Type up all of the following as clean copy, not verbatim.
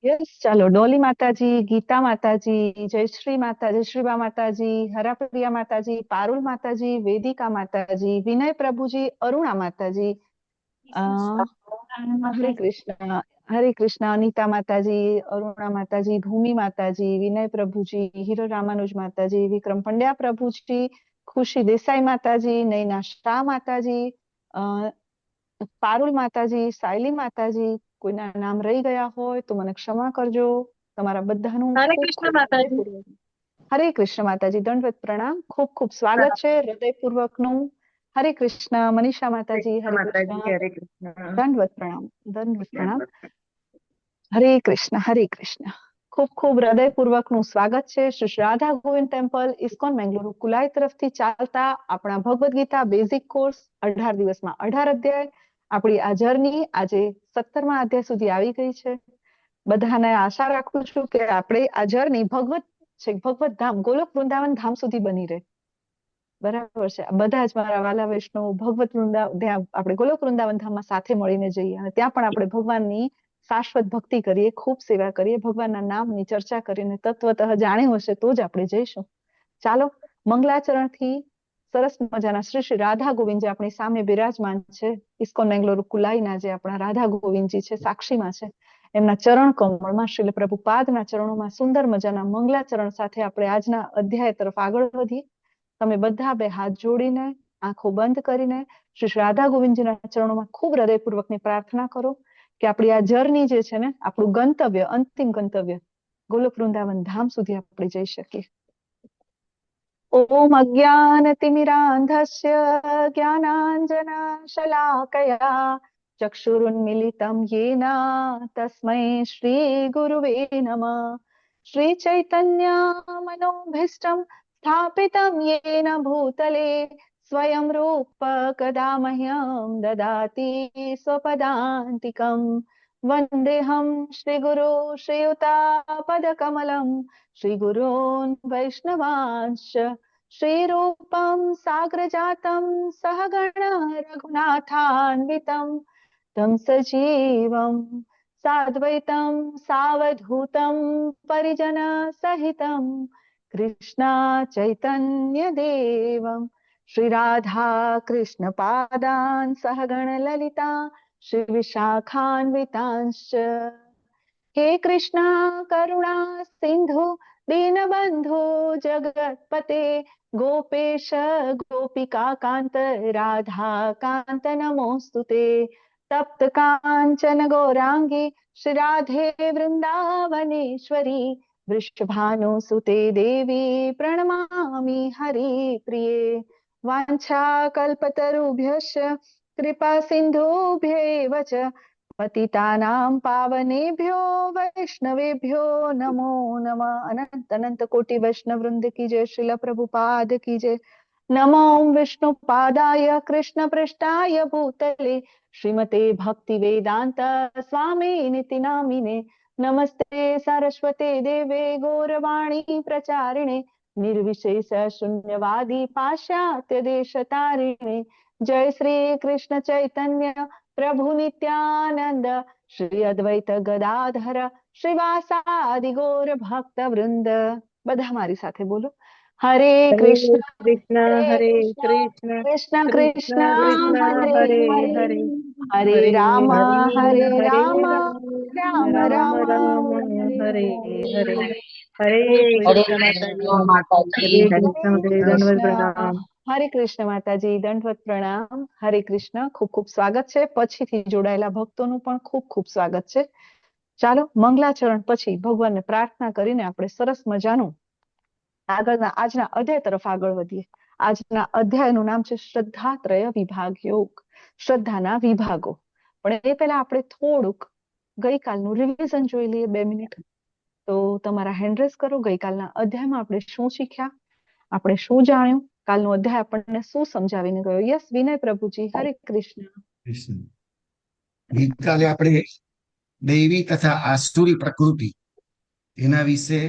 Yes, ચાલો. ડોલી માતાજી, ગીતા માતાજી, જયશ્રી માતા, જયશ્રીબા માતાજી, હરાપ્રિયા માતાજી, પારુલ માતાજી, વેદિકા માતાજી, વિનય પ્રભુજી, અરુણા માતાજી, અ હરે કૃષ્ણ. હરે કૃષ્ણ. અનિતા માતાજી, અરુણા માતાજી, ભૂમિ માતાજી, વિનય પ્રભુજી, હીરો રામાનુજ માતાજી, વિક્રમ પંડ્યા પ્રભુજી, ખુશી દેસાઈ માતાજી, નૈના શાહ માતાજી, પારુલ માતાજી, સાયલી માતાજી. કોઈના નામ રહી ગયા હોય તો મને ક્ષમા કરજો. તમારા બધાનું હરે ખૂબ કૃષ્ણ ખૂબ માતાજી. હૃદયપૂર્વક હરે કૃષ્ણ માતાજી, દંડવત પ્રણામ. ખૂબ ખૂબ સ્વાગત છે હૃદયપૂર્વકનું. હરે કૃષ્ણ. મનીષા માતાજી, હરે કૃષ્ણ. હરે કૃષ્ણ. દંડવત પ્રણામ, દંડવત પ્રણામ. હરે કૃષ્ણ, હરે કૃષ્ણ. ખૂબ ખૂબ હૃદયપૂર્વકનું સ્વાગત છે શ્રી રાધા ગોવિંદ ટેમ્પલ ઇસ્કોન બેંગલુરુ કુલાઈ તરફથી ચાલતા આપણા ભગવદ્ ગીતા બેઝિક કોર્સ 18 દિવસમાં 18 અધ્યાય. આપણી આ જર્ની આજે 17મા અધ્યાય સુધી આવી ગઈ છે. બધાને આશા રાખું છું કે આપણે આ જર્ની ભગવત ધામ ગોલોક વૃંદાવન ધામ સુધી બની રહે. બરાબર છે. બધા જ મારા વાલા વૈષ્ણવ ભગવત વૃંદાવન આપણે ગોલોક વૃંદાવન ધામમાં સાથે મળીને જઈએ અને ત્યાં પણ આપણે ભગવાનની શાશ્વત ભક્તિ કરીએ, ખૂબ સેવા કરીએ, ભગવાનના નામની ચર્ચા કરીને તત્વતઃ જાણ્યું હશે તો જ આપણે જઈશું. ચાલો, મંગલાચરણથી સરસ મજાના શ્રી રાધા ગોવિંદજી આપણી સામે બિરાજમાન છે. ઇસ્કોન બેંગલુરુ કુલાઈના જે આપણા રાધા ગોવિંદજી છે, સાક્ષીમાં છે, એમના ચરણ કમળમાં શ્રીલ પ્રભુપાદના ચરણોમાં સુંદર મજાના મંગલાચરણ સાથે આપણે આજના અધ્યાય તરફ આગળ વધીએ. તમે બધા બે હાથ જોડીને, આંખો બંધ કરીને શ્રી રાધા ગોવિંદજીના ચરણોમાં ખૂબ હૃદયપૂર્વકની પ્રાર્થના કરો કે આપણી આ જર્ની જે છે ને, આપણું ગંતવ્ય, અંતિમ ગંતવ્ય ગોલોક વૃંદાવન ધામ સુધી આપણે જઈ શકીએ. ઓમ અજ્ઞાનતિમિરાંધસ્ય જ્ઞાનાંજનશલાકયા ચક્ષુરુન્મિલિतं येन તસ્मै શ્રીગુરુવે નમઃ. શ્રીચૈતન્યમનોભીષ્ટં સ્થાપિतं येन भूतले स्वयं रूप कदा मह्यं ददाति स्वपदान्तिकं. वन्देऽहं श्रीगुरो श्रीयुतापदकमलं श्रीगुरून् वैष्णवांश्च श्रीरूपं साग्रजातं सहगण रघुनाथान्वितं तं सजीवं साद्वैतं सावधूतं परिजनसहितं कृष्ण चैतन्यदेवं श्रीराधा कृष्णपादान् सहगण ललिता श्रीविशाखान्वितांश्च. हे कृष्ण करुणा सिंधु दीनबंधु जगत्पते गोपेश गोपिका कांत राधा कांत नमोस्तुते. तप्त कांचन गौरांगी श्री राधे वृंदावनेश्वरी वृषभानुसुते देवी प्रणमामि हरिप्रिये. वाञ्छाकल्पतरुभ्यश्च कृपा सिन्धुभ्यैव च पतितानां पावनेभ्यो वैष्णवेभ्यो नमो नमः. अनंत अनंत कोटि वैष्णव वृंद की जय. श्रील प्रभुपाद की जय. नमो विष्णुपादाय कृष्ण पृष्ठाय भूतले श्रीमते भक्ति वेदांत स्वामी निति नामिने. नमस्ते सरस्वते देवे गौरवाणी प्रचारिणे निर्विशेष शून्यवादी पाश्चात्य देश तारिणे. जय श्री कृष्ण चैतन्य प्रभु नित्यानंद श्री अद्वैत गदाधर श्रीवासादि गौर भक्त वृंद. બધા મારી સાથે બોલો. હરે કૃષ્ણ કૃષ્ણ હરે હરે કૃષ્ણ કૃષ્ણ કૃષ્ણ કૃષ્ણ કૃષ્ણ કૃષ્ણ હરે હરે હરે હરે હરે હરે રામ હરે હરે રામ રામ રામ રામ રામ રામ હરે હરે હરે. હરે. હરે હરે કૃષ્ણ માતાજી. કૃષ્ણ હરે કૃષ્ણ માતાજી. દંડવત પ્રણામ. હરે કૃષ્ણ માતાજી, દંડવત પ્રણામ. હરે કૃષ્ણ. ખૂબ ખૂબ સ્વાગત છે. પછીથી જોડાયેલા ભક્તોનું પણ ખૂબ ખૂબ સ્વાગત છે. ચાલો, મંગલાચરણ પછી ભગવાનને પ્રાર્થના કરીને આપણે સરસ મજાનું આજના અધ્યાય તરફ આગળ વધીએ. આજના અધ્યાયનું નામ છે શ્રદ્ધાત્રય વિભાગ યોગ, શ્રદ્ધાના વિભાગો. પણ એ પહેલા આપણે થોડુંક ગઈકાલનું રિવિઝન જોઈ લઈએ, 2 મિનિટ. તો તમારા હેન્ડ રેઝ કરો. ગઈકાલના અધ્યાયમાં આપણે શું શીખ્યા, આપણે શું જાણ્યું, કાલનો અધ્યાય આપણને શું સમજાવીને ગયો. યસ વિનય પ્રભુજી, હરે કૃષ્ણ. ગઈકાલે આપણે દૈવી તથા આસુરી પ્રકૃતિ એના વિશે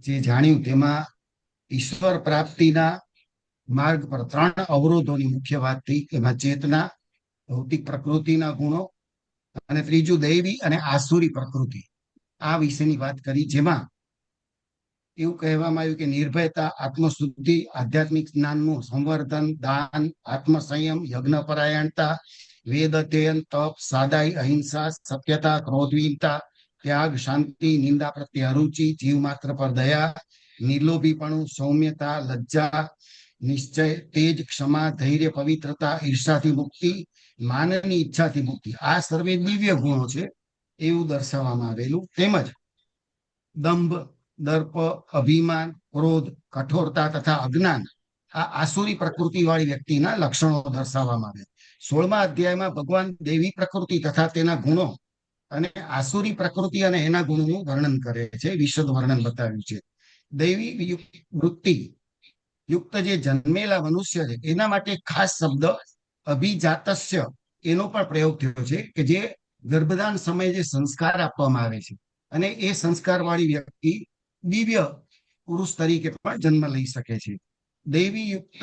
જે જાણ્યું તેમાં ઈશ્વર પ્રાપ્તિના માર્ગ પર 3 અવરોધોની મુખ્ય વાત થઈ. એમાં ચેતના, ભૌતિક પ્રકૃતિના ગુણો અને ત્રીજું દૈવી અને આસુરી પ્રકૃતિ. આ વિશેની વાત કરી, જેમાં એવું કહેવામાં આવ્યું કે નિર્ભયતા, આત્મશુદ્ધિ, આધ્યાત્મિક જ્ઞાનનું સંવર્ધન, દાન, આત્મસંયમ, યજ્ઞપરાયણતા, વેદ અધ્યયન, તપ, સાદાઈ, અહિંસા, સત્યતા, ક્રોધહીનતા, ત્યાગ, શાંતિ, નિંદા પ્રત્યે અરુચિ, જીવ માત્ર પર દયા, નિર્લોભીપણું, સૌમ્યતા, લજ્જા, નિશ્ચય, તેજ, ક્ષમા, ધૈર્ય, પવિત્રતા, ઈર્ષાથી મુક્તિ, માનની ઈચ્છાથી મુક્તિ, આ સર્વે દિવ્ય ગુણો છે એવું દર્શાવવામાં આવેલું. તેમજ દંભ, દર્પ, અભિમાન, ક્રોધ, કઠોરતા તથા અજ્ઞાન આ આસુરી પ્રકૃતિ વાળી વ્યક્તિના લક્ષણો દર્શાવવામાં આવે. 16મા અધ્યાયમાં ભગવાન દેવી પ્રકૃતિ તથા તેના ગુણો અને આસુરી પ્રકૃતિ અને એના ગુણોનું વર્ણન કરે છે, વિશદ વર્ણન બતાવ્યું છે. દૈવી વૃત્તિ યુક્ત જે જન્મેલા મનુષ્ય છે એના માટે ખાસ શબ્દ અભિજાતસ્ય એનો પણ પ્રયોગ થયો છે, કે જે ગર્ભધાન સમયે જે સંસ્કાર આપવામાં આવે છે અને એ સંસ્કાર વાળી વ્યક્તિ દિવ્ય પુરુષ તરીકે પણ જન્મ લઈ શકે છે. દૈવી યુક્ત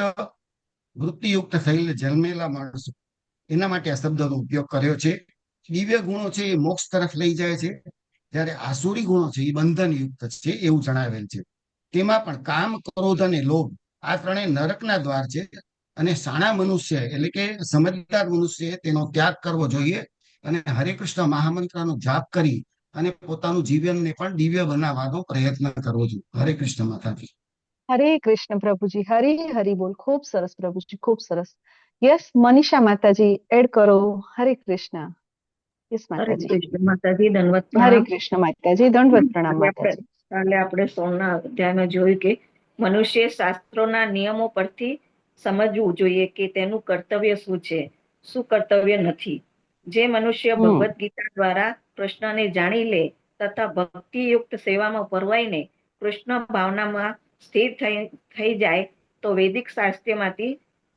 વૃત્તિયુક્ત થયેલ જન્મેલા માણસો એના માટે આ શબ્દનો ઉપયોગ કર્યો છે. દિવ્ય ગુણો છે એ મોક્ષ તરફ લઈ જાય છે, જ્યારે આસુરી ગુણો છે એ બંધન યુક્ત છે એવું જણાવેલ છે. તેમાં પણ કામ, ક્રોધ અને લોભ આ ત્રણેય નરકના દ્વાર છે અને શાણા મનુષ્ય એટલે કે સમજદાર મનુષ્ય તેનો ત્યાગ કરવો જોઈએ અને હરે કૃષ્ણ મહામંત્રનો જાપ કરી અને પોતાનું જીવનને પણ દિવ્ય બનાવવાનો પ્રયત્ન કરવો જોઈએ. હરે કૃષ્ણ માતાજી. હરે કૃષ્ણ પ્રભુજી. હરી હરી બોલ. ખૂબ સરસ પ્રભુજી, ખૂબ સરસ. યસ મનીષા માતાજી એડ કરો. હરે કૃષ્ણ. યસ હરે માતાજી. કૃષ્ણ માતાજી, દંડવત હરે પ્રણામ. કૃષ્ણ માતાજી, દંડવત પ્રણામ માતાજી. કાલે આપણે 16ના અધ્યાયમાં જોયું કે મનુષ્ય શાસ્ત્રોના નિયમો પરથી સમજવું જોઈએ કે તેનું કર્તવ્ય શું છે, શું કર્તવ્ય નથી. જે મનુષ્ય ભગવદ્ ગીતા દ્વારા કૃષ્ણને જાણી લે તથા ભક્તિયુક્ત સેવામાં પરવાઈને કૃષ્ણ ભાવનામાં સ્થિર થઈ જાય તો વૈદિક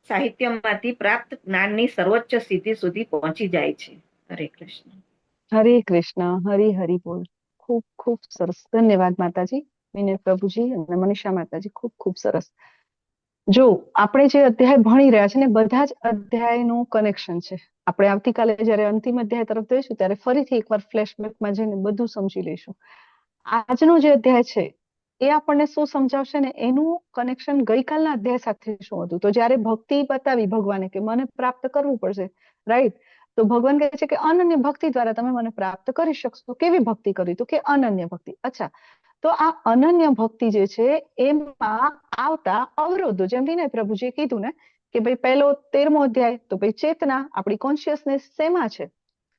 સાહિત્યમાંથી પ્રાપ્ત જ્ઞાનની સર્વોચ્ચ સિદ્ધિ સુધી પહોંચી જાય છે. હરે કૃષ્ણ. હરે કૃષ્ણ. હરી હરી બોલ. ખૂબ ખૂબ સરસ. ધન્યવાદ માતાજી, વિનય પ્રભુજી અને મનીષા માતાજી. ખૂબ ખૂબ સરસ. જો આપણે જે અધ્યાય ભણી રહ્યા છે ને બધા જ અધ્યાયનું કનેક્શન છે. આપણે આવતીકાલે જયારે અંતિમ અધ્યાય તરફ જઈશું ત્યારે ફરીથી એકવાર ફ્લેશબેકમાં જઈને બધું સમજી લઈશું. આજનો જે અધ્યાય છે એ આપણને શું સમજાવશે ને એનું કનેક્શન ગઈકાલના અધ્યાય સાથે શું હતું. તો જયારે ભક્તિ બતાવી ભગવાને કે મને પ્રાપ્ત કરવું પડશે, રાઈટ, તો ભગવાન કહે છે કે અનન્ય ભક્તિ દ્વારા તમે મને પ્રાપ્ત કરી શકશો. કેવી ભક્તિ કરી? તો કે અનન્ય ભક્તિ. અચ્છા, તો આ અનન્ય ભક્તિ જે છે એમાં આવતા અવરોધો, જેમ વિનય પ્રભુજીએ કીધું ને કે ભાઈ પહેલો 13મો અધ્યાય તો ભાઈ ચેતના, આપણી કોન્શિયસનેસ શેમાં છે,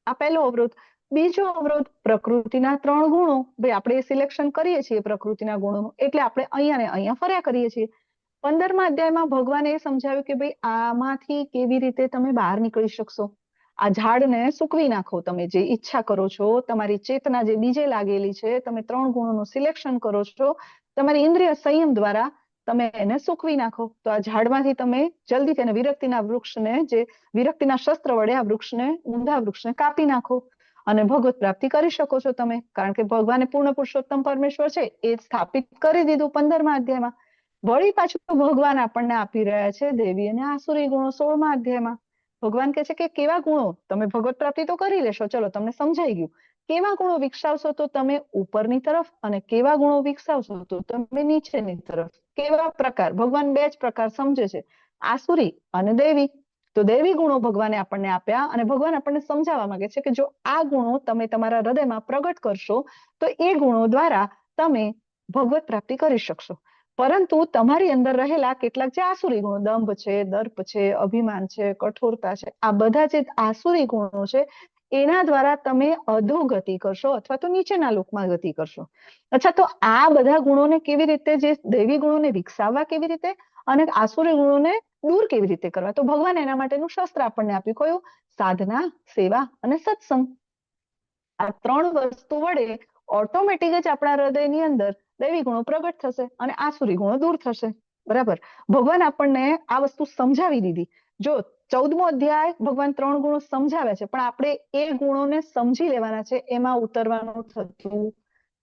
આ પહેલો અવરોધ. બીજો અવરોધ પ્રકૃતિના 3 ગુણો. ભાઈ આપણે સિલેક્શન કરીએ છીએ પ્રકૃતિના ગુણોનું, એટલે આપણે અહીંયા ને અહીંયા ફર્યા કરીએ છીએ. 15મા અધ્યાયમાં ભગવાને એ સમજાવ્યું કે ભાઈ આમાંથી કેવી રીતે તમે બહાર નીકળી શકશો. આ ઝાડને સૂકવી નાખો, તમે જે ઈચ્છા કરો છો, તમારી ચેતના જે બીજે લાગેલી છે, તમે 3 ગુણોનું સિલેક્શન કરો છો, તમારી ઇન્દ્રિય સંયમ દ્વારા તમે એને સૂકવી નાખો. તો આ ઝાડમાંથી તમે જલ્દી તેને વિરક્તિના વૃક્ષને, જે વિરક્તિના શસ્ત્ર વડે આ વૃક્ષને, ઊંધા વૃક્ષને કાપી નાખો અને ભગવત પ્રાપ્તિ કરી શકો છો તમે. કારણ કે ભગવાને પૂર્ણ પુરુષોત્તમ પરમેશ્વર છે એ સ્થાપિત કરી દીધું 15મા અધ્યાયમાં. વળી પાછું ભગવાન આપણને આપી રહ્યા છે દેવી અને આસુરી ગુણો 16મા અધ્યાયમાં. ભગવાન કહે છે કે કેવા ગુણો તમે ભગવત પ્રાપ્તિ તો કરી લેશો, ચલો તમને સમજાઈ ગયું. કેવા ગુણો વિકસાવશો તો તમે ઉપરની તરફ, અને કેવા ગુણો વિકસાવશો તો તમે નીચેની તરફ. કેવા પ્રકાર? ભગવાન 2 જ પ્રકાર સમજે છે, આસુરી અને દૈવી. તો દૈવી ગુણો ભગવાને આપણને આપ્યા અને ભગવાન આપણને સમજાવવા માંગે છે કે જો આ ગુણો તમે તમારા હૃદયમાં પ્રગટ કરશો તો એ ગુણો દ્વારા તમે ભગવત પ્રાપ્તિ કરી શકશો. પરંતુ તમારી અંદર રહેલા કેટલાક જે આસુરી ગુણો, દંભ છે, દર્પ છે, અભિમાન છે, કઠોરતા છે, આ બધા જે આસુરી ગુણો છે એના દ્વારા તમે અધોગતિ કરશો અથવા તો નીચેના લોકમાં ગતિ કરશો. અચ્છા, તો આ બધા ગુણોને કેવી રીતે, જે દૈવી ગુણોને વિકસાવવા કેવી રીતે અને આસુરી ગુણોને દૂર કેવી રીતે કરવા? તો ભગવાન એના માટેનું શસ્ત્ર આપણને આપ્યું. કયું? સાધના, સેવા અને સત્સંગ. આ 3 વસ્તુ વડે ઓટોમેટિક જ આપણા હૃદયની અંદર દૈવી ગુણો પ્રગટ થશે અને આસુરી ગુણો દૂર થશે. બરાબર, ભગવાન આપણને આ વસ્તુ સમજાવી દીધી. જો 14મો અધ્યાય ભગવાન 3 ગુણો સમજાવ્યા છે, પણ આપણે એ ગુણોને સમજી લેવાના છે, એમાં ઉતરવાનું થતું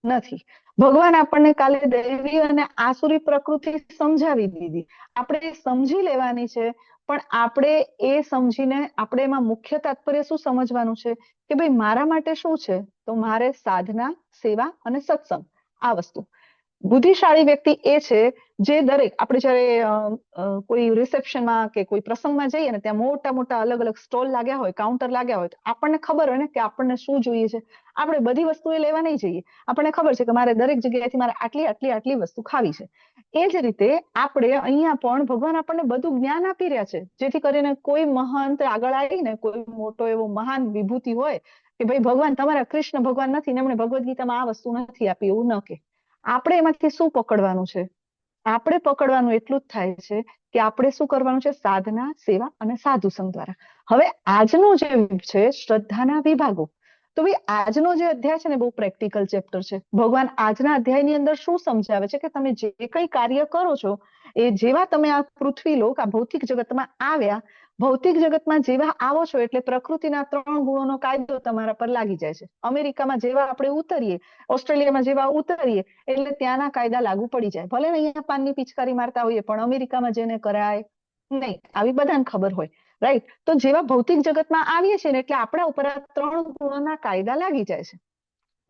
નથી. ભગવાન આપણને કાલે દૈવી અને આસુરી પ્રકૃતિ સમજાવી દીધી, આપણે સમજી લેવાની છે. પણ આપણે એ સમજીને આપણે એમાં મુખ્ય તાત્પર્ય શું સમજવાનું છે કે ભાઈ મારા માટે શું છે, તો મારે સાધના, સેવા અને સત્સંગ આ વસ્તુ. બુદ્ધિશાળી વ્યક્તિ એ છે જે દરેક આપણે જયારે કોઈ રિસેપ્શનમાં કે કોઈ પ્રસંગમાં જઈએ ને ત્યાં મોટા મોટા અલગ અલગ સ્ટોલ લાગ્યા હોય, કાઉન્ટર લાગ્યા હોય, તો આપણને ખબર હોય ને કે આપણને શું જોઈએ છે. આપણે બધી વસ્તુ એ લેવા નહીં જઈએ. આપણને ખબર છે કે મારે દરેક જગ્યાએથી મારે આટલી આટલી આટલી વસ્તુ ખાવી છે. એ જ રીતે આપણે અહીંયા પણ ભગવાન આપણને બધું જ્ઞાન આપી રહ્યા છે, જેથી કરીને કોઈ મહંત આગળ આવીને કોઈ મોટો એવો મહાન વિભૂતિ હોય કે ભાઈ ભગવાન તમારા કૃષ્ણ ભગવાન નથી ને એમણે ભગવદ્ ગીતામાં આ વસ્તુ નથી આપી, એવું ન કે. આપણે એમાંથી શું પકડવાનું છે? આપણે પકડવાનું એટલું જ થાય છે કે આપણે શું કરવાનું છે? સાધના, સેવા અને સાધુ સંગ દ્વારા. હવે આજનું જે છે શ્રદ્ધાના વિભાગો, તો ભાઈ આજનો જે અધ્યાય છે ને બહુ પ્રેક્ટિકલ ચેપ્ટર છે. ભગવાન આજના અધ્યાયની અંદર શું સમજાવે છે કે તમે જે કંઈ કાર્ય કરો છો એ જેવા તમે આ પૃથ્વી લોક, આ ભૌતિક જગતમાં આવ્યા, ભૌતિક જગતમાં જેવા આવો છો એટલે પ્રકૃતિના 3 ગુણોનો કાયદો તમારા પર લાગી જાય છે. અમેરિકામાં જેવા આપણે ઉતરીએ, ઓસ્ટ્રેલિયામાં જેવા ઉતરીએ એટલે ત્યાંના કાયદા લાગુ પડી જાય. ભલે અહીંયા પાનની પિચકારી મારતા હોઈએ પણ અમેરિકામાં જેને કરાય નહીં, આવી બધાને ખબર હોય, રાઈટ? તો જેવા ભૌતિક જગતમાં આવીએ છીએ ને એટલે આપણા ઉપર આ 3 ગુણોના કાયદા લાગી જાય છે.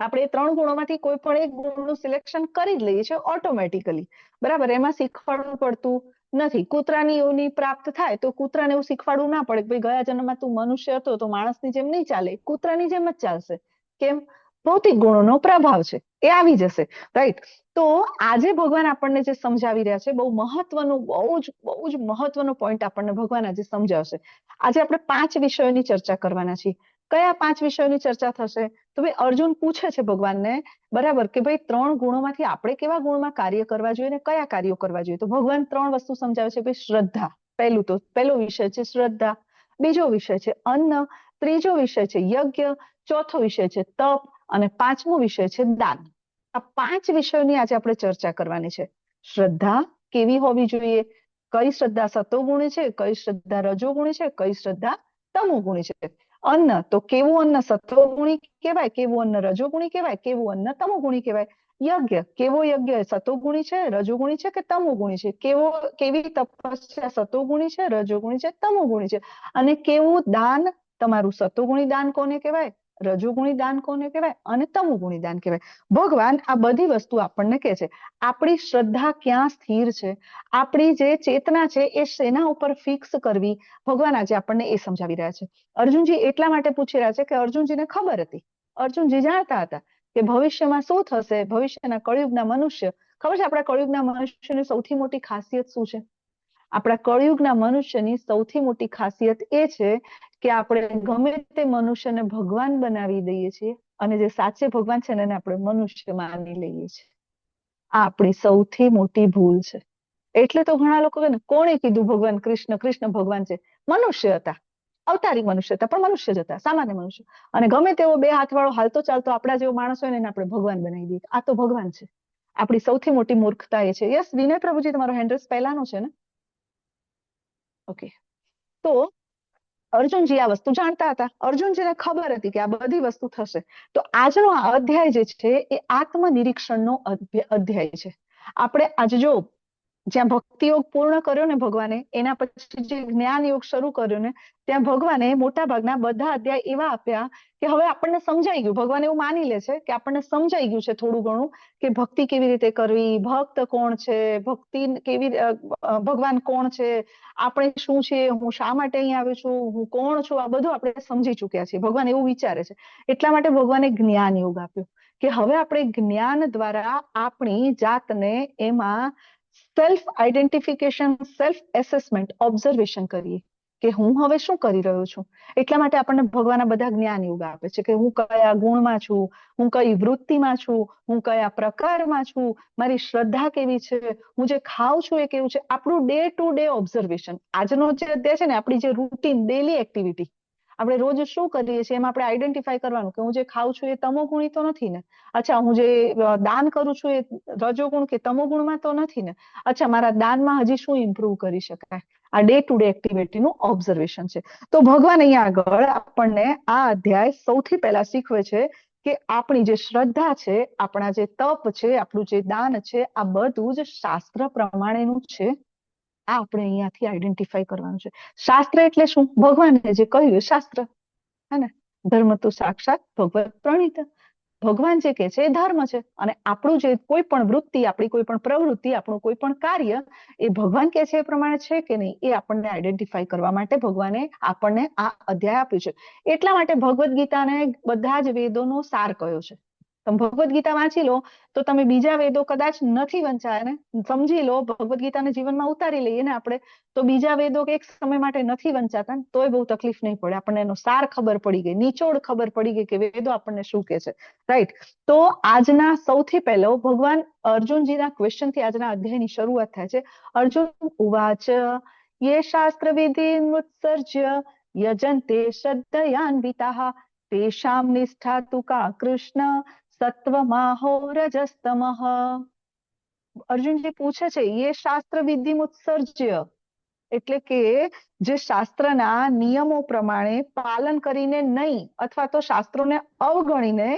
આપણે એ 3 ગુણોમાંથી કોઈ પણ એક ગુણનું સિલેક્શન કરી જ લઈએ છીએ ઓટોમેટિકલી, બરાબર? એમાં શીખવાડવું પડતું નથી. કૂતરાની યોની પ્રાપ્ત થાય તો કૂતરાને એવું શીખવાડવું ના પડે કે ભાઈ ગયા જન્મમાં તું મનુષ્ય હતો તો માણસની જેમ નહીં ચાલે, કૂતરાની જેમ જ ચાલશે. કેમ? ભૌતિક ગુણોનો પ્રભાવ છે, એ આવી જશે, રાઈટ? તો આજે ભગવાન આપણને જે સમજાવી રહ્યા છે બહુ મહત્વનું, બહુ જ મહત્વનો પોઈન્ટ આપણને ભગવાન આજે સમજાવશે. આજે આપણે 5 વિષયોની ચર્ચા કરવાના છીએ. કયા 5 વિષયોની ચર્ચા થશે? તો ભાઈ અર્જુન પૂછે છે ભગવાનને, બરાબર, કે ભાઈ 3 ગુણોમાંથી આપણે કેવા ગુણમાં કાર્ય કરવા જોઈએ ને કયા કાર્યો કરવા જોઈએ? તો ભગવાન 3 વસ્તુ સમજાવે છે. ભાઈ શ્રદ્ધા, પહેલો વિષય છે શ્રદ્ધા, બીજો વિષય છે અન્ન, ત્રીજો વિષય છે યજ્ઞ, ચોથો વિષય છે તપ અને 5મો વિષય છે દાન. આ 5 વિષયોની આજે આપણે ચર્ચા કરવાની છે. શ્રદ્ધા કેવી હોવી જોઈએ? કઈ શ્રદ્ધા સતોગુણી છે, કઈ શ્રદ્ધા રજોગુણી છે, કઈ શ્રદ્ધા તમોગુણી છે? અન્ન, તો કેવું અન્ન સત્વગુણી કહેવાય, કેવું અન્ન રજોગુણી કહેવાય, કેવું અન્ન તમોગુણી કહેવાય? યજ્ઞ, કેવો યજ્ઞ સતોગુણી છે, રજોગુણી છે કે તમોગુણી છે? કેવી તપસ્યા સતોગુણી છે, રજોગુણી છે, તમોગુણી છે? અને કેવું દાન, તમારું સતોગુણી દાન કોને કહેવાય, રજોગુણી દાન કોને કહેવાય અને તમોગુણી દાન કહેવાય? ભગવાન આ બધી વસ્તુ આપણને કહે છે. આપણી શ્રદ્ધા ક્યાં સ્થિર છે, આપણી જે ચેતના છે એ શેના ઉપર ફિક્સ કરવી, ભગવાન આજે આપણને એ સમજાવી રહ્યા છે. અર્જુનજી એટલા માટે પૂછી રહ્યા છે કે અર્જુનજીને ખબર હતી, અર્જુનજી જાણતા હતા કે ભવિષ્યમાં શું થશે. ભવિષ્યના કળિયુગના મનુષ્ય, ખબર છે આપણા કળિયુગના મનુષ્યની સૌથી મોટી ખાસિયત શું છે? આપણા કળિયુગના મનુષ્યની સૌથી મોટી ખાસિયત એ છે કે આપણે ગમે તે મનુષ્યને ભગવાન બનાવી દઈએ છીએ અને જે સાચે ભગવાન છે એને આપણે મનુષ્ય માની લઈએ છીએ. આ આપણી સૌથી મોટી ભૂલ છે. એટલે તો ઘણા લોકો કહે ને, કોણે કીધું ભગવાન કૃષ્ણ ભગવાન છે? મનુષ્ય હતા, અવતારી મનુષ્ય હતા, પણ મનુષ્ય જ હતા, સામાન્ય મનુષ્ય. અને ગમે તેવો 2 હાથવાળો હાલતો ચાલતો આપણા જેવો માણસ હોય ને એને આપણે ભગવાન બનાવી દઈએ. આ તો ભગવાન છે. આપણી સૌથી મોટી મૂર્ખતા એ છે. યસ વિનય પ્રભુજી, તમારો હેન્ડ રેઝ પહેલાનો છે ને? ઓકે. તો અર્જુનજી આ વસ્તુ જાણતા હતા, અર્જુનજીને ખબર હતી કે આ બધી વસ્તુ થશે. તો આજનો આ અધ્યાય જે છે એ આત્મનિરીક્ષણનો અધ્યાય છે. આપણે આજે જો જ્યાં ભક્તિ યોગ પૂર્ણ કર્યો ને ભગવાને, એના પછી જે જ્ઞાન યોગ શરૂ કર્યો ને, ત્યાં ભગવાને મોટા ભાગના બધા અધ્યાય એવા આપ્યા કે હવે આપણને સમજાઈ ગયું. ભગવાન એવું માની લે છે કે આપણને સમજાઈ ગયું છે થોડું ઘણું કે ભક્તિ કેવી રીતે કરવી, ભક્ત કોણ છે, ભક્તિ કેવી, ભગવાન કોણ છે, આપણે શું છે, હું શા માટે અહીં આવ્યો છું, હું કોણ છું, આ બધું આપણે સમજી ચુક્યા છીએ. ભગવાન એવું વિચારે છે. એટલા માટે ભગવાને જ્ઞાન યોગ આપ્યો કે હવે આપણે જ્ઞાન દ્વારા આપણી જાતને એમાં self identification, self assessment, observation કરીએ કે હું હવે શું કરી રહ્યો છું. એટલા માટે આપણને ભગવાન આ બધા જ્ઞાન યોગ આપે છે કે હું કયા ગુણમાં છું, હું કઈ વૃત્તિમાં છું, હું કયા પ્રકારમાં છું, મારી શ્રદ્ધા કેવી છે, હું જે ખાઉં છું એ કેવું છે. આપણું ડે ટુ ડે ઓબ્ઝર્વેશન. આજનો જે અધ્યાય છે ને, આપણી જે રૂટીન ડેલી એક્ટિવિટી, આપણે રોજ શું કરીએ છીએ એમાં આપણે આઈડેન્ટિફાઈ કરવાનું કે હું જે ખાઉં છું એ તમોગુણી તો નથી ને? અચ્છા, હું જે દાન કરું છું એ રજોગુણ કે તમોગુણમાં તો નથી ને? અચ્છા, મારા દાનમાં હજી શું ઇમ્પ્રુવ કરી શકાય? આ ડે ટુ ડે એક્ટિવિટીનું ઓબ્ઝર્વેશન છે. તો ભગવાન અહીંયા આગળ આપણને આ અધ્યાય સૌથી પહેલા શીખવે છે કે આપણી જે શ્રદ્ધા છે, આપણા જે તપ છે, આપણું જે દાન છે, આ બધું જ શાસ્ત્ર પ્રમાણેનું છે. આ આપણે અહીંયાથી આઈડેન્ટિફાઈ કરવાનું છે. શાસ્ત્ર એટલે શું? ભગવાને જે કહ્યું એ શાસ્ત્ર, હે ને? ધર્મ તો સાક્ષાત ભગવત પ્રણીત. ભગવાન જે કે છે એ ધર્મ છે, અને આપણું જે કોઈ પણ વૃત્તિ, આપણી કોઈ પણ પ્રવૃત્તિ, આપણું કોઈ પણ કાર્ય એ ભગવાન કે છે એ પ્રમાણે છે કે નહીં, એ આપણને આઈડેન્ટિફાઈ કરવા માટે ભગવાને આપણને આ અધ્યાય આપ્યું છે. એટલા માટે ભગવદ્ ગીતાને બધા જ વેદોનો સાર કહ્યો છે. તમે ભગવદ્ ગીતા વાંચી લો તો તમે બીજા વેદો કદાચ નથી વંચાયા ને, સમજી લો, ભગવદ્ ગીતાને જીવનમાં ઉતારી લઈએ ને આપણે, તો બીજા વેદો એક સમય માટે નથી વંચાતા તોય બહુ તકલીફ નહીં પડે. આપણને એનો સાર ખબર પડી ગઈ, નિચોડ ખબર પડી ગઈ કે વેદો આપણને શું કે છે. રાઈટ. તો આજના સૌથી પહેલો ભગવાન અર્જુનજીના ક્વેશ્ચન થી આજના અધ્યાયની શરૂઆત થાય છે. અર્જુન ઉવાચ યે શાસ્ત્ર વિધિ મુત્સર્જ્ય યજન્તે શ્રદ્ધયાન્વિતાઃ તેષાં નિષ્ઠા તુ કા કૃષ્ણ સત્વમાહો રજસ્તમઃ. અર્જુનજી પૂછે છે, યે શાસ્ત્ર વિધિ મુત્સર્જ્ય એટલે કે જે શાસ્ત્રના નિયમો પ્રમાણે પાલન કરીને નહીં, અથવા તો શાસ્ત્રોને અવગણીને,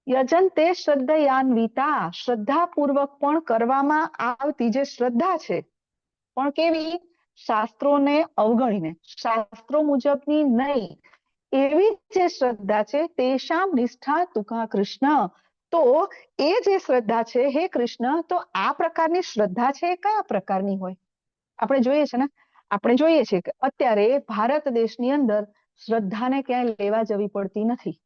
યજન્તે શ્રદ્ધયાન્વિતા શ્રદ્ધાપૂર્વક પણ કરવામાં આવતી જે શ્રદ્ધા છે, પણ કેવી? શાસ્ત્રોને અવગણીને, શાસ્ત્રો મુજબની નહીં, એવી જે શ્રદ્ધા છે, તેષાં નિષ્ઠા તુકા કૃષ્ણ. તો એ જે શ્રદ્ધા છે, હે કૃષ્ણ, તો આ પ્રકારની શ્રદ્ધા છે એ કયા પ્રકારની હોય? આપણે જોઈએ છે ને, આપણે જોઈએ છીએ કે અત્યારે ભારત દેશની અંદર શ્રદ્ધાને ક્યાંય લેવા જવી પડતી નથી.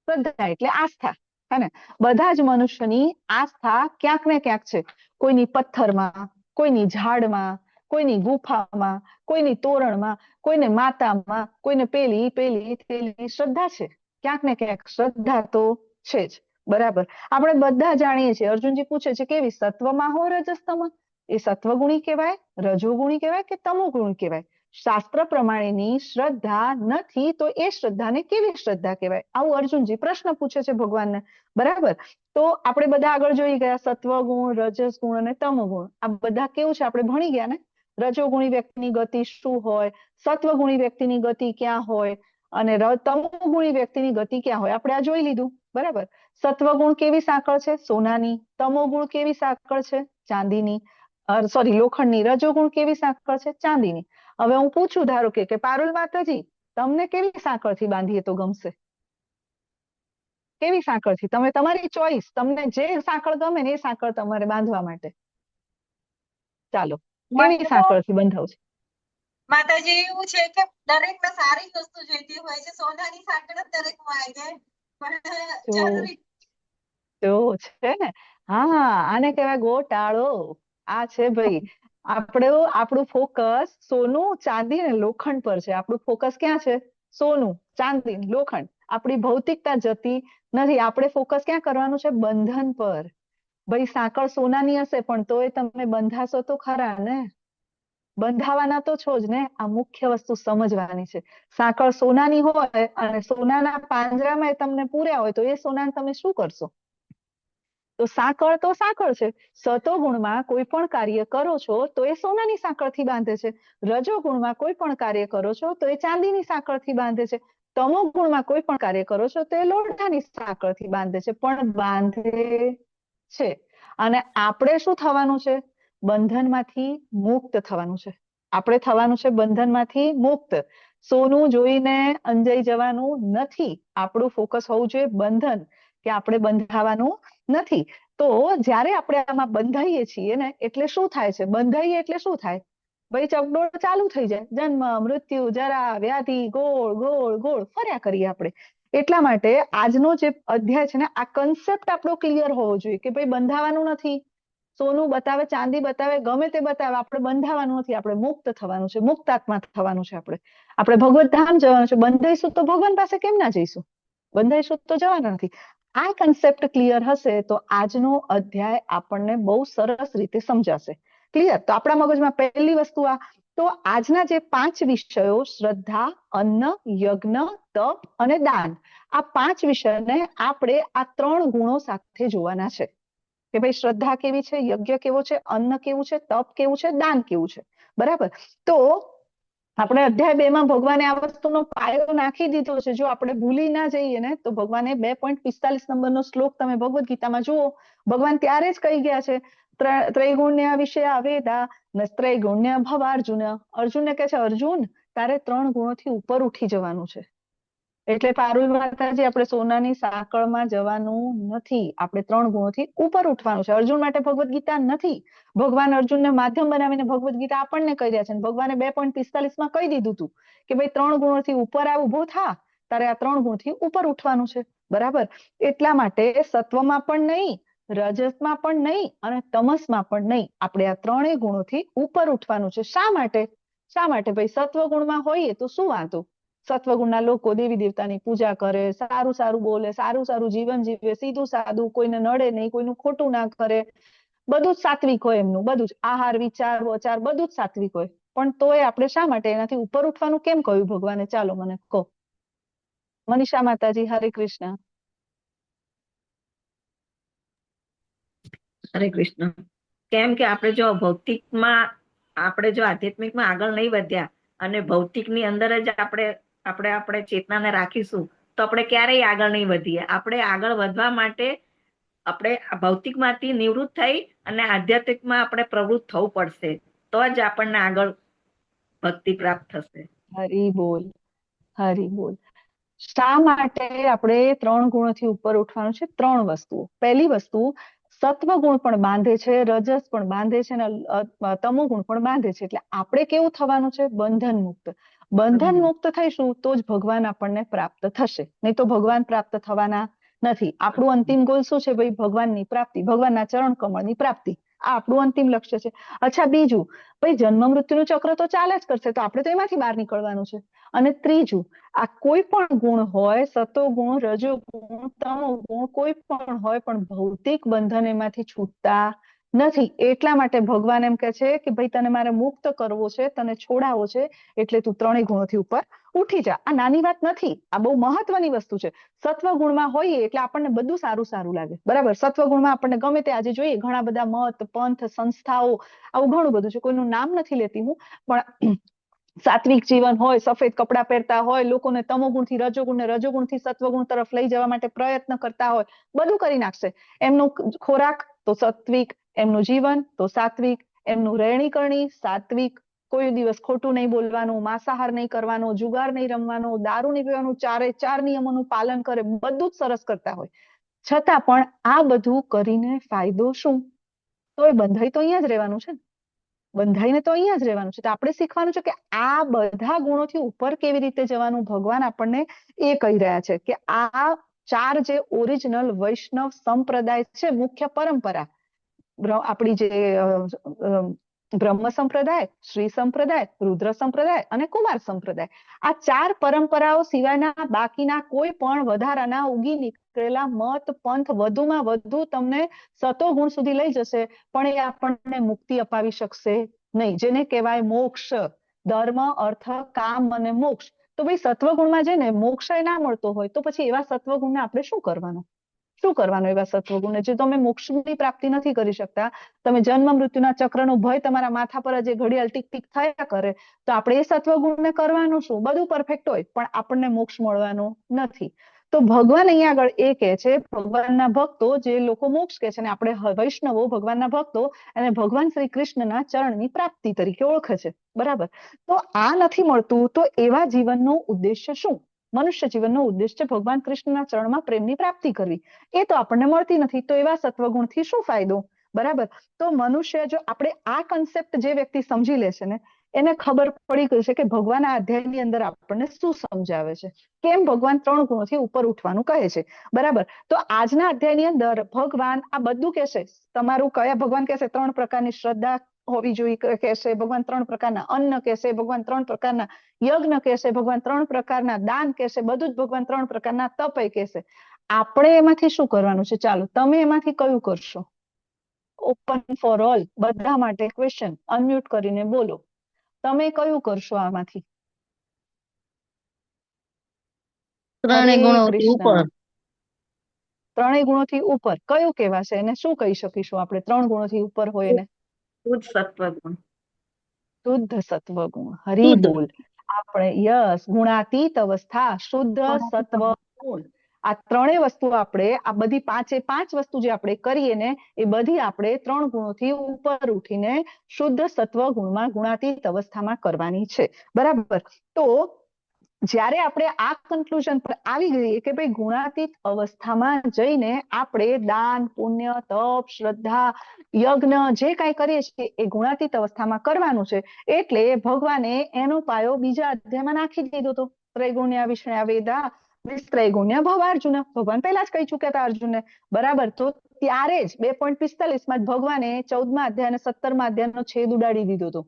શ્રદ્ધા એટલે આસ્થા, હે ને? બધા જ મનુષ્યની આસ્થા ક્યાંક ને ક્યાંક છે. કોઈની પથ્થરમાં, કોઈની ઝાડમાં, કોઈની ગુફામાં, કોઈની તોરણમાં, કોઈને માતામાં, કોઈને પેલી પેલી શ્રદ્ધા છે. ક્યાંક ને ક્યાંક શ્રદ્ધા તો છે જ. બરાબર. આપણે બધા જાણીએ છીએ. અર્જુનજી પૂછે છે કેવી? સત્વમાં હો રજસ્તમ. એ સત્વગુણી કહેવાય, રજોગુણી કહેવાય કે તમોગુણી કહેવાય? શાસ્ત્ર પ્રમાણેની શ્રદ્ધા નથી તો એ શ્રદ્ધાને કેવી શ્રદ્ધા કહેવાય? આવું અર્જુનજી પ્રશ્ન પૂછે છે ભગવાનને. બરાબર. તો આપણે બધા આગળ જોઈ ગયા, સત્વગુણ, રજસગુણ અને તમોગુણ. આ બધા કેવું છે આપણે ભણી ગયા ને. રજોગુણી વ્યક્તિની ગતિ શું હોય, સત્વગુણી વ્યક્તિની ગતિ ક્યાં હોય, અને તમોગુણી વ્યક્તિની ગતિ ક્યાં હોય, આપણે આ જોઈ લીધું. બરાબર. સત્વગુણ કેવી સાંકળ છે? સોનાની. તમોગુણ કેવી સાંકળ છે? ચાંદીની. સોરી, લોખંડની. રજોગુણ કેવી સાંકળ છે? ચાંદીની. હવે હું પૂછું, ધારો કે પારુલ માતાજી, તમને કેવી સાંકળથી બાંધીએ તો ગમશે? કેવી સાંકળથી? તમે તમારી ચોઈસ, તમને જે સાંકળ ગમે ને એ સાંકળ તમારે બાંધવા માટે. ચાલો, કેવી સાંકળથી બંધાવશે? માતાજી, એવું છે કે દરેકને સારી વસ્તુ જોઈતી હોય છે. સોનાની સાંકળ દરેકમાં આવી જાય, પણ જરૂરી તો છે ને. હા, આને કહેવાય ગોટાળો. આ છે ભાઈ, આપણું ફોકસ સોનું, ચાંદી અને લોખંડ પર છે. આપણું ફોકસ ક્યાં છે? સોનું, ચાંદી, લોખંડ. આપણી ભૌતિકતા જતી નથી. આપણે ફોકસ ક્યાં કરવાનું છે? બંધન પર. ભાઈ, સાંકળ સોનાની હશે પણ તોય તમે બંધાશો તો ખરા ને. બંધાવાના તો છો જ ને. આ મુખ્ય વસ્તુ સમજવાની છે. સાંકળ સોનાની હોય અને સોનાના પાંજરામાં તમને પૂર્યા હોય તો એ સોનાને તમે શું કરશો? તો સાંકળ છે. સતોગુણમાં કોઈ પણ કાર્ય કરો છો તો એ સોનાની સાંકળથી બાંધે છે. રજોગુણમાં કોઈ પણ કાર્ય કરો છો તો એ ચાંદીની સાંકળથી બાંધે છે. તમોગુણમાં કોઈ પણ કાર્ય કરો છો તો એ લોઢાની સાંકળથી બાંધે છે, પણ બાંધે છે. અને આપણે શું થવાનું છે? બંધનમાંથી મુક્ત થવાનું છે. આપણે થવાનું છે બંધનમાંથી મુક્ત. સોનું જોઈને અંજાઈ જવાનું નથી. આપણું ફોકસ હોવું જોઈએ બંધન, કે આપણે બંધાવાનું નથી. તો જ્યારે આપણે આમાં બંધાઈએ છીએ ને, એટલે શું થાય છે? બંધાઈએ એટલે શું થાય? ભાઈ, ચકડોળ ચાલુ થઈ જાય. જન્મ, મૃત્યુ, જરા, વ્યાધિ, ગોળ ગોળ ગોળ ફર્યા કરીએ આપણે. એટલા માટે આજનો જે અધ્યાય છે ને, આ કન્સેપ્ટ આપણો ક્લિયર હોવો જોઈએ કે ભાઈ બંધાવાનું નથી. સોનું બતાવે, ચાંદી બતાવે, ગમે તે બતાવે, આપણે બંધાવાનું નથી. આપણે મુક્ત થવાનું છે, મુક્તાત્મા થવાનું છે. આપણે ભગવત ધામ જવાનું છે. બંધાઈશું તો ભગવાન પાસે કેમ ના જઈશું? બંધાઈશું તો જવાના નથી. આ કન્સેપ્ટ ક્લિયર હશે તો આજનો અધ્યાય આપણને બહુ સરસ રીતે સમજાશે. ક્લિયર? તો આપણા મગજમાં પહેલી વસ્તુ આ. તો આજના જે 5 વિષયો, શ્રદ્ધા, અન્ન, યજ્ઞ, તપ અને દાન, આ 5 વિષયને આપણે આ 3 ગુણો સાથે જોવાના છે. કે ભાઈ, શ્રદ્ધા કેવી છે, યજ્ઞ કેવો છે, અન્ન કેવું છે, તપ કેવું છે, દાન કેવું છે. બરાબર. તો આપણે અધ્યાય 2 માં ભગવાને આ વસ્તુનો પાયો નાખી દીધો છે. જો આપણે ભૂલી ના જઈએ ને તો ભગવાને 2.45 નંબરનો શ્લોક તમે ભગવદ્ ગીતામાં જુઓ, ભગવાન ત્યારે જ કહી ગયા છે, ત્રૈગુણ્ય વિષયા વેદા નસ્ત્રૈગુણ્ય ભવાર્જુન. અર્જુનને કહે છે અર્જુન તારે 3 ગુણોથી ઉપર ઉઠી જવાનું છે. એટલે પારુલ માતાજી આપણે સોનાની સાંકળમાં જવાનું નથી, આપણે 3 ગુણોથી ઉપર ઉઠવાનું છે. અર્જુન માટે ભગવદ ગીતા નથી, ભગવાન અર્જુનને માધ્યમ બનાવીને ભગવદ ગીતા આપણને કહી રહ્યા છે. ભગવાને 2.45 કહી દીધું હતું કે ભાઈ 3 ગુણોથી ઉપર આવ, ઉભો થા, તારે આ 3 ગુણથી ઉપર ઉઠવાનું છે. બરાબર. એટલા માટે સત્વમાં પણ નહીં, રજસમાં પણ નહીં અને તમસમાં પણ નહીં, આપણે આ 3 ગુણોથી ઉપર ઉઠવાનું છે. શા માટે? ભાઈ સત્વ ગુણમાં હોઈએ તો શું વાંધો? સત્વગુણના લોકો દેવી દેવતાની પૂજા કરે, સારું સારું બોલે, સારું સારું જીવન જીવે, સીધું સાદું, કોઈને નડે નહીં, કોઈનું ખોટું ના કરે, બધું જ સાત્વિક હોય એમનું, બધું જ આહાર વિચાર વચાર બધું જ સાત્વિક હોય. પણ તોય આપણે શા માટે એનાથી ઉપર ઉઠવાનું કેમ કહ્યું ભગવાને? ચાલો મને કહો. મનીષા માતાજી, હરે કૃષ્ણ. હરે કૃષ્ણ. કેમ કે આપણે જો ભૌતિકમાં, આપણે જો આધ્યાત્મિકમાં આગળ નહીં વધ્યા અને ભૌતિકની અંદર જ આપણે ચેતનાને રાખીશું તો આપણે ક્યારેય આગળ નહીં વધીએ. આપણે આગળ વધવા માટે આપણે ભૌતિકમાંથી નિવૃત્ત થઈ અને આધ્યાત્મિકમાં આપણે પ્રવૃત્ત થવું પડશે, તો જ આપણને આગળ ભક્તિ પ્રાપ્ત થશે. હરી બોલ, હરી બોલ. શા માટે આપણે 3 ગુણોથી ઉપર ઉઠવાનું છે? 3 વસ્તુઓ. પહેલી વસ્તુ, સત્વ ગુણ પણ બાંધે છે, રજસ પણ બાંધે છે અને તમો ગુણ પણ બાંધે છે. એટલે આપણે કેવું થવાનું છે? બંધન મુક્ત. બંધન મુક્ત થઈશું તો જ ભગવાન આપણને પ્રાપ્ત થશે, નહીં તો ભગવાન પ્રાપ્ત થવાના નથી. આપણું અંતિમ ગોલ શું છે? ભાઈ ભગવાનની પ્રાપ્તિ, ભગવાનના ચરણ કમળની પ્રાપ્તિ, આ આપણું અંતિમ લક્ષ્ય છે. અચ્છા, બીજું, ભાઈ જન્મ મૃત્યુનું ચક્ર તો ચાલે જ કરશે, તો આપણે તો એમાંથી બહાર નીકળવાનું છે. અને ત્રીજું, આ કોઈ પણ ગુણ હોય, સતો ગુણ, રજો ગુણ, તમો ગુણ, કોઈ પણ હોય, પણ ભૌતિક બંધન એમાંથી છૂટતા નથી. એટલા માટે ભગવાન એમ કહે છે કે ભાઈ તને મારે મુક્ત કરવો છે, તને છોડાવવો છે, એટલે તું 3 ગુણોથી ઉપર ઉઠી જા. આ નાની વાત નથી, આ બહુ મહત્વની વસ્તુ છે. સત્વ ગુણમાં હોઈએ એટલે આપણને બધું સારું સારું લાગે. બરાબર. સત્વ ગુણમાં આપણને ગમે તે, આજે જોઈએ ઘણા બધા મત, પંથ, સંસ્થાઓ, આવું ઘણું બધું છે. કોઈનું નામ નથી લેતી હું, પણ સાત્વિક જીવન હોય, સફેદ કપડા પહેરતા હોય, લોકોને તમોગુણથી રજોગુણ ને રજોગુણથી સત્વગુણ તરફ લઈ જવા માટે પ્રયત્ન કરતા હોય, બધું કરી નાખશે. એમનું ખોરાક તો સાત્વિક, એમનું જીવન તો સાત્વિક, એમનું રહેણી કરણી સાત્વિક, કોઈ દિવસ ખોટું નહીં બોલવાનું, માંસાહાર નહીં કરવાનો, જુગાર નહીં રમવાનો, દારૂ નહીં પીવાનું, 4 નિયમોનું પાલન કરે, બધું જ સરસ કરતા હોય. છતાં પણ આ બધું કરીને ફાયદો શું? તો એ બંધાઈ તો અહીંયા જ રહેવાનું છે ને, બંધાઈને તો અહીંયા જ રહેવાનું છે. તો આપણે શીખવાનું છે કે આ બધા ગુણોથી ઉપર કેવી રીતે જવાનું. ભગવાન આપણને એ કહી રહ્યા છે કે આ 4 જે ઓરિજિનલ વૈષ્ણવ સંપ્રદાય છે, મુખ્ય પરંપરા, આપણી જે બ્રહ્મ સંપ્રદાય, શ્રી સંપ્રદાય, રુદ્ર સંપ્રદાય અને કુમાર સંપ્રદાય, આ 4 પરંપરાઓ સિવાયના બાકીના કોઈ પણ વધારાના ઉગી નીકળેલા મત, પંથ વધુમાં વધુ તમને સતો ગુણ સુધી લઈ જશે, પણ એ આપણને મુક્તિ અપાવી શકશે નહીં. જેને કહેવાય મોક્ષ, ધર્મ, અર્થ, કામ અને મોક્ષ. તો ભાઈ સત્વગુણમાં જઈને મોક્ષ ના મળતો હોય તો પછી એવા સત્વગુણને આપણે શું કરવાનું? શું કરવાનું એવા સત્વગુણને? જે તમે મોક્ષની પ્રાપ્તિ નથી કરી શકતા, તમે જન્મ મૃત્યુના ચક્રનો ભય તમારા માથા પર જે ઘડિયાળ ટીક ટીક થયા કરે, તો આપણે એ સત્વગુણને કરવાનું શું? બધું પરફેક્ટ હોય પણ આપણને મોક્ષ મળવાનો નથી. તો ભગવાન અહીંયા આગળ એ કહે છે, ભગવાનના ભક્તો જે લોકો મોક્ષ કહે છે, અને આપણે વૈષ્ણવો ભગવાનના ભક્તો અને ભગવાન શ્રી કૃષ્ણના ચરણની પ્રાપ્તિ તરીકે ઓળખે છે. બરાબર. તો આ નથી મળતું તો એવા જીવનનો ઉદ્દેશ્ય શું? મનુષ્ય જીવનનો ઉદ્દેશ્ય ભગવાન કૃષ્ણના ચરણમાં પ્રેમની પ્રાપ્તિ કરવી, એ તો આપણને મળતી નથી. તો એવા સત્વગુણથી શું ફાયદો? બરાબર. તો મનુષ્ય, જો આપણે આ કન્સેપ્ટ જે વ્યક્તિ સમજી લે છે ને, એને ખબર પડી ગઈ છે કે ભગવાન આ અધ્યાયની અંદર આપણને શું સમજાવે છે, કેમ ભગવાન 3 ગુણોથી ઉપર ઉઠવાનું કહે છે. બરાબર. તો આજના અધ્યાયની અંદર ભગવાન આ બધું કહેશે. તમારું કયા ભગવાન કહેશે? 3 પ્રકારની શ્રદ્ધા હોવી જોઈએ કહેશે ભગવાન, 3 પ્રકારના અન્ન કહેશે ભગવાન, 3 પ્રકારના યજ્ઞ કહેશે ભગવાન, 3 પ્રકારના દાન કહેશે, બધું જ ભગવાન 3 પ્રકારના તપય કહેશે. આપણે એમાંથી શું કરવાનું છે? ચાલો, તમે એમાંથી કયું કરશો? ઓપન ફોર ઓલ, બધા માટે ક્વેશ્ચન, અનમ્યુટ કરીને બોલો, તમે કયું કરશો આમાંથી? 3 ગુણોથી ઉપર. 3 ગુણોથી ઉપર કયું કહેવાશે? એને શું કહી શકીશું આપણે 3 ગુણોથી ઉપર હોય એને? શુદ્ધ સત્વગુણ. શુદ્ધ સત્વગુણ. હરી બોલ. આપણે યસ, ગુણાતીત અવસ્થા, શુદ્ધ સત્વ ગુણ. આ ત્રણેય વસ્તુ આપણે આ બધી પાંચે પાંચ વસ્તુ જે આપણે કરીએ ને એ બધી આપણે 3 ગુણોથી ઉપર ઉઠીને શુદ્ધ સત્વ ગુણમાં ગુણાતીત અવસ્થામાં કરવાની છે. બરાબર. તો જ્યારે આપણે આ કન્ક્લુઝન પર આવી ગઈએ કે ભાઈ ગુણાતીત અવસ્થામાં જઈને આપણે દાન, પુણ્ય, તપ, શ્રદ્ધા, યજ્ઞ જે કાંઈ કરીએ છીએ એ ગુણાતીત અવસ્થામાં કરવાનું છે. એટલે ભગવાને એનો પાયો બીજા અધ્યાયમાં નાખી દીધો હતો. ત્રૈગુણ્ય વિષ્ણ્યા વેદા વિસ્ત્રૈગુણ્ય ભવાર્જુન. ભગવાન પહેલા જ કહી ચુક્યા હતા અર્જુનને. બરાબર. તો ત્યારે જ 2.45 માં ભગવાને 14મા અધ્યાય અને 17મા અધ્યાયનો છેદ ઉડાડી દીધો હતો.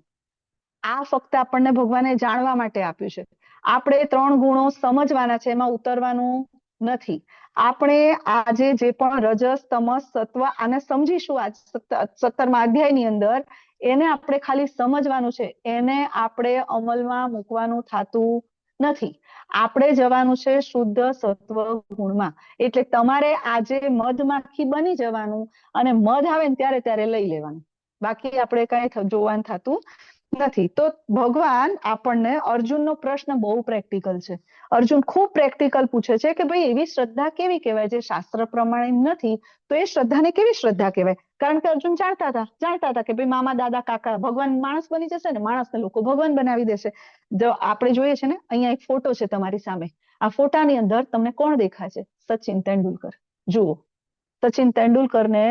આ ફક્ત આપણને ભગવાને જાણવા માટે આપ્યું છે. આપણે 3 ગુણો સમજવાના છે, એમાં ઉતરવાનું નથી. આપણે આજે જે પણ રજસ, તમસ, સત્વ આને સમજીશું આજ 17મા અધ્યાયની અંદર, એને આપણે ખાલી સમજવાનું છે. એને આપણે અમલમાં મૂકવાનું થતું નથી. આપણે જવાનું છે શુદ્ધ સત્વ ગુણમાં. એટલે તમારે આજે મધમાખી બની જવાનું અને મધ આવે ને ત્યારે લઈ લેવાનું. બાકી આપણે કઈ જોવાનું થતું નથી. તો ભગવાન આપણને, અર્જુનનો પ્રશ્ન બહુ પ્રેક્ટિકલ છે. અર્જુન ખૂબ પ્રેક્ટિકલ પૂછે છે કે ભાઈ એવી શ્રદ્ધા કેવી કહેવાય જે શાસ્ત્ર પ્રમાણે નથી, તો એ શ્રદ્ધાને કેવી શ્રદ્ધા કહેવાય? કારણ કે અર્જુન જાણતા હતા કે ભાઈ મામા, દાદા, કાકા ભગવાન માણસ બની જશે ને, માણસને લોકો ભગવાન બનાવી દેશે. જો આપણે જોઈએ છે ને, અહીંયા એક ફોટો છે તમારી સામે. આ ફોટાની અંદર તમને કોણ દેખાય છે? સચિન તેંડુલકર. જુઓ, સચિન તેંડુલકરને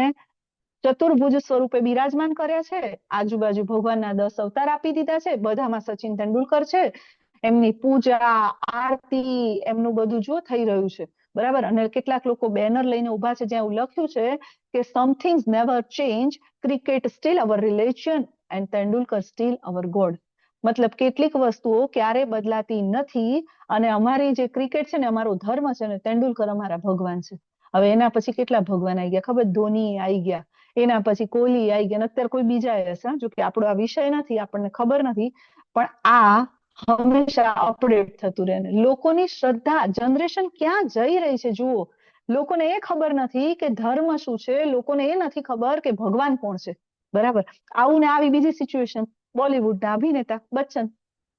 ચતુર્ભુજ સ્વરૂપે બિરાજમાન કર્યા છે. આજુબાજુ ભગવાનના 10 અવતાર આપી દીધા છે. બધામાં સચિન તેંડુલકર છે. એમની પૂજા, આરતી, એમનું બધું જો થઈ રહ્યું છે. બરાબર. અને કેટલાક લોકો બેનર લઈને ઉભા છે જ્યાં એવું લખ્યું છે કે some things never change, cricket still our religion and Tendulkar still our god. મતલબ કેટલીક વસ્તુઓ ક્યારે બદલાતી નથી અને અમારી જે ક્રિકેટ છે ને અમારો ધર્મ છે ને તેંડુલકર અમારા ભગવાન છે. હવે એના પછી કેટલા ભગવાન આવી ગયા ખબર? ધોની આવી ગયા, એના પછી કોહલી આવી ગયા, અત્યારે કોઈ બીજા હશે. જો કે આપણો આ વિષય નથી, આપણને ખબર નથી, પણ આ હંમેશા અપડેટ થતું રહે. લોકોની શ્રદ્ધા, જનરેશન ક્યાં જઈ રહી છે જુઓ. લોકોને એ ખબર નથી કે ધર્મ શું છે, લોકોને એ નથી ખબર કે ભગવાન કોણ છે. બરાબર. આવું ને આવી બીજી સિચ્યુએશન બોલિવૂડના અભિનેતા બચ્ચન.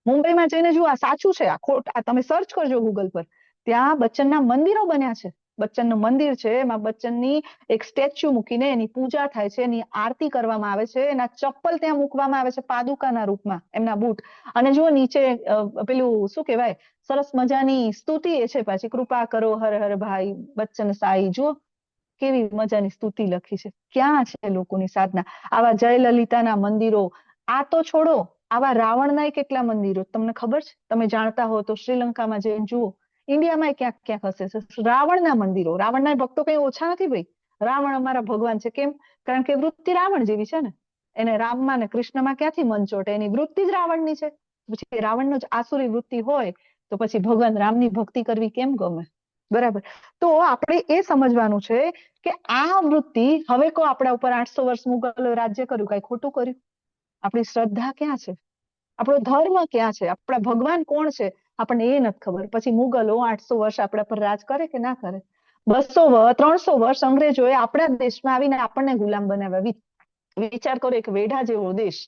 મુંબઈમાં જઈને જુઓ, આ સાચું છે આ ખોટ, આ તમે સર્ચ કરજો ગૂગલ પર. ત્યાં બચ્ચનના મંદિરો બન્યા છે. બચ્ચનનું મંદિર છે, એમાં બચ્ચનની એક સ્ટેચ્યુ મૂકીને એની પૂજા થાય છે, એની આરતી કરવામાં આવે છે, એના ચપ્પલ ત્યાં મૂકવામાં આવે છે પાદુકાના રૂપમાં, એમના બૂટ. અને જો નીચે પેલું શું કહેવાય, સરસ મજાની સ્તુતિ એ છે પાછી, કૃપા કરો હર હર ભાઈ બચ્ચન સાઈ. જો કેવી મજાની સ્તુતિ લખી છે. ક્યાં છે લોકોની સાધના? આવા જયલલિતાના મંદિરો. આ તો છોડો, આવા રાવણના કેટલા મંદિરો તમને ખબર છે? તમે જાણતા હો તો શ્રીલંકામાં જઈને જુઓ. ઇન્ડિયામાં ક્યાંક ક્યાંક હશે રાવણના મંદિરો. રાવણના ભક્તો કઈ ઓછા નથી ભાઈ. રાવણ અમારા ભગવાન છે. કેમ? કારણ કે વૃત્તિ રાવણ જેવી છે ને. એને રામમાં ને કૃષ્ણમાં ક્યાંથી મન ચોટે? એની વૃત્તિ જ રાવણની છે. પછી રાવણનો જ આસુરી વૃત્તિ હોય તો પછી ભગવાન રામની ભક્તિ કરવી કેમ ગમે? બરાબર. તો આપણે એ સમજવાનું છે કે આ વૃત્તિ, હવે કો આપણા ઉપર 800 વર્ષ મુગલો રાજ્ય કર્યું, કઈ ખોટું કર્યું? આપણી શ્રદ્ધા ક્યાં છે? આપણો ધર્મ ક્યાં છે? આપણા ભગવાન કોણ છે? આપણને એ નથી ખબર. પછી મુગલો 800 વર્ષ આપણા પર રાજ કરે કે ના કરે? 200 300 વર્ષ અંગ્રેજોએ આપણા દેશમાં આવીને આપણને ગુલામ બનાવ્યા. વિચાર કરો, એક વેઢા જેવો દેશ,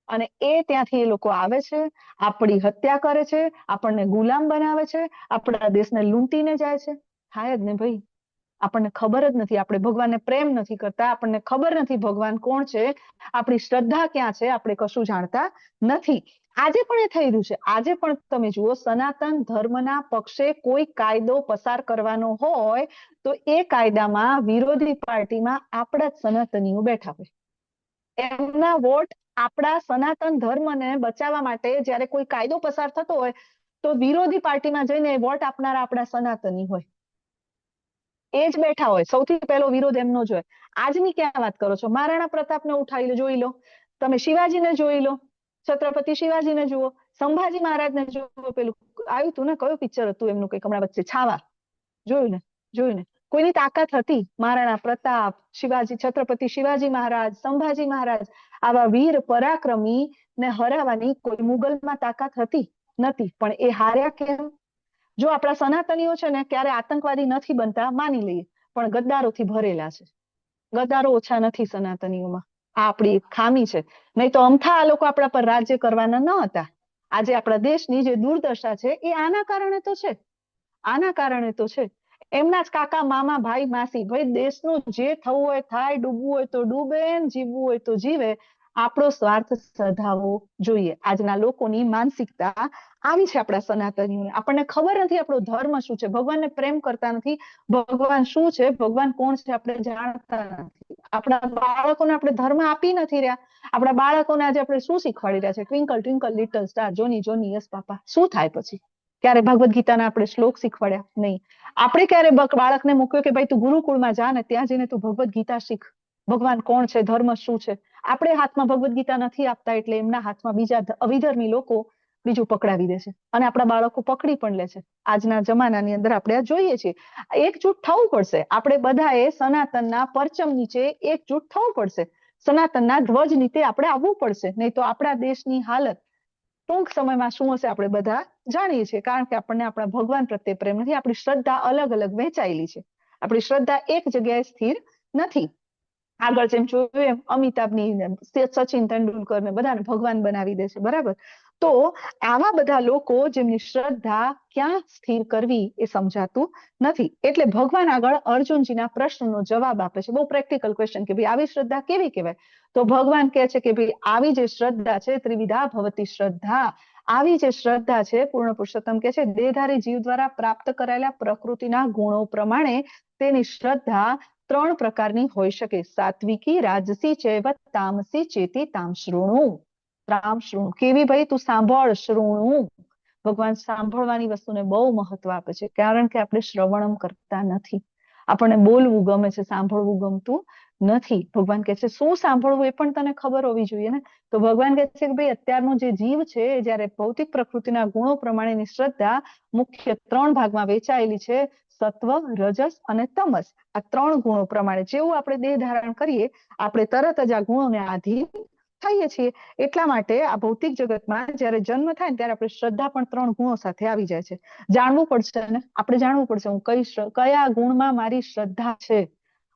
અને એ ત્યાંથી એ લોકો આવે છે, આપણી હત્યા કરે છે, આપણને ગુલામ બનાવે છે, આપણા દેશને લૂંટીને જાય છે. થાય જ ને ભાઈ. આપણને ખબર જ નથી. આપણે ભગવાનને પ્રેમ નથી કરતા, આપણને ખબર નથી ભગવાન કોણ છે, આપણી શ્રદ્ધા ક્યાં છે, આપણે કશું જાણતા નથી. આજે પણ એ થઈ રહ્યું છે. આજે પણ તમે જુઓ, સનાતન ધર્મના પક્ષે કોઈ કાયદો પસાર કરવાનો હોય તો એ કાયદામાં વિરોધી પાર્ટીમાં આપણા જ સનાતનીઓ બેઠા હોય. એમના વોટ આપણા સનાતન ધર્મને બચાવવા માટે જ્યારે કોઈ કાયદો પસાર થતો હોય તો વિરોધી પાર્ટીમાં જઈને વોટ આપનારા આપણા સનાતની હોય. એ જ બેઠા હોય. સૌથી પહેલો વિરોધ એમનો જ હોય. આજની ક્યાં વાત કરો છો? મહારાણા પ્રતાપને ઉઠાવી જોઈ લો, તમે શિવાજીને જોઈ લો, છત્રપતિ શિવાજીને જુઓ, સંભાજી મહારાજને જુઓ. પેલું આવ્યું હતું ને, કયું પિક્ચર હતું એમનું કંઈક હમણાં વચ્ચે, છાવા. જોયું ને. કોઈની તાકાત હતી? મહારાણા પ્રતાપ, શિવાજી, છત્રપતિ શિવાજી મહારાજ, સંભાજી મહારાજ, આવા વીર પરાક્રમી ને હરાવવાની કોઈ મુગલમાં તાકાત હતી? નથી. પણ એ હાર્યા કેમ? જો આપણા સનાતનીઓ છે ને, ક્યારે આતંકવાદી નથી બનતા માની લઈએ, પણ ગદ્દારોથી ભરેલા છે. ગદ્દારો ઓછા નથી સનાતનીઓમાં. આ આપણી ખામી છે. નહીં તો અમથા આ લોકો આપણા પર રાજ્ય કરવાના ન હતા. આજે આપણા દેશની જે દુર્દશા છે એ આના કારણે તો છે. આના કારણે તો છે. એમના જ કાકા મામા ભાઈ માસી. ભાઈ દેશનું જે થવું હોય થાય, ડૂબવું હોય તો ડૂબે, જીવવું હોય તો જીવે, આપણો સ્વાર્થ સધાવવો જોઈએ. આજના લોકોની માનસિકતા આવી છે આપણા સનાતનીઓને. આપણને ખબર નથી આપણો ધર્મ શું છે, ભગવાનને પ્રેમ કરતા નથી, ભગવાન શું છે, ભગવાન કોણ છે આપણે જાણતા નથી. આપણા બાળકોને આપણે ધર્મ આપી નથી રહ્યા. આપણા બાળકોને આજે આપણે શું શીખવાડી રહ્યા છે? ટ્વિંકલ ટ્વિંકલ લિટલ સ્ટાર, જોની જોની યસ પાપા. શું થાય પછી? ક્યારે ભગવદ્ ગીતાના આપણે શ્લોક શીખવાડ્યા? નહીં. આપણે ક્યારે બાળકને મૂક્યો કે ભાઈ તું ગુરુકુળમાં જા ને ત્યાં જઈને તું ભગવદ્ ગીતા શીખ, ભગવાન કોણ છે, ધર્મ શું છે? આપણે હાથમાં ભગવદ્ ગીતા નથી આપતા એટલે એમના હાથમાં બીજા અવિધર્મી લોકો બીજું પકડાવી દે છે અને આપણા બાળકો પકડી પણ લે છે. આજના જમાનાની અંદર આપણે આ જોઈએ છીએ. એકજૂટ થવું પડશે. આપણે બધાએ સનાતનના પરચમ નીચે એકજૂટ થવું પડશે. સનાતનના ધ્વજ નીચે આપણે આવવું પડશે, નહીં તો આપણા દેશની હાલત ટૂંક સમયમાં શું હશે આપણે બધા જાણીએ છીએ. કારણ કે આપણને આપણા ભગવાન પ્રત્યે પ્રેમ નથી. આપણી શ્રદ્ધા અલગ અલગ વહેંચાયેલી છે. આપણી શ્રદ્ધા એક જગ્યાએ સ્થિર નથી. આગળ જેમ જોયું એમ અમિતાભની, સચિન તેંડુલકરને બધાને ભગવાન બનાવી દે છે, બરાબર? તો આવા બધા લોકો જેમની શ્રદ્ધા ક્યાં સ્થિર કરવી એ સમજાતું નથી. એટલે ભગવાન આગળ અર્જુનજીના પ્રશ્નનો જવાબ આપે છે. બહુ પ્રેક્ટિકલ ક્વેશ્ચન કે ભાઈ આવી શ્રદ્ધા કેવી કહેવાય? તો ભગવાન કહે છે કે ભાઈ આવી જે શ્રદ્ધા છે, ત્રિવિધા ભવતી શ્રદ્ધા, આવી જે શ્રદ્ધા છે, પૂર્ણ પુરુષોત્તમ કહે છે દેહધારી જીવ દ્વારા પ્રાપ્ત કરાયેલા પ્રકૃતિના ગુણો પ્રમાણે તેની શ્રદ્ધા 3 પ્રકારની હોઈ શકે. સાત્વિકી, રાજસી ચૈવ તામસી ચેતી તામ શૃણુ. તામ શૃણુ કેવી? ભાઈ તું સાંભળ, શૃણુ. ભગવાન સાંભળવાની વસ્તુને બહુ મહત્વ આપે છે, કારણ કે આપણે શ્રવણમ કરતા નથી. આપણને બોલવું ગમે છે, સાંભળવું ગમતું નથી. ભગવાન કહે છે શું સાંભળવું એ પણ તને ખબર હોવી જોઈએ ને. તો ભગવાન કહે છે કે ભાઈ અત્યારનો જે જીવ છે, જયારે ભૌતિક પ્રકૃતિના ગુણો પ્રમાણેની શ્રદ્ધા મુખ્ય 3 ભાગમાં વહેંચાયેલી છે, સત્વ, રજસ અને તમસ. આ 3 ગુણો પ્રમાણે જેવું આપણે દેહ ધારણ કરીએ, આપણે તરત જ આ ગુણોને આધીન થઈએ છીએ. એટલા માટે આ ભૌતિક જગતમાં જયારે જન્મ થાય ને ત્યારે આપણે શ્રદ્ધા પણ 3 ગુણો સાથે આવી જાય છે. જાણવું પડશે ને, આપણે જાણવું પડશે હું કયા ગુણમાં મારી શ્રદ્ધા છે,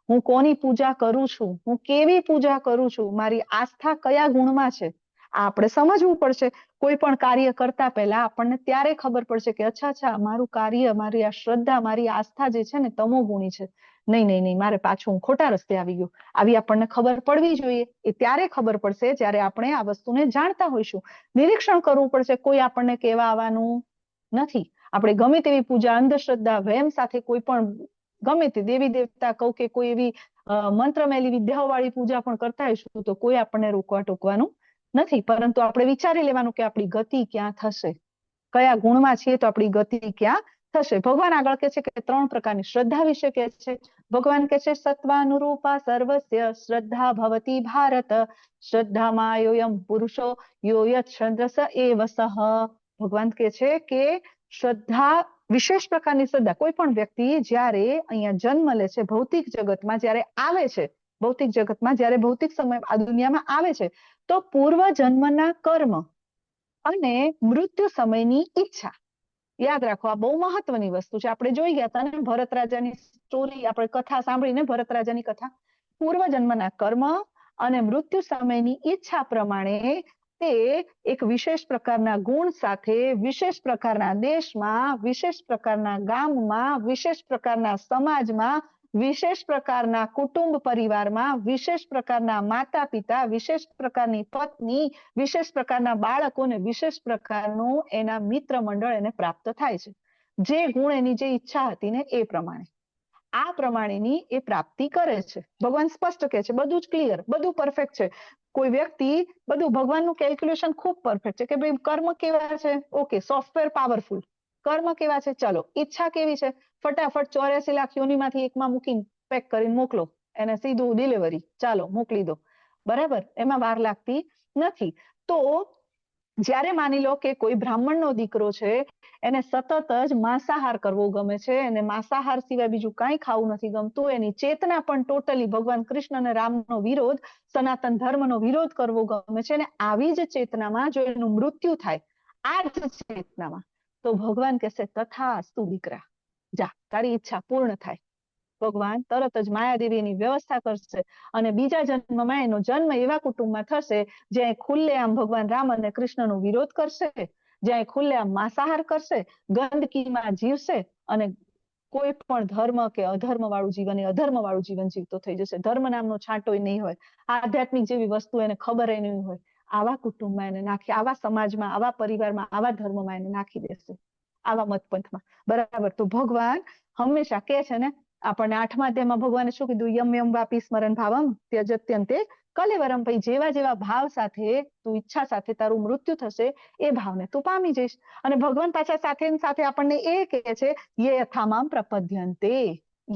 હું કોની પૂજા કરું છું, હું કેવી પૂજા કરું છું, મારી આસ્થા કયા ગુણમાં છે, આ આપણે સમજવું પડશે. કોઈ પણ કાર્ય કરતા પહેલા આપણને ત્યારે ખબર પડશે કે અચ્છા મારું કાર્ય, મારી આ શ્રદ્ધા, મારી આસ્થા જે છે ને તમોગુણી છે. નહીં, મારે પાછું હું ખોટા રસ્તે આવી ગયું. આવી આપણને ખબર પડવી જોઈએ. એ ત્યારે ખબર પડશે જ્યારે આપણે આ વસ્તુને જાણતા હોઈશું. નિરીક્ષણ કરવું પડશે. કોઈ આપણને કહેવા આવવાનું નથી. આપણે ગમે તેવી પૂજા, અંધશ્રદ્ધા, વહેમ સાથે કોઈ પણ ગમે તે દેવી દેવતા કહું કે કોઈ એવી મંત્રમેલી વિદ્યાઓવાળી પૂજા પણ કરતા હોઈશું તો કોઈ આપણને રોકવા ટોકવાનું નથી. પરંતુ આપણે વિચારી લેવાનું કે આપણી ગતિ ક્યાં થશે, કયા ગુણમાં છીએ તો આપણી ગતિ ક્યાં થશે. ભગવાન આગળ કહે છે કે 3 પ્રકારની શ્રદ્ધા વિશે કહે છે. ભગવાન કહે છે સત્વાનુરૂપા સર્વસ્ય શ્રદ્ધા ભવતી ભારત, શ્રદ્ધામાં યોયમ પુરુષો યો યત છંદસ એવ સહ. ભગવાન કહે છે કે શ્રદ્ધા, વિશેષ પ્રકારની શ્રદ્ધા, કોઈ પણ વ્યક્તિ જ્યારે અહીંયા જન્મ લે છે, ભૌતિક જગતમાં જ્યારે આવે છે, ભૌતિક જગતમાં જ્યારે ભૌતિક સમય આ દુનિયામાં આવે છે, તો પૂર્વ જન્મના કર્મ અને મૃત્યુ સમયની ઈચ્છા યાદ રાખો. આ બહુ મહત્વની વસ્તુ છે. આપણે જોઈ ગયા હતા ને ભરત રાજાની સ્ટોરી, આપણે કથા સાંભળીને ભરત રાજાની કથા. પૂર્વ જન્મના કર્મ અને મૃત્યુ સમયની ઈચ્છા પ્રમાણે તે એક વિશેષ પ્રકારના ગુણ સાથે, વિશેષ પ્રકારના દેશમાં, વિશેષ પ્રકારના ગામમાં, વિશેષ પ્રકારના સમાજમાં, વિશેષ પ્રકારના કુટુંબ પરિવારમાં, વિશેષ પ્રકારના માતા પિતા, વિશેષ પ્રકારની પત્ની, વિશેષ પ્રકારના બાળકોને, વિશેષ પ્રકારનું એના મિત્ર મંડળ એને પ્રાપ્ત થાય છે. જે ગુણ એની જે ઈચ્છા હતી ને એ પ્રમાણે, આ પ્રમાણેની એ પ્રાપ્તિ કરે છે. ભગવાન સ્પષ્ટ કહે છે, બધું જ ક્લિયર, બધું પરફેક્ટ છે. કોઈ વ્યક્તિ બધું, ભગવાનનું કેલ્ક્યુલેશન ખૂબ પરફેક્ટ છે કે ભાઈ કર્મ કેવા છે, ઓકે, સોફ્ટવેર પાવરફુલ. કર્મ કેવા છે, ચાલો. ઈચ્છા કેવી છે, ફટાફટ 84 લાખ યોનિમાંથી એકમાં મૂકીને પેક કરીને મોકલો, એને સીધું ડિલિવરી, ચાલો મોકલી દો, બરાબર. એમાં વાર લાગતી નથી. તો જ્યારે માની લો કે કોઈ બ્રાહ્મણનો દીકરો છે, એને સતત જ માંસાહાર કરવો ગમે છે, એને માંસાહાર સિવાય બીજું કાંઈ ખાવું નથી ગમતું, એની ચેતના પણ ટોટલી ભગવાન કૃષ્ણ અને રામનો વિરોધ, સનાતન ધર્મનો વિરોધ કરવો ગમે છે, અને આવી જ ચેતનામાં જો એનું મૃત્યુ થાય, આ જ ચેતનામાં, તો ભગવાન કહેશે તથાસ્તુ દીકરા, જા, તારી ઈચ્છા પૂર્ણ થાય. ભગવાન તરત જ માયાદેવીની વ્યવસ્થા કરશે અને બીજા જન્મમાં એનો જન્મ એવા કુટુંબમાં થશે જ્યાં ખુલ્લેઆમ ભગવાન રામ અને કૃષ્ણનો વિરોધ કરશે, જ્યાં ખુલ્લેઆમ માંસાહાર કરશે, ગંદકીમાં જીવશે અને કોઈ પણ ધર્મ કે અધર્મ વાળું જીવન એ અધર્મ વાળું જીવન જીવતો થઈ જશે. ધર્મ નામનો છાંટોય નહીં હોય, આધ્યાત્મિક જેવી વસ્તુ એને ખબર નહીં હોય. આવા કુટુંબમાં એને નાખી, આવા સમાજમાં, આવા પરિવારમાં, આવા ધર્મમાં એને નાખી દેશે, આવા મતપંથમાં. બરાબર. તો ભગવાન હંમેશા કે છે ને આપણને 8મા અધ્યાયમાં ભગવાને શું કીધું? યમ યમ વાપી સ્મરણ ભાવમ ત્યજત્યંતે કલેવરમ. ભાઈ જેવા જેવા ભાવ સાથે તું ઈચ્છા સાથે તારું મૃત્યુ થશે એ ભાવને તું પામી જઈશ. અને ભગવાન પાછા સાથે સાથે આપણને એ કહે છે યે યથામામ પ્રપદ્યન્તે.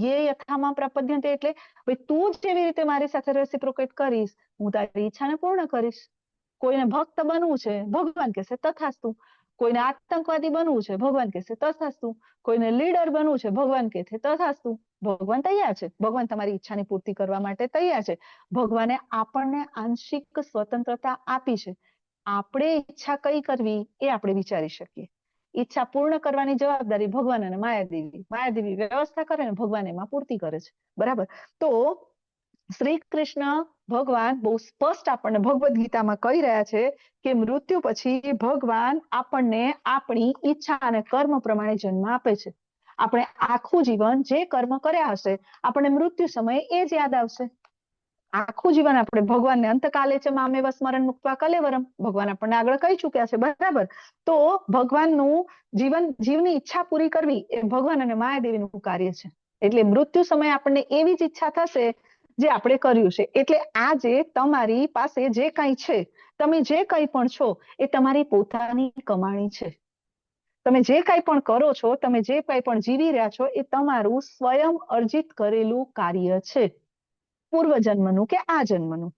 યે યથામામ પ્રપદ્યન્તે એટલે ભાઈ તું જેવી રીતે મારી સાથે રેસિપ્રોકેટ કરીશ, હું તારી ઈચ્છાને પૂર્ણ કરીશ. કોઈને ભક્ત બનવું છે, ભગવાન કહેશે તથાસ્તુ. કોઈને આતંકવાદી બનવું છે, ભગવાન કહેશે તથાસ્તુ. કોઈને લીડર બનવું છે, ભગવાન કહે છે તથાસ્તુ. ભગવાન તૈયાર છે, ભગવાન તમારી ઈચ્છાની પૂર્તિ કરવા માટે તૈયાર છે. ભગવાને આપણને આંશિક સ્વતંત્રતા આપી છે. આપણે ઈચ્છા કઈ કરવી એ આપણે વિચારી શકીએ. ઈચ્છા પૂર્ણ કરવાની જવાબદારી ભગવાન અને માયાદેવી. માયાદેવી વ્યવસ્થા કરે ને ભગવાન એમાં પૂર્તિ કરે છે. બરાબર. તો શ્રી કૃષ્ણ ભગવાન બહુ સ્પષ્ટ આપણને ભગવદ્ ગીતામાં કહી રહ્યા છે કે મૃત્યુ પછી ભગવાન આપણને આપણી ઈચ્છા અને કર્મ પ્રમાણે જન્મ આપે છે. આપણે આખું જીવન જે કર્મ કર્યા હશે આપણને મૃત્યુ સમયે એ જ યાદ આવશે. આખું જીવન આપણે ભગવાનને અંતકાલે છે મામેવ સ્મરણ મુક્ત્વા કલેવરમ, ભગવાન આપણને આગળ કહી ચુક્યા છે. બરાબર. તો ભગવાનનું જીવની ઈચ્છા પૂરી કરવી એ ભગવાન અને માયાદેવીનું કાર્ય છે. એટલે મૃત્યુ સમયે આપણને એવી જ ઈચ્છા થશે જે આપણે કર્યું છે. એટલે આજે તમારી પાસે જે કંઈ છે, તમે જે કંઈ પણ છો એ તમારી પોતાની કમાણી છે. તમે જે કંઈ પણ કરો છો, તમે જે કંઈ પણ જીવી રહ્યા છો એ તમારું સ્વયં અર્જિત કરેલું કાર્ય છે, પૂર્વજન્મનું કે આ જન્મનું.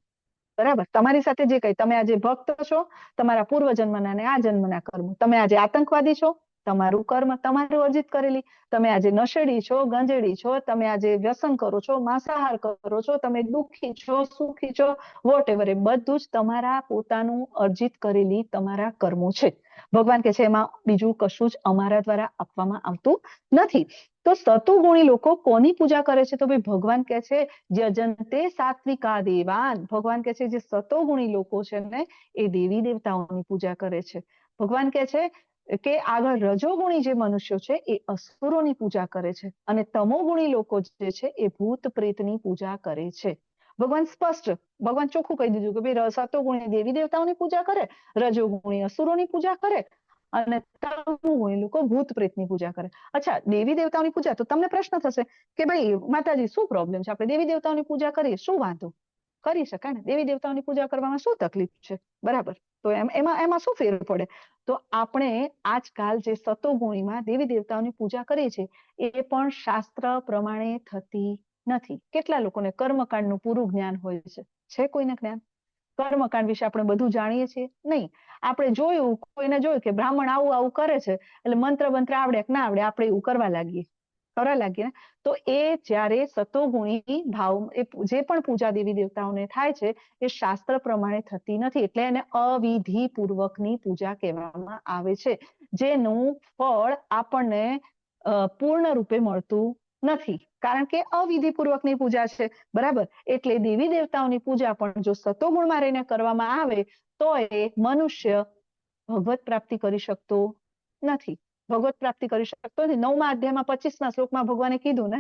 બરાબર. તમારી સાથે જે કંઈ, તમે આજે ભક્ત છો, તમારા પૂર્વજન્મના ને આ જન્મના કર્મ. તમે આજે આતંકવાદી છો, તમારું કર્મ, તમારું અર્જિત કરેલી. તમે આજે નશેડી છો, ગંજેડી છો, તમે આજે વ્યસન કરો છો, માંસાહાર કરો છો, તમે દુઃખી છો, સુખી છો, વોટ એવર, એ બધું જ તમારા પોતાનું અર્જિત કરેલી તમારા કર્મો છે. ભગવાન કે છે એમાં બીજું કશું જ અમારા દ્વારા આપવામાં આવતું નથી. તો સતુગુણી લોકો કોની પૂજા કરે છે? તો ભાઈ ભગવાન કે છે યજન્તે સાત્વિકા દેવાન. ભગવાન કે છે જે સતોગુણી લોકો છે ને એ દેવી દેવતાઓની પૂજા કરે છે. ભગવાન કે છે કે આગળ રજોગુણી જે મનુષ્યો છે એ અસુરોની પૂજા કરે છે, અને તમોગુણી લોકો જે છે એ ભૂત પ્રેતની પૂજા કરે છે. ભગવાન સ્પષ્ટ, ભગવાન ચોખ્ખું કહી દીધું કે ભાઈ સતોગુણી દેવી દેવતાઓની પૂજા કરે, રજોગુણી અસુરોની પૂજા કરે, અને તમોગુણી લોકો ભૂત પ્રેતની પૂજા કરે. અચ્છા, દેવી દેવતાઓની પૂજા, તો તમને પ્રશ્ન થશે કે ભાઈ માતાજી શું પ્રોબ્લેમ છે? આપણે દેવી દેવતાઓની પૂજા કરીએ, શું વાંધો? કરી શકાય ને, દેવી દેવતાઓની પૂજા કરવામાં શું તકલીફ છે? બરાબર. તો એમાં શું ફેર પડે? તો આપણે આજકાલ જે સતોગુણીમાં દેવી દેવતાઓની પૂજા કરીએ છીએ એ પણ શાસ્ત્ર પ્રમાણે થતી નથી. કેટલા લોકોને કર્મકાંડનું પૂરું જ્ઞાન હોય છે કોઈને જ્ઞાન? કર્મકાંડ વિશે આપણે બધું જાણીએ છીએ? નહીં. આપણે જોયું, કોઈને જોયું કે બ્રાહ્મણ આવું આવું કરે છે એટલે મંત્ર આવડે કે ના આવડે આપણે એવું કરવા લાગીએ ને. તો એ જ્યારે સતોગુણી ભાવ, એ જે પણ પૂજા દેવી દેવતાઓને થાય છે એ શાસ્ત્ર પ્રમાણે થતી નથી. એટલે એને અવિધિ પૂર્વકની પૂજા કહેવામાં આવે છે, જેનું ફળ આપણને પૂર્ણ રૂપે મળતું નથી, કારણ કે અવિધિ પૂર્વકની પૂજા છે. બરાબર. એટલે દેવી દેવતાઓની પૂજા પણ જો સતોગુણમાં રહીને કરવામાં આવે તો એ મનુષ્ય ભગવત પ્રાપ્તિ કરી શકતો નથી. ભગવત પ્રાપ્તિ કરી શકતો નથી. 9મા અધ્યાયમાં 25મા શ્લોકમાં ભગવાને કીધું ને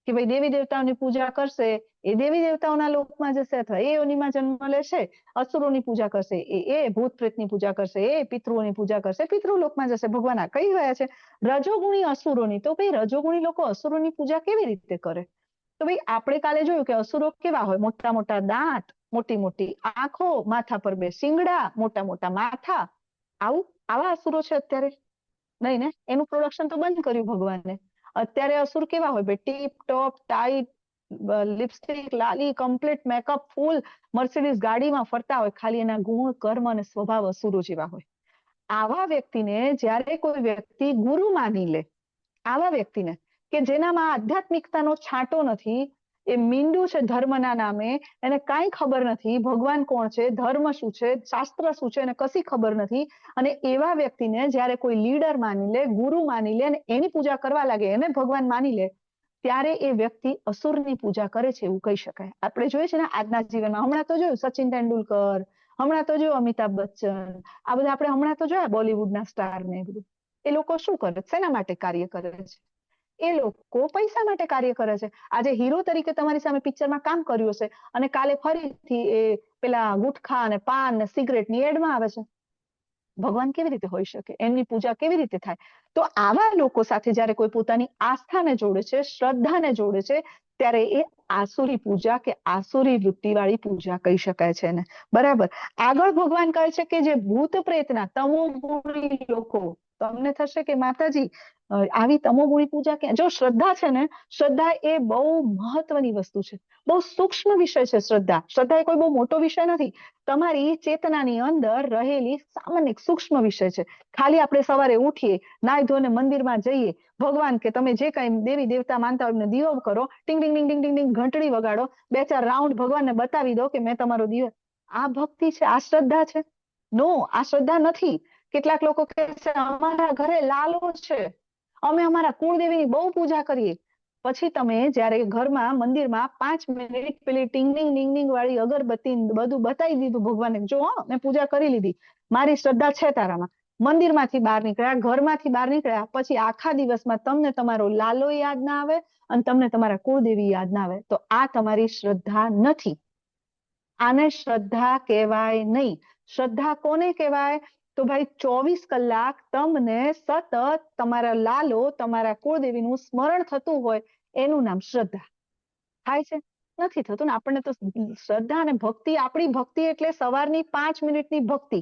કે ભાઈ દેવી દેવતાઓની પૂજા કરશે એ દેવી દેવતાઓના લોકમાં જશે, અથવા એ યોનિમાં જન્મ લેશે. અસુરોની પૂજા કરશે એ ભૂત પ્રેતની પૂજા કરશે, એ પિતૃઓની પૂજા કરશે, પિતૃલોકમાં જશે. ભગવાન આ કહી રહ્યા છે. રજોગુણી અસુરોની, તો ભાઈ રજોગુણી લોકો અસુરોની પૂજા કેવી રીતે કરે? તો ભાઈ આપણે કાલે જોયું કે અસુરો કેવા હોય? મોટા મોટા દાંત, મોટી મોટી આંખો, માથા પર 2 શિંગડા, મોટા મોટા માથા. આવા અસુરો છે અત્યારે? નહીં ને. એનું પ્રોડક્શન તો બંધ કર્યું ભગવાને. અત્યારે અસુર કેવા હોય? ભાઈ ટીપ ટોપ ટાઈટ, લિપસ્ટિક લાલી, કમ્પ્લીટ મેકઅપ, ફૂલ મર્સિડીઝ ગાડીમાં ફરતા હોય. ખાલી એના ગુણ, કર્મ અને સ્વભાવ અસુરો જેવા હોય. આવા વ્યક્તિને જ્યારે કોઈ વ્યક્તિ ગુરુ માની લે, આવા વ્યક્તિને કે જેનામાં આધ્યાત્મિકતાનો છાંટો નથી, એ મીંડું છે ધર્મના નામે, એને કાંઈ ખબર નથી ભગવાન કોણ છે, ધર્મ શું છે, શાસ્ત્ર શું છે, એને કશી ખબર નથી. અને એવા વ્યક્તિને જ્યારે કોઈ લીડર માની લે, ગુરુ માની લે, અને એની પૂજા કરવા લાગે, એને ભગવાન માની લે, ત્યારે એ વ્યક્તિ અસુરની પૂજા કરે છે એવું કહી શકાય. આપણે જોઈએ છે ને આજના જીવનમાં. હમણાં તો જોયું સચિન તેંડુલકર, હમણાં તો જોયું અમિતાભ બચ્ચન, આ બધા આપણે હમણાં તો જોયા બોલિવૂડના સ્ટાર ને બધું. એ લોકો શું કરે? શેના માટે કાર્ય કરે છે? એ લોકો પૈસા માટે કાર્ય કરે છે. આજે હીરો તરીકે તમારી સામે પિક્ચરમાં કામ કર્યું હશે અને કાલે ફરીથી એ પેલા ગુટખા અને પાન ને સિગરેટની એડમાં આવે છે. ભગવાન કેવી રીતે હોઈ શકે? એમની પૂજા કેવી રીતે થાય? તો આવા લોકો સાથે જ્યારે કોઈ પોતાની આસ્થાને જોડે છે, શ્રદ્ધાને જોડે છે, ત્યારે એ આસુરી પૂજા કે આસુરી વૃત્તિવાળી પૂજા કહી શકાય છે એને. બરાબર. આગળ ભગવાન કહે છે કે જે ભૂત પ્રેતના તમોગુણી લોકો, તમને થશે કે માતાજી આવી તમોગુણી પૂજા કે જો શ્રદ્ધા છે ને, શ્રદ્ધા એ બહુ મહત્વની વસ્તુ છે, બહુ સૂક્ષ્મ વિષય છે. શ્રદ્ધા એ કોઈ બહુ મોટો વિષય નથી. તમારી ચેતનાની અંદર રહેલી સામાન્ય સૂક્ષ્મ વિષય છે. ખાલી આપણે સવારે ઉઠીએ, નાહી ધોઈને મંદિરમાં જઈએ, ભગવાન કે તમે જે કઈ દેવી દેવતા માનતા હોય એમને દીવો કરો, ટીંગ ટીંગ ટીંગ ટીંગ ટીંગ ઘંટડી વગાડો, 2-4 રાઉન્ડ ભગવાનને બતાવી દો કે મેં તમારો દીવો. આ ભક્તિ છે? આ શ્રદ્ધા છે? નો, આ શ્રદ્ધા નથી. કેટલાક લોકો કહે છે અમારા ઘરે લાલો છે, અમે અમારા કુળદેવીની બહુ પૂજા કરીએ. પછી તમે જયારે ઘરમાં મંદિરમાં 5 મિનિટ પેલી ટીંગિંગ ટીંગિંગ વાળી અગરબત્તી બધું બતાવી દીધું ભગવાનને, જો મેં પૂજા કરી લીધી, મારી શ્રદ્ધા છે તારામાં. મંદિરમાંથી બહાર નીકળ્યા, ઘરમાંથી બહાર નીકળ્યા, પછી આખા દિવસમાં તમને તમારો લાલો યાદ ના આવે અને તમને તમારા કુળદેવી યાદ ના આવે, તો આ તમારી શ્રદ્ધા નથી. આને શ્રદ્ધા કહેવાય નહીં. શ્રદ્ધા કોને કહેવાય? તો ભાઈ 24 કલાક તમને સતત તમારા લાલો, તમારા કુળદેવીનું સ્મરણ થતું હોય, એનું નામ શ્રદ્ધા. થાય છે? નથી થતું ને. આપણને તો શ્રદ્ધા અને ભક્તિ, આપણી ભક્તિ એટલે સવારની 5 મિનિટની ભક્તિ.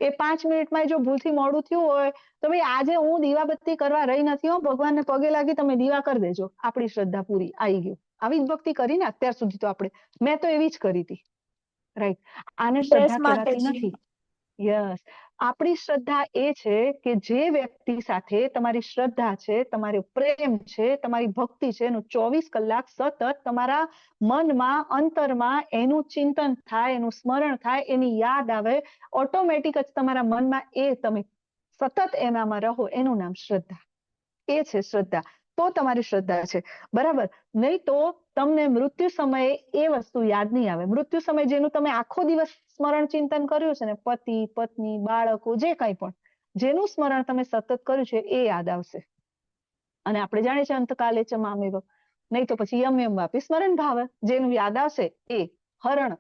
એ 5 મિનિટમાં જો ભૂલથી મોડું થયું હોય તો ભાઈ આજે હું દીવાબત્તી કરવા રહી નથી હો, ભગવાનને પગે લાગી તમે દીવા કરી દેજો, આપણી શ્રદ્ધા પૂરી, આવી ગયું. આવી જ ભક્તિ કરીને અત્યાર સુધી તો આપણે, મેં તો એવી જ કરી હતી. રાઈટ. આને શ્રદ્ધા કહેવાતી નથી. યસ. આપણી શ્રદ્ધા એ છે કે જે વ્યક્તિ સાથે તમારી શ્રદ્ધા છે, તમારો પ્રેમ છે, તમારી ભક્તિ છે, એનું 24 કલાક સતત તમારા મનમાં, અંતરમાં એનું ચિંતન થાય, એનું સ્મરણ થાય, એની યાદ આવે, ઓટોમેટિક જ તમારા મનમાં એ તમે સતત એનામાં રહો, એનું નામ શ્રદ્ધા. એ છે શ્રદ્ધા. તો તમારી શ્રદ્ધા છે. બરાબર. નહીં તો તમને મૃત્યુ સમયે એ વસ્તુ યાદ નહીં આવે. મૃત્યુ સમયે જેનું તમે આખો દિવસ સ્મરણ ચિંતન કર્યું છે ને, પતિ, પત્ની, બાળકો, જે કંઈ પણ, જેનું સ્મરણ તમે સતત કર્યું છે એ યાદ આવશે. અને આપણે જાણીએ છીએ અંતકાલે ચ મામેવ, નહીં તો પછી યમ યમ વાપી સ્મરણ ભાવ. જેનું યાદ આવશે એ હરણ.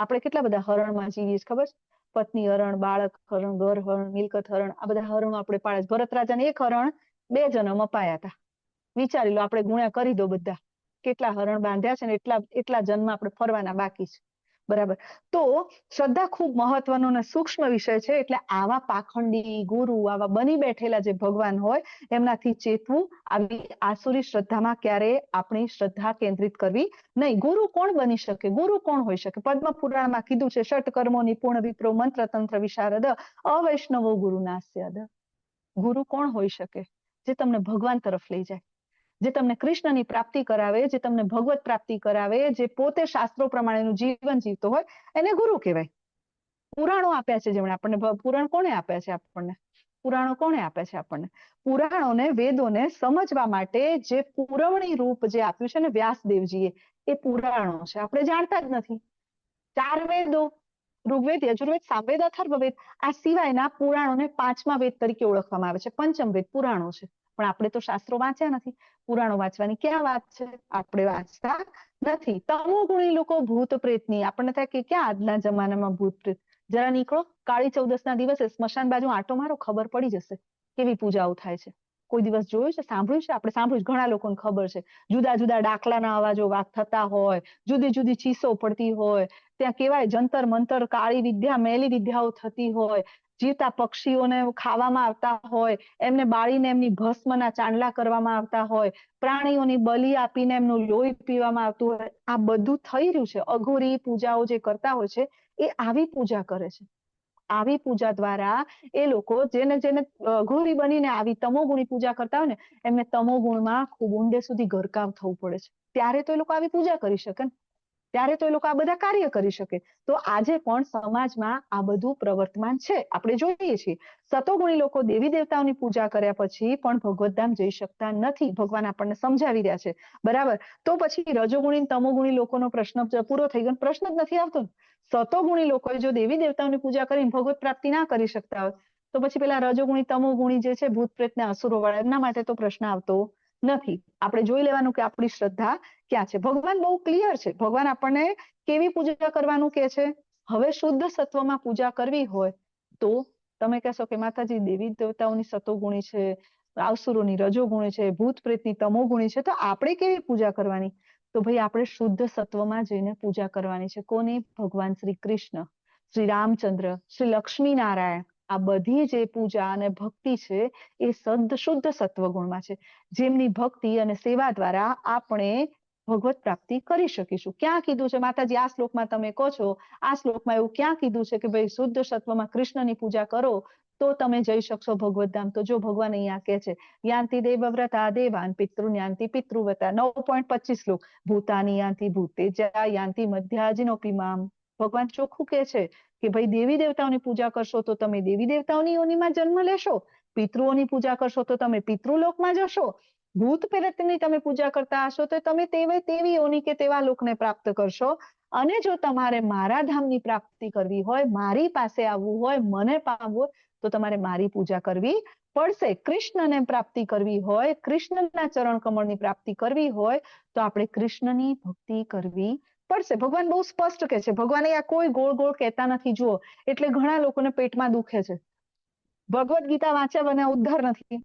આપણે કેટલા બધા હરણમાં જીવીએ છીએ ખબર છે? પત્ની હરણ, બાળક હરણ, ઘર હરણ, મિલકત હરણ, આ બધા હરણો આપણે પાડે. ભરત રાજાને એક હરણ 2 જન્મ અપાયા હતા. વિચારી લો, આપણે ગુણ્યા કરી દો બધા, કેટલા હરણ બાંધ્યા છે ને એટલા જન્મ આપણે ફરવાના બાકી છે. બરાબર. તો શ્રદ્ધા ખૂબ મહત્વનો અને સૂક્ષ્મ વિષય છે. એટલે આવા પાખંડી ગુરુ, આવા બની બેઠેલા જે ભગવાન હોય, એમનાથી ચેતવું. આવી આસુરી શ્રદ્ધામાં ક્યારે આપણી શ્રદ્ધા કેન્દ્રિત કરવી નહીં. ગુરુ કોણ બની શકે? ગુરુ કોણ હોઈ શકે? પદ્મ પુરાણમાં કીધું છે, ષટ કર્મો નિપુણ વિપ્રો મંત્ર તંત્ર વિશારદ અવૈષ્ણવો ગુરુ નાસ્યદ. ગુરુ કોણ હોઈ શકે? જે તમને ભગવાન તરફ લઈ જાય, જે તમને કૃષ્ણની પ્રાપ્તિ કરાવે, જે તમને ભગવત પ્રાપ્તિ કરાવે, જે પોતે શાસ્ત્રો પ્રમાણેનું જીવન જીવતો હોય, એને ગુરુ કહેવાય. પુરાણો આપ્યા છે જેમણે આપણને. પુરાણ કોણે આપ્યા છે આપણને? પુરાણો કોણે આપ્યા છે આપણને? પુરાણોને, વેદોને સમજવા માટે જે પુરવણી રૂપ જે આપ્યું છે ને વ્યાસદેવજીએ, એ પુરાણો છે. આપણે જાણતા જ નથી. 4 વેદો, ઋગ્વેદ, યજુર્વેદ, સામવેદ, અથર્વવેદ, આ સિવાયના પુરાણોને 5મા વેદ તરીકે ઓળખવામાં આવે છે. પંચમ વેદ પુરાણો છે. પણ આપણે તો શાસ્ત્રો વાંચ્યા નથી. પુરાણો વાંચવાની ક્યાં વાત છે? આપણે વાંચતા નથી. તમોગુણી લોકો ભૂત પ્રેતની, આપણને થાય કે ક્યાં આજના જમાનામાં ભૂત પ્રેત. જરા નીકળો, કાળી ચૌદસના દિવસે સ્મશાન બાજુ આંટો મારો, ખબર પડી જશે કેવી પૂજાઓ થાય છે. કોઈ દિવસ જોયું છે? સાંભળ્યું છે? આપણે સાંભળ્યું છે, ઘણા લોકોને ખબર છે. જુદા જુદા ડાકલાના અવાજો થતા હોય, જુદી જુદી ચીસો પડતી હોય, ત્યાં કેવાય જંતર મંતર, કાળી વિદ્યા, મેલી વિદ્યાઓ થતી હોય, જીવતા પક્ષીઓને ખાવામાં આવતા હોય, એમને બાળીને એમની ભસ્મના ચાંદલા કરવામાં આવતા હોય, પ્રાણીઓની બલિ આપીને એમનું લોહી પીવામાં આવતું હોય. આ બધું થઈ રહ્યું છે. અઘોરી પૂજાઓ જે કરતા હોય છે, એ આવી પૂજા કરે છે. આવી પૂજા દ્વારા એ લોકો જેને અઘોરી બનીને આવી તમોગુણી પૂજા કરતા હોય ને, એમને તમોગુણમાં ખૂબ ઊંડે સુધી ગરકાવ થવું પડે છે. ત્યારે તો એ લોકો આવી પૂજા કરી શકે ને, ત્યારે તો એ લોકો આ બધા કાર્ય કરી શકે. તો આજે પણ સમાજમાં આ બધું પ્રવર્તમાન છે. આપણે જોઈએ છીએ સતોગુણી લોકો દેવી દેવતાઓની પૂજા કર્યા પછી પણ ભગવતધામ જઈ શકતા નથી. ભગવાન આપણને સમજાવી રહ્યા છે. બરાબર. તો પછી રજોગુણી તમોગુણી લોકોનો પ્રશ્ન પૂરો થઈ ગયો. પ્રશ્ન જ નથી આવતો. સતોગુણી લોકોએ જો દેવી દેવતાઓની પૂજા કરીને ભગવત પ્રાપ્તિ ના કરી શકતા હોય, તો પછી પેલા રજોગુણી તમોગુણી જે છે ભૂત પ્રેત ને અસુરો વાળા, એમના માટે તો પ્રશ્ન આવતો નથી. આપણે જોઈ લેવાનું કે આપણી શ્રદ્ધા ક્યાં છે. ભગવાન બહુ ક્લિયર છે. ભગવાન આપણને કેવી પૂજા કરવાનું કે છે. હવે શુદ્ધ સત્વમાં પૂજા કરવી હોય તો તમે કહેશો કે માતાજી દેવી દેવતાઓની સતોગુણી છે, આસુરોની રજોગુણી છે, ભૂત પ્રેતની તમોગુણી છે, તો આપણે કેવી પૂજા કરવાની? તો ભાઈ આપણે શુદ્ધ સત્વમાં જઈને પૂજા કરવાની છે. કોની? ભગવાન શ્રી કૃષ્ણ, શ્રી રામચંદ્ર, શ્રી લક્ષ્મી નારાયણ. આ બધી જે પૂજા અને ભક્તિ છે એ શુદ્ધ સત્વગુણમાં છે, જેમની ભક્તિ અને સેવા દ્વારા આપણે ભગવત પ્રાપ્તિ કરી શકીશું. ક્યાં કીધું છે માતાજી આ શ્લોકમાં? તમે કહો છો આ શ્લોકમાં એવું ક્યાં કીધું છે કે ભાઈ શુદ્ધ સત્વમાં કૃષ્ણની પૂજા કરો તો તમે જઈ શકશો ભગવત ધામ? તો જો ભગવાન અહીંયા કહે છે યાંતિ દેવવ્રતા દેવાન પિતૃન્યાંતિ પિતૃવ્રતા 9.25 શ્લોક. ભૂતાની યાંતિ ભૂતેજા યાંતિ મધ્યાજીનોપી મામ. ભગવાન ચોખ્ખું કહે છે કે ભાઈ દેવી દેવતાઓની પૂજા કરશો તો તમે દેવી દેવતાઓની યોનિમાં જન્મ લેશો, પિતૃઓની પૂજા કરશો તો તમે પિતૃલોકમાં જશો, ભૂત પ્રેતની તમે પૂજા કરતા હશો તો તમે તેવી યોનિ કે તેવા લોકને પ્રાપ્ત કરશો. અને જો તમારે મારા ધામની પ્રાપ્તિ કરવી હોય, મારી પાસે આવવું હોય, મને પામવું હોય તો તમારે મારી પૂજા કરવી પડશે. કૃષ્ણને પ્રાપ્તિ કરવી હોય, કૃષ્ણના ચરણ કમળની પ્રાપ્તિ કરવી હોય તો આપણે કૃષ્ણની ભક્તિ કરવી પડશે. ભગવાન બહુ સ્પષ્ટ કહે છે. ભગવાન અહીંયા કોઈ ગોળ ગોળ કહેતા નથી. જુઓ, એટલે ઘણા લોકોને પેટમાં દુખે છે. ભગવદ ગીતા વાંચ્યા વગર ઉદ્ધાર નથી.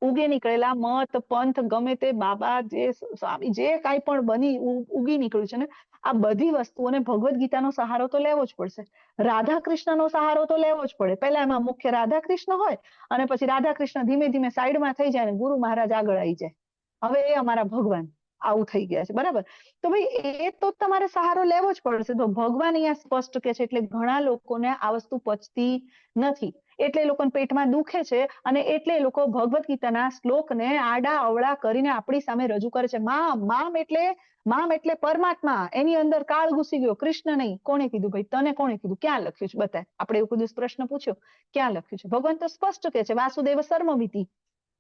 ઉગી નીકળેલા મત પંથ ગમે તે બાબા જે સ્વામી જે કાંઈ પણ બની ઉગી નીકળ્યું છે ને, આ બધી વસ્તુઓને ભગવદ ગીતાનો સહારો તો લેવો જ પડશે. રાધા કૃષ્ણનો સહારો તો લેવો જ પડે. પહેલા એમાં મુખ્ય રાધા કૃષ્ણ હોય અને પછી રાધા કૃષ્ણ ધીમે ધીમે સાઈડમાં થઈ જાય ને ગુરુ મહારાજ આગળ આવી જાય. હવે એ અમારા ભગવાન આવું થઈ ગયા છે. બરાબર? તો ભાઈ એ તો તમારે સહારો લેવો જ પડશે. તો ભગવાન અહીંયા સ્પષ્ટ કે છે એટલે ઘણા લોકોને આ વસ્તુ પચતી નથી, એટલે એ લોકોને પેટમાં દુખે છે અને એટલે એ લોકો ભગવદ ગીતાના શ્લોકને આડા અવળા કરીને આપણી સામે રજૂ કરે છે. મામ એટલે પરમાત્મા, એની અંદર કાળ ઘૂસી ગયો, કૃષ્ણ નહીં. કોણે કીધું ભાઈ? તને કોણે કીધું? ક્યાં લખ્યું છે? બતાય. આપણે એવું કોઈ દિવસ પ્રશ્ન પૂછ્યો ક્યાં લખ્યું છે? ભગવાન તો સ્પષ્ટ કે છે વાસુદેવ સર્વમિતિ.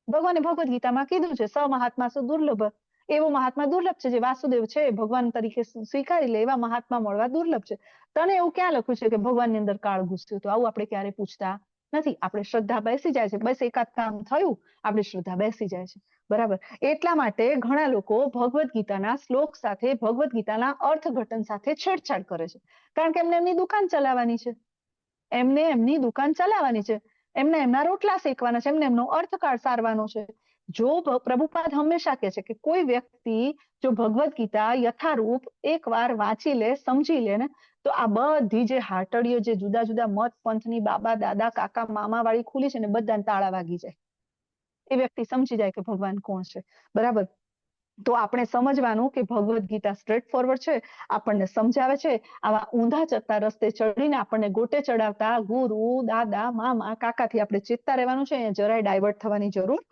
ભગવાને ભગવદ ગીતામાં કીધું છે સ મહાત્મા સુ દુર્લભ. એવો મહાત્મા દુર્લભ છે જે વાસુદેવ છે ભગવાન તરીકે સ્વીકારી લે એવા મહાત્મા મળવા દુર્લભ છે. તને એવું ક્યાં લખ્યું છે કે ભગવાનની અંદર કાળ ઘૂસ્યું? તો આવું આપણે ક્યારે પૂછતા નથી. આપણે શ્રદ્ધા બેસી જાય છે. બસ એકાદ કામ થયું, આપણી શ્રદ્ધા બેસી જાય છે. બરાબર? એટલા માટે ઘણા લોકો ભગવદ ગીતાના શ્લોક સાથે, ભગવદ ગીતાના અર્થઘટન સાથે છેડછાડ કરે છે. કારણ કે એમને એમની દુકાન ચલાવવાની છે. એમને એમના રોટલા શેકવાના છે. એમને એમનો અર્થકાળ સારવાનો છે. જો પ્રભુપાદ હંમેશા કહે છે કે કોઈ વ્યક્તિ જો ભગવદ ગીતા યથારૂપ એકવાર વાંચી લે, સમજી લે ને, તો આ બધી જે હાટડીઓ જે જુદા જુદા મત પંથની બાબા દાદા કાકા મામા વાળી ખુલી છે ને, બધાને તાળા વાગી જાય. એ વ્યક્તિ સમજી જાય કે ભગવાન કોણ છે. બરાબર? તો આપણે સમજવાનું કે ભગવદ ગીતા સ્ટ્રેટ ફોરવર્ડ છે, આપણને સમજાવે છે. આવા ઊંધા ચડતા રસ્તે ચડીને આપણને ગોટે ચડાવતા ગુરુ દાદા મામા કાકાથી આપણે ચેતતા રહેવાનું છે. અહીંયા જરાય ડાયવર્ટ થવાની જરૂર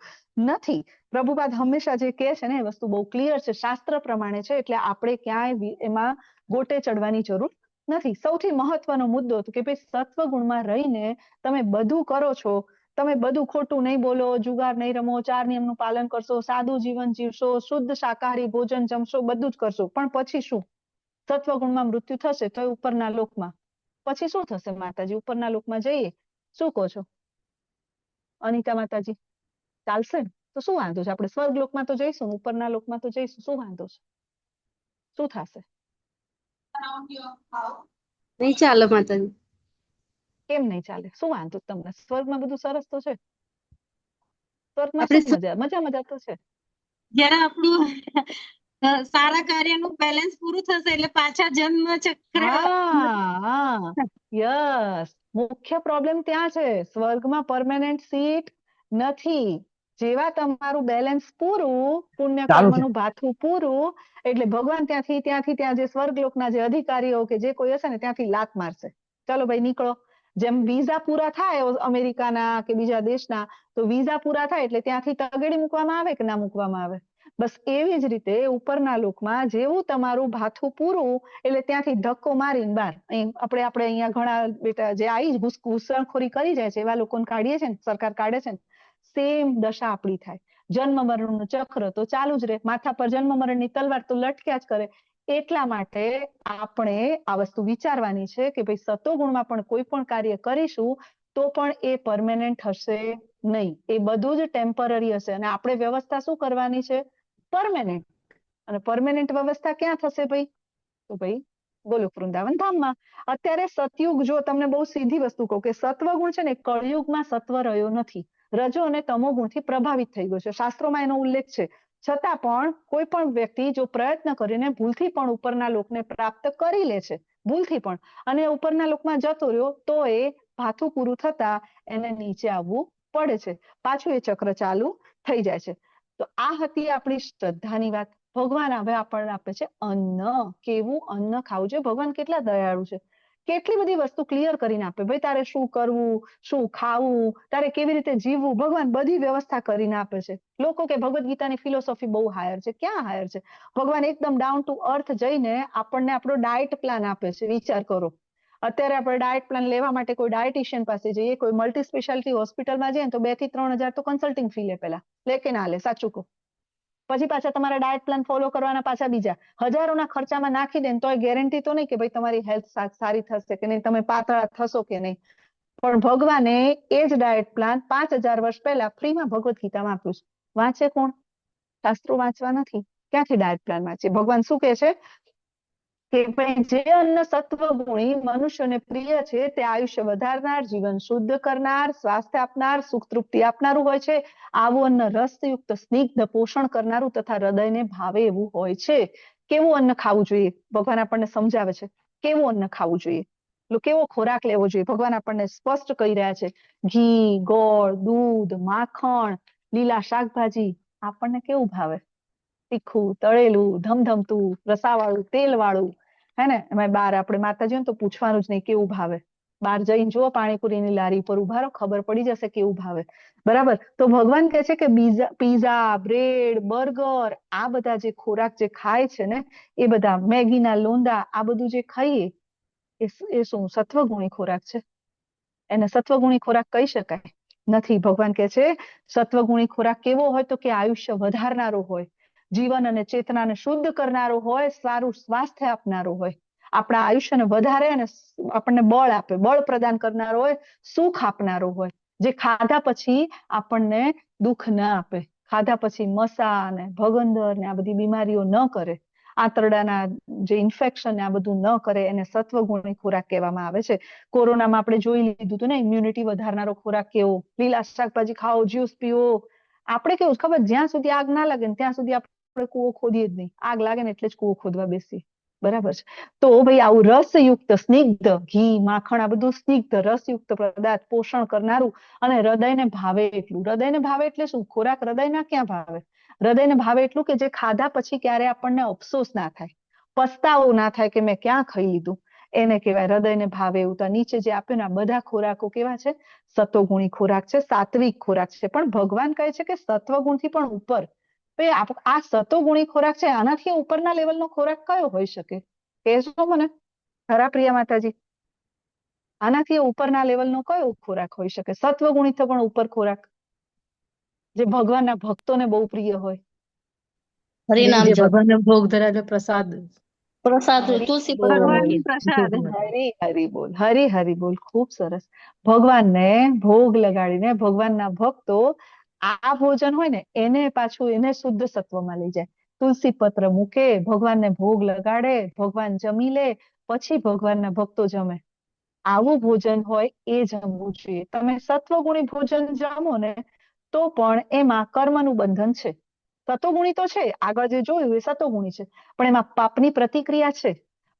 નથી. પ્રભુપાદ હંમેશા જે કહે છે ને એ વસ્તુ બહુ ક્લિયર છે, શાસ્ત્ર પ્રમાણે છે, એટલે આપણે ક્યાંય એમાં ગોટે ચડવાની જરૂર નથી. સૌથી મહત્વનો મુદ્દો કે ભાઈ સત્વગુણમાં રહીને તમે બધું કરો છો, તમે બધું ખોટું નહીં બોલો, જુગાર નહીં રમો, 4 નિયમનું પાલન કરશો, સાદું જીવન જીવશો, શુદ્ધ શાકાહારી ભોજન જમશો, બધું જ કરશો, પણ પછી શું? સત્વગુણમાં મૃત્યુ થશે તો ઉપરના લોકમાં. પછી શું થશે માતાજી? ઉપરના લોકમાં જઈએ, શું કહો છો અનિતા માતાજી? ચાલશે ને? તો શું વાંધો છે? આપણે સ્વર્ગ લોકમાં તો જઈશું, ઉપરના લોકમાં તો જઈશું. શું વાંધો છે? શું થશે? નહીં ચાલે માતાજી. કેમ નહીં ચાલે? શું વાંધો તમને? સ્વર્ગમાં બધું સરસ તો છે. સ્વર્ગમાં આપણે શું મજા તો છે. જયારે આપણું સારા કાર્યનું બેલેન્સ પૂરું થશે એટલે પાછા જન્મ ચક્ર. યસ, મુખ્ય પ્રોબ્લેમ ત્યાં છે. સ્વર્ગમાં પરમેનન્ટ સીટ નથી. જેવા તમારું બેલેન્સ પૂરું, પુણ્ય કર્મનું ભાથું પૂરું, એટલે ભગવાન ત્યાં જે સ્વર્ગલોકના જે અધિકારીઓ કે જે કોઈ હશે ને ત્યાંથી લાત મારશે. ચલો ભાઈ નીકળો. જેમ વિઝા પૂરા થાય અમેરિકાના કે બીજા દેશના, તો વિઝા પૂરા થાય એટલે ત્યાંથી તગેડી મૂકવામાં આવે કે ના મૂકવામાં આવે? બસ એવી જ રીતે ઉપરના લોકમાં જેવું તમારું ભાથું પૂરું એટલે ત્યાંથી ધક્કો મારીને બહાર. આપણે અહીંયા ઘણા બેટા જે આવી ઘૂસણખોરી કરી જાય છે એવા લોકોને કાઢીએ છીએ ને, સરકાર કાઢે છે ને, સેમ દશા આપણી થાય. જન્મ મરણનું ચક્ર તો ચાલુ જ રહે. માથા પર જન્મ મરણની તલવાર તો લટક્યા જ કરે. એટલા માટે આપણે આ વસ્તુ વિચારવાની છે કે ભાઈ સતોગુણમાં પણ કોઈ પણ કાર્ય કરીશું તો પણ એ પરમેનન્ટ હશે નહીં. એ બધું જ ટેમ્પરરી હશે અને આપણે વ્યવસ્થા શું કરવાની છે? પરમેનન્ટ. અને પરમેનન્ટ વ્યવસ્થા ક્યાં થશે ભાઈ? તો ભાઈ ગોલોક વૃંદાવન ધામમાં. અત્યારે સતયુગ, જો તમને બહુ સીધી વસ્તુ કહું કે સત્વગુણ છે ને કળયુગમાં સત્વ રહ્યો નથી, રજો અને તમો ગુણથી પ્રભાવિત થઈ ગયો છે. શાસ્ત્રોમાં એનો ઉલ્લેખ છે. છતાં પણ કોઈ પણ વ્યક્તિ જો પ્રયત્ન કરીને ભૂલથી પણ ઉપરના લોકને પ્રાપ્ત કરી લે છે, ભૂલથી પણ, અને ઉપરના લોકમાં જતો રહ્યો, તો એ ભાથું પૂરું થતા એને નીચે આવવું પડે છે. પાછું એ ચક્ર ચાલુ થઈ જાય છે. તો આ હતી આપણી શ્રદ્ધાની વાત. ભગવાન હવે આપણને આપે છે અન્ન. કેવું અન્ન ખાવું જોઈએ? ભગવાન કેટલા દયાળુ છે, કેટલી બધી વસ્તુ ક્લિયર કરીને આપે. ભાઈ તારે શું કરવું, શું ખાવું, તારે કેવી રીતે જીવવું, ભગવાન બધી વ્યવસ્થા કરીને આપે છે. લોકો કે ભગવદ ગીતાની ફિલોસોફી બહુ હાયર છે. ક્યાં હાયર છે? ભગવાન એકદમ ડાઉન ટુ અર્થ જઈને આપણને આપણો ડાયટ પ્લાન આપે છે. વિચાર કરો, અત્યારે આપણે ડાયટ પ્લાન લેવા માટે કોઈ ડાયટિશિયન પાસે જઈએ, કોઈ મલ્ટી સ્પેશિયાલિટી હોસ્પિટલમાં જઈએ તો 2 થી 3 હજાર તો કન્સલ્ટિંગ ફી લે. પેલા લે કે ના લે? સાચું કહો. પછી પાછા તમારા ડાયટ પ્લાન ફોલો કરવાના પાછા બીજા હજારોના ખર્ચામાં નાખી દે, તો ગેરંટી તો નહીં કે ભાઈ તમારી હેલ્થ સારી થશે કે નહીં, તમે પાતળા થશો કે નહીં. પણ ભગવાને એ જ ડાયટ પ્લાન 5000 વર્ષ પહેલા ફ્રીમાં ભગવદ ગીતામાં આપ્યું છે. વાંચે કોણ? શાસ્ત્રો વાંચવા નથી. ક્યાંથી ડાયટ પ્લાન વાંચે? ભગવાન શું કહે છે કે ભાઈ જે અન્ન સત્વગુણી મનુષ્યને પ્રિય છે, તે આયુષ્ય વધારનાર, જીવન શુદ્ધ કરનાર, સ્વાસ્થ્ય આપનાર, સુખ તૃપ્તિ આપનારું હોય છે. આવું અન્ન રસયુક્ત, સ્નિગ્ધ, પોષણ કરનારું તથા હૃદયને ભાવે એવું હોય છે. કેવું અન્ન ખાવું જોઈએ? ભગવાન આપણને સમજાવે છે કેવું અન્ન ખાવું જોઈએ, કેવો ખોરાક લેવો જોઈએ. ભગવાન આપણને સ્પષ્ટ કહી રહ્યા છે. ઘી, ગોળ, દૂધ, માખણ, લીલા શાકભાજી આપણને કેવું ભાવે? તીખું, તળેલું, ધમધમતું, રસાવાળું, તેલવાળું, હે ને? એમાં બહાર આપણે માતાજી તો પૂછવાનું જ નહીં કેવું ભાવે. બહાર જઈને જુઓ, પાણીપુરીની લારી પર ઉભા રહો, ખબર પડી જશે કેવું ભાવે. બરાબર? તો ભગવાન કહે છે કે પીઝા, બ્રેડ, બર્ગર, આ બધા જે ખોરાક જે ખાય છે ને, એ બધા મેગીના લોંદા, આ બધું જે ખાઈએ એ શું સત્વગુણી ખોરાક છે? એને સત્વગુણી ખોરાક કહી શકાય? નથી. ભગવાન કહે છે સત્વગુણી ખોરાક કેવો હોય? તો કે આયુષ્ય વધારનારો હોય, જીવન અને ચેતનાને શુદ્ધ કરનારો હોય, સારું સ્વાસ્થ્ય આપનારો હોય, આપણા આયુષ્યને વધારે અને આપણને બળ આપે, બળ પ્રદાન કરનારો હોય, સુખ આપનારો હોય, જે ખાધા પછી આપણને દુઃખ ન આપે, ખાધા પછી મસા ને ભગંદર ને આ બધી બીમારીઓ ન કરે, આંતરડાના જે ઇન્ફેક્શન ને આ બધું ન કરે, એને સત્વગુણી ખોરાક કહેવામાં આવે છે. કોરોનામાં આપણે જોઈ લીધું હતું ને, ઇમ્યુનિટી વધારનારો ખોરાક કેવો? લીલા શાકભાજી ખાઓ, જ્યુસ પીવો. આપણે કેવું ખબર? જ્યાં સુધી આગ ના લાગે ને ત્યાં સુધી આપણે કૂવો ખોદીએ જ નહીં. આગ લાગે ને એટલે જ કૂવો ખોદવા બેસીએ. બરાબર છે? તો ભાઈ આવું રસયુક્ત, સ્નિગ્ધ, ઘી, માખણ, આ બધું સ્નિગ્ધ રસયુક્ત પદાર્થ, પોષણ કરનારું અને હૃદયને ભાવે એટલું. હૃદયને ભાવે એટલે શું? ખોરાક હૃદયના ક્યાં ભાવે? હૃદયને ભાવે એટલું કે જે ખાધા પછી ક્યારે આપણને અફસોસ ના થાય, પસ્તાવો ના થાય કે મેં ક્યાં ખાઈ લીધું. એને કહેવાય હૃદયને ભાવે એવું. તો નીચે જે આપ્યું ને આ બધા ખોરાકો કેવા છે? સત્વગુણી ખોરાક છે, સાત્વિક ખોરાક છે. પણ ભગવાન કહે છે કે સત્વગુણથી પણ ઉપર. આ સત્વગુણી ખોરાક છે, આનાથી ઉપરના લેવલનો ખોરાક કયો હોઈ શકે? કહેશો મને ખરા પ્રિયા માતાજી? આનાથી ઉપરના લેવલનો કયો ખોરાક હોઈ શકે? સત્વગુણી તો પણ ઉપર ખોરાક, જે ભગવાનના ભક્તોને બહુ પ્રિય હોય. હરિનામ જપ, ભગવાનને ભોગ ધરાવે પ્રસાદ. પ્રસાદ, તુલસી પત્ર ભગવાન મૂકી. પ્રસાદ. હરી હરી બોલ, હરી હરી બોલ. ખૂબ સરસ. ભગવાનને ભોગ લગાડીને ભગવાનના ભક્તો આ ભોજન હોય ને એને પાછું એને શુદ્ધ સત્વમાં લઈ જાય. તુલસી પત્ર મૂકે, ભગવાનને ભોગ લગાડે, ભગવાન જમી લે, પછી ભગવાનના ભક્તો જમે. આવું ભોજન હોય એ જમવું જોઈએ. તમે સત્વગુણી ભોજન જમો ને તો પણ એમાં કર્મનું બંધન છે. સતોગુણી તો છે, આગળ જે જોયું એ સતોગુણી છે, પણ એમાં પાપની પ્રતિક્રિયા છે.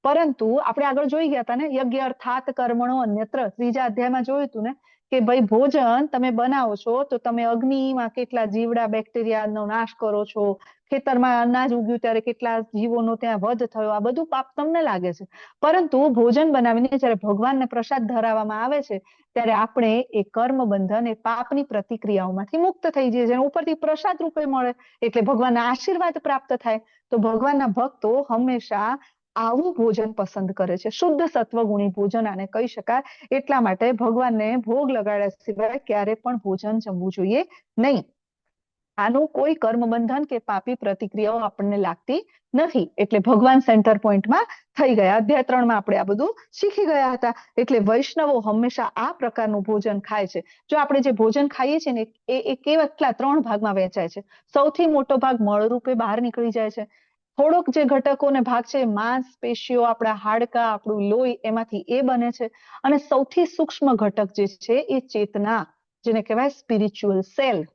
પરંતુ આપણે આગળ જોઈ ગયા હતા ને, યજ્ઞ અર્થાત કર્મણો અન્યત્ર, 3જા અધ્યાયમાં જોયું હતું ને કે ભાઈ ભોજન તમે બનાવો છો તો તમે અગ્નિમાં કેટલા જીવડા બેક્ટેરિયાનો નાશ કરો છો, ખેતરમાં અનાજ ઉગ્યું ત્યારે કેટલા જીવોનો ત્યાં વધ થયો, આ બધું પાપ તમને લાગે છે. પરંતુ ભોજન બનાવીને જ્યારે ભગવાનને પ્રસાદ ધરાવવામાં આવે છે ત્યારે આપણે એ કર્મ બંધન, એ પાપની પ્રતિક્રિયાઓમાંથી મુક્ત થઈ જઈએ છીએ, ઉપરથી પ્રસાદ રૂપે મળે એટલે ભગવાનના આશીર્વાદ પ્રાપ્ત થાય. તો ભગવાનના ભક્તો હંમેશા આવું ભોજન પસંદ કરે છે. શુદ્ધ સત્વગુણી ભોજન આને કહી શકાય. એટલા માટે ભગવાનને ભોગ લગાડ્યા સિવાય ક્યારે પણ ભોજન જમવું જોઈએ નહીં. આનું કોઈ કર્મ બંધન કે પાપી પ્રતિક્રિયાઓ આપણને લાગતી નથી. એટલે ભગવાન સેન્ટર પોઈન્ટમાં થઈ ગયા. અધ્યાય 3 માં આપણે આ બધું શીખી ગયા હતા. એટલે વૈષ્ણવો હંમેશા આ પ્રકારનું ભોજન ખાય છે. જો આપણે જે ભોજન ખાઈએ છીએ ને એ કેટલા 3 ભાગમાં વહેંચાય છે. સૌથી મોટો ભાગ મળ રૂપે બહાર નીકળી જાય છે. થોડોક જે ઘટકોને ભાગ છે માંસ પેશીઓ, આપણા હાડકા, આપણું લોહી, એમાંથી એ બને છે. અને સૌથી સૂક્ષ્મ ઘટક જે છે એ ચેતના, જેને કહેવાય સ્પિરિચ્યુઅલ સેલ,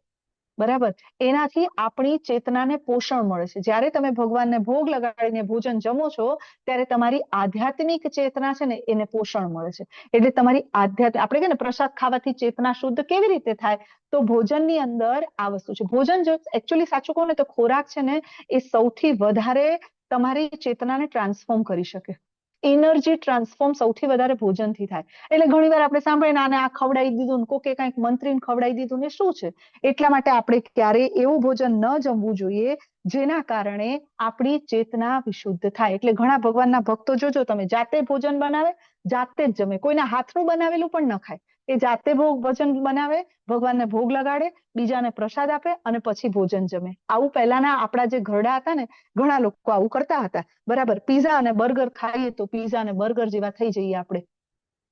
બરાબર, એનાથી આપણી ચેતનાને પોષણ મળે છે. જ્યારે તમે ભગવાનને ભોગ લગાડીને ભોજન જમો છો ત્યારે તમારી આધ્યાત્મિક ચેતના છે ને એને પોષણ મળે છે. એટલે તમારી આપણે કે ને પ્રસાદ ખાવાથી ચેતના શુદ્ધ કેવી રીતે થાય, તો ભોજનની અંદર આ વસ્તુ છે. ભોજન જો એકચ્યુઅલી સાચું કહું ને તો ખોરાક છે ને એ સૌથી વધારે તમારી ચેતનાને ટ્રાન્સફોર્મ કરી શકે. એનર્જી ટ્રાન્સફોર્મ સૌથી વધારે ભોજનથી થાય. એટલે ઘણી વાર આપણે સાંભળીને આને આ ખવડાવી દીધું ને કોકે કંઈક મંત્રીને ખવડાવી દીધું ને શું છે. એટલા માટે આપણે ક્યારેય એવું ભોજન ન જમવું જોઈએ જેના કારણે આપણી ચેતના વિશુદ્ધ થાય. એટલે ઘણા ભગવાનના ભક્તો જોજો તમે, જાતે ભોજન બનાવે, જાતે જ જમે, કોઈના હાથનું બનાવેલું પણ ન ખાય. એ જાતે ભોજન બનાવે, ભગવાનને ભોગ લગાડે, બીજાને પ્રસાદ આપે અને પછી ભોજન જમે. આવું પહેલાના આપણા જે ઘરડા હતા ને, ઘણા લોકો આવું કરતા હતા. બરાબર. પીઝા અને બર્ગર ખાઈએ તો પીઝા અને બર્ગર જેવા થઈ જઈએ આપણે.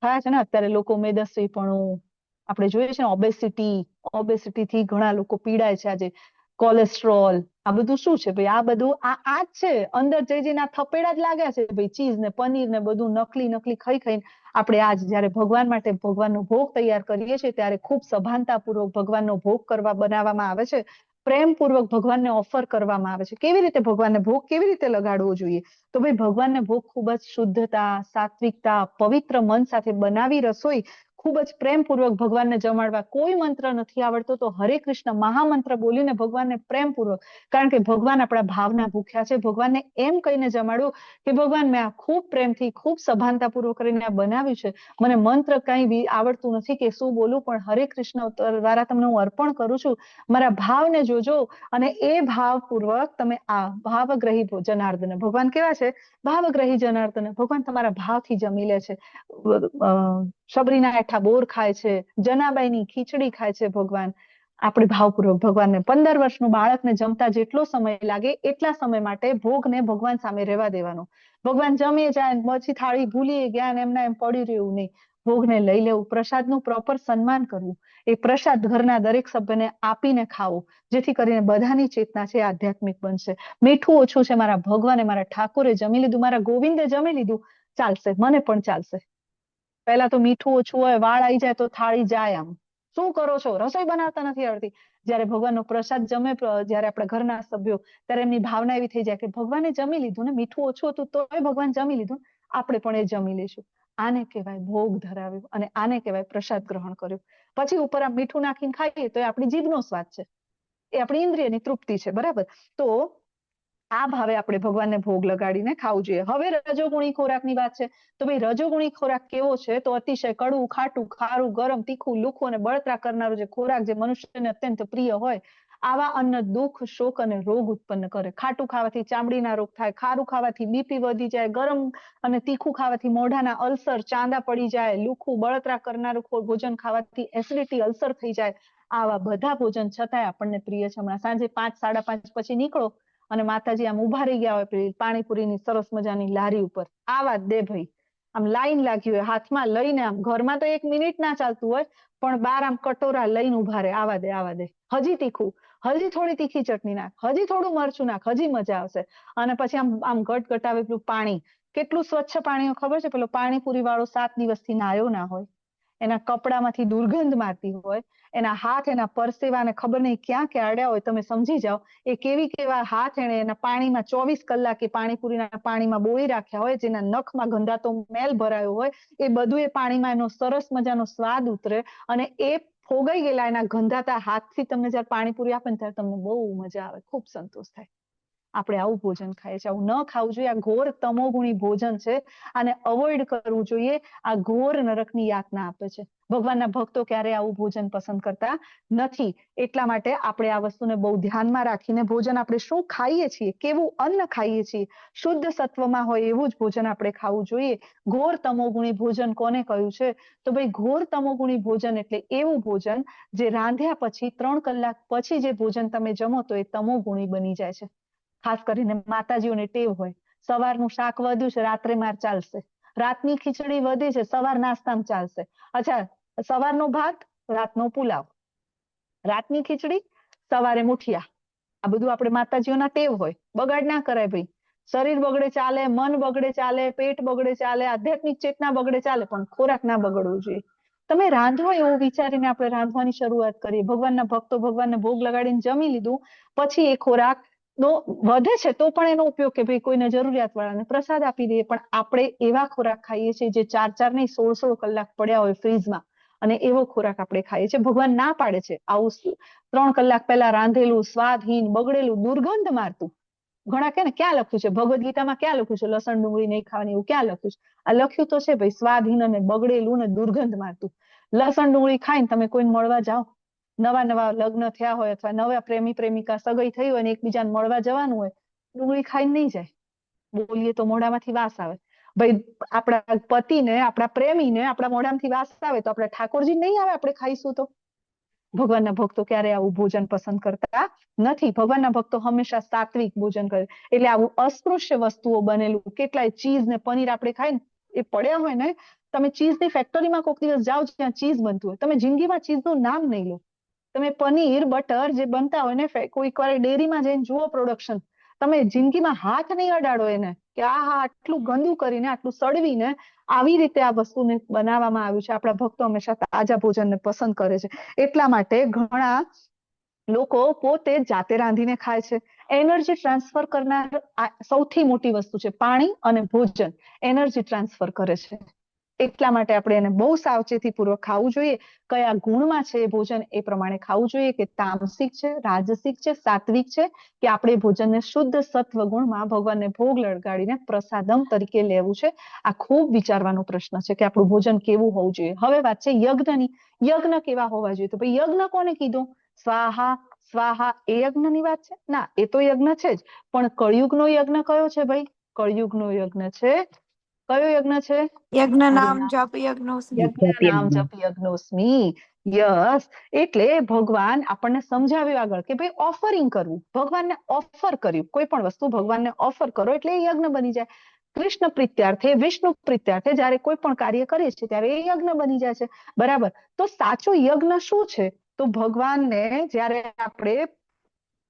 થયા છે ને અત્યારે લોકો મેદસ્વીપણું, આપણે જોઈએ છે ને ઓબેસિટી થી ઘણા લોકો પીડાય છે આજે. કોલેસ્ટ્રોલ, આ બધું શું છે ભાઈ? આ બધું આ જ છે. અંદર જઈને આ થપેડા જ લાગ્યા છે ભાઈ. ચીઝ ને પનીર ને બધું નકલી ખાઈને આપણે આજ જયારે ભગવાન માટે ભગવાનનો ભોગ તૈયાર કરીએ છીએ ત્યારે ખૂબ સભાનતાપૂર્વક ભગવાનનો ભોગ બનાવવામાં આવે છે. પ્રેમપૂર્વક ભગવાનને ઓફર કરવામાં આવે છે. કેવી રીતે ભગવાનને ભોગ કેવી રીતે લગાડવો જોઈએ? તો ભાઈ ભગવાનને ભોગ ખૂબ જ શુદ્ધતા, સાત્વિકતા, પવિત્ર મન સાથે બનાવી રસોઈ ખૂબ જ પ્રેમપૂર્વક ભગવાનને જમાડવા. કોઈ મંત્ર નથી આવડતો તો હરે કૃષ્ણ મહામંત્ર બોલીને ભગવાનને પ્રેમપૂર્વક, કારણ કે ભગવાન આપણા ભાવના ભૂખ્યા છે, ભગવાનને એમ કહીને જમાડવું કે ભગવાન મેં આ ખૂબ પ્રેમથી ખૂબ સભાનતાપૂર્વક કરીને આ બનાવ્યું છે. મને મંત્ર કંઈ આવડતું નથી કે શું બોલું, પણ હરે કૃષ્ણ દ્વારા તમને હું અર્પણ કરું છું. મારા ભાવને જોજો અને એ ભાવપૂર્વક તમે આ ભાવગ્રહી જનાર્દન, ભગવાન કેવા છે? ભાવગ્રહી જનાર્દન. ભગવાન તમારા ભાવથી જમી લે છે. શબરીના હેઠા બોર ખાય છે, જનાબાઈની ખીચડી ખાય છે ભગવાન. આપણે ભાવપૂર્વક ભગવાનને 15 વર્ષનું બાળકને જમતા જેટલો સમય લાગે એટલા સમય માટે ભોગને ભગવાન સામે રહેવા દેવાનો. ભગવાન જમી જાય પછી થાળી ભૂલી ગયા ને એમના એમ પડી રહ્યું નહીં. ભોગને લઈ લેવું, પ્રસાદનું પ્રોપર સન્માન કરવું, એ પ્રસાદ ઘરના દરેક સભ્યને આપીને ખાવું, જેથી કરીને બધાની ચેતના છે આધ્યાત્મિક બનશે. મીઠું ઓછું છે, મારા ભગવાને મારા ઠાકોરે જમી લીધું, મારા ગોવિંદે જમી લીધું, ચાલશે, મને પણ ચાલશે. પહેલા તો મીઠું ઓછું હોય, વાળ આવી જાય તો થાળી જાય આમ. શું કરો છો? રસોઈ બનાવતા નથી આવડતી. જયારે ભગવાનનો પ્રસાદ જમે, જયારે આપણા ઘરના સભ્યો, ત્યારે એમની ભાવના એવી થઈ જાય કે ભગવાને જમી લીધું ને, મીઠું ઓછું હતું તોય ભગવાન જમી લીધું, આપણે પણ એ જમી લઈશું. આને કહેવાય ભોગ ધરાવ્યો અને આને કહેવાય પ્રસાદ ગ્રહણ કર્યો. પછી ઉપર આ મીઠું નાખીને ખાઈએ તો એ આપણી જીભનો સ્વાદ છે, એ આપણી ઇન્દ્રિયની તૃપ્તિ છે. બરાબર. તો આ ભાવે આપણે ભગવાનને ભોગ લગાડીને ખાવું જોઈએ. હવે રજોગુણી ખોરાકની વાત છે. તો ભાઈ રજોગુણી ખોરાક કેવો છે? તો અતિશય કડવું, ખાટું, ખારું, ગરમ, તીખું, લુખું અને બળતરા કરનારો જે ખોરાક જે મનુષ્યને અત્યંત પ્રિય હોય, આવા અન્ન દુઃખ, શોક અને રોગ ઉત્પન્ન કરે. ખાટું ખાવાથી ચામડીના રોગ થાય, ખારું ખાવાથી બીપી વધી જાય, ગરમ અને તીખું ખાવાથી મોઢાના અલ્સર, ચાંદા પડી જાય, લુખું બળતરા કરનારું ભોજન ખાવાથી એસિડિટી, અલ્સર થઈ જાય. આવા બધા ભોજન છતાંય આપણને પ્રિય છે. હમણાં સાંજે 5, 5:30 પછી નીકળો અને માતાજી આમ ઉભા રહી ગયા હોય પેલી પાણીપુરીની સરસ મજાની લારી ઉપર, આવા જ દે ભાઈ. આમ લાઈન લાગી હોય, હાથમાં લઈને, આમ ઘરમાં તો 1 મિનિટ ના ચાલતું હોય પણ બહાર આમ કટોરા લઈને ઉભા રહે, આવા દે, હજી તીખું, હજી થોડી તીખી ચટણી નાખ, હજી થોડું મરચું નાખ, હજી મજા આવશે. અને પછી આમ ગટગટાવે પેલું પાણી, કેટલું સ્વચ્છ પાણી ખબર છે? પેલો પાણીપુરી વાળો 7 દિવસથી નાયો ના હોય, એના કપડામાંથી દુર્ગંધ મારતી હોય, એના હાથ એના પરસેવાને ખબર નહીં ક્યાં અડ્યા હોય. તમે સમજી જાઓ એ કેવા હાથ એને એના પાણીમાં 24 કલાક એ પાણીપુરીના પાણીમાં બોળી રાખ્યા હોય, જેના નખમાં ગંધાતો મેલ ભરાયો હોય, એ બધું એ પાણીમાં એનો સરસ મજાનો સ્વાદ ઉતરે અને એ ફોગાઈ ગયેલા એના ગંધાતા હાથથી તમને જયારે પાણીપુરી આપે ને ત્યારે તમને બહુ મજા આવે, ખૂબ સંતોષ થાય. આપણે આવું ભોજન ખાઈએ છીએ. આવું ન ખાવું જોઈએ. આ ઘોર તમોગુણી ભોજન છે. આને અવોઇડ કરવું જોઈએ. આ ઘોર નરકની યાતના આપે છે. ભગવાનના ભક્તો ક્યારે આવું ભોજન પસંદ કરતા નથી. એટલા માટે આપણે આ વસ્તુને બહુ ધ્યાનમાં રાખીને ભોજન આપણે શું ખાઈએ છીએ, કેવું અન્ન ખાઈએ છીએ, શુદ્ધ સત્વમાં હોય એવું જ ભોજન આપણે ખાવું જોઈએ. ઘોર તમોગુણી ભોજન કોને કહ્યું છે? તો ભાઈ ઘોર તમોગુણી ભોજન એટલે એવું ભોજન જે રાંધ્યા પછી 3 કલાક પછી જે ભોજન તમે જમો તો એ તમોગુણી બની જાય છે. ખાસ કરીને માતાજીઓને ટેવ હોય, સવારનું શાક વધ્યું છે રાત્રે માર ચાલશે, રાતની ખીચડી વધી છે સવાર નાસ્તામાં ચાલશે. અચ્છા, સવારનો ભાત રાતનો પુલાવ, રાતની ખીચડી સવારે મુઠિયા. આ બધું આપણે માતાજીઓના ટેવ હોય. બગાડ ના કરાય ભાઈ. શરીર બગડે ચાલે, મન બગડે ચાલે, પેટ બગડે ચાલે, આધ્યાત્મિક ચેતના બગડે ચાલે, પણ ખોરાક ના બગડવું જોઈએ. તમે રાંધો એવું વિચારીને આપણે રાંધવાની શરૂઆત કરીએ. ભગવાનના ભક્તો ભગવાનને ભોગ લગાડીને જમી લીધું પછી એ ખોરાક વધે છે તો પણ એનો ઉપયોગ કે ભાઈ કોઈને જરૂરિયાત વાળાને પ્રસાદ આપી દઈએ. પણ આપણે એવા ખોરાક ખાઈએ છીએ જે 4 નહીં 16 કલાક પડ્યા હોય ફ્રીજમાં, અને એવો ખોરાક આપણે ખાઈએ છીએ. ભગવાન ના પાડે છે આવું 3 કલાક પહેલા રાંધેલું, સ્વાદહીન, બગડેલું, દુર્ગંધ મારતું. ઘણા કે ને ક્યાં લખ્યું છે ભગવદ ગીતામાં, ક્યાં લખ્યું છે લસણ ડુંગળી નહીં ખાવાની, એવું ક્યાં લખ્યું છે? આ લખ્યું તો છે ભાઈ, સ્વાદહીન અને બગડેલું ને દુર્ગંધ મારતું. લસણ ડુંગળી ખાઈને તમે કોઈને મળવા જાઓ, નવા નવા લગ્ન થયા હોય અથવા નવા પ્રેમી પ્રેમિકા સગાઈ થઈ હોય ને એકબીજાને મળવા જવાનું હોય, ડુંગળી ખાઈને નહીં જાય. બોલીએ તો મોઢામાંથી વાસ આવે. ભાઈ આપણા પતિને, આપણા પ્રેમીને આપણા મોઢામાંથી વાસ આવે તો આપણે ઠાકોરજી નહીં આવે આપણે ખાઈશું તો? ભગવાનના ભક્તો ક્યારે આવું ભોજન પસંદ કરતા નથી. ભગવાનના ભક્તો હંમેશા સાત્વિક ભોજન કરે. એટલે આવું અસ્પૃશ્ય વસ્તુઓ બનેલું, કેટલાય ચીઝ ને પનીર આપણે ખાય ને એ પડ્યા હોય ને, તમે ચીઝની ફેક્ટરીમાં કોઈક દિવસ જાઓ જ્યાં ચીઝ બનતું હોય, તમે જિંદગીમાં ચીઝનું નામ નહીં લો. તમે પનીર, બટર જે બનતા હોય ને, કોઈક વાર ડેરીમાં જઈને જુઓ પ્રોડક્શન, તમે જિંદગીમાં હાથ નહીં અડાડો એને કે આ આટલું ગંદુ કરીને, આટલું સડવીને આવી રીતે આ વસ્તુને બનાવવામાં આવ્યું છે. આપણા ભક્તો હંમેશા તાજા ભોજનને પસંદ કરે છે. એટલા માટે ઘણા લોકો પોતે જાતે રાંધીને ખાય છે. એનર્જી ટ્રાન્સફર કરનાર સૌથી મોટી વસ્તુ છે પાણી અને ભોજન. એનર્જી ટ્રાન્સફર કરે છે. એટલા માટે આપણે એને બહુ સાવચેતીપૂર્વક ખાવું જોઈએ. કયા ગુણમાં છે એ ભોજન એ પ્રમાણે ખાવું જોઈએ, કે તામસિક છે, રાજસિક છે, સાત્વિક છે, કે આપણે ભોજનને શુદ્ધ સત્વ ગુણમાં ભગવાનને ભોગ લગાડીને પ્રસાદમ તરીકે લેવું છે. આ ખૂબ વિચારવાનો પ્રશ્ન છે કે આપણું ભોજન કેવું હોવું જોઈએ. હવે વાત છે યજ્ઞની. યજ્ઞ કેવા હોવા જોઈએ? તો ભાઈ યજ્ઞ કોને કીધું? સ્વાહા સ્વાહા એ યજ્ઞની વાત છે? ના, એ તો યજ્ઞ છે જ, પણ કળિયુગનો યજ્ઞ કયો છે ભાઈ? કળિયુગનો યજ્ઞ છે, કયો યજ્ઞ છે? યજ્ઞ નામ જપ યજ્ઞોસ્મી. યજ્ઞ નામ જપ યજ્ઞોસ્મી. યસ, એટલે ભગવાન આપણને સમજાવ્યું આગળ કે ભાઈ ઓફરિંગ કરવું. ભગવાનને ઓફર કર્યું. કોઈ પણ વસ્તુ ભગવાનને ઓફર કરો એટલે એ યજ્ઞ બની જાય. કૃષ્ણ પ્રીત્યાર્થે, વિષ્ણુ પ્રીત્યાર્થે જયારે કોઈ પણ કાર્ય કરીએ છીએ ત્યારે એ યજ્ઞ બની જાય છે. બરાબર. તો સાચો યજ્ઞ શું છે? તો ભગવાનને જયારે આપણે,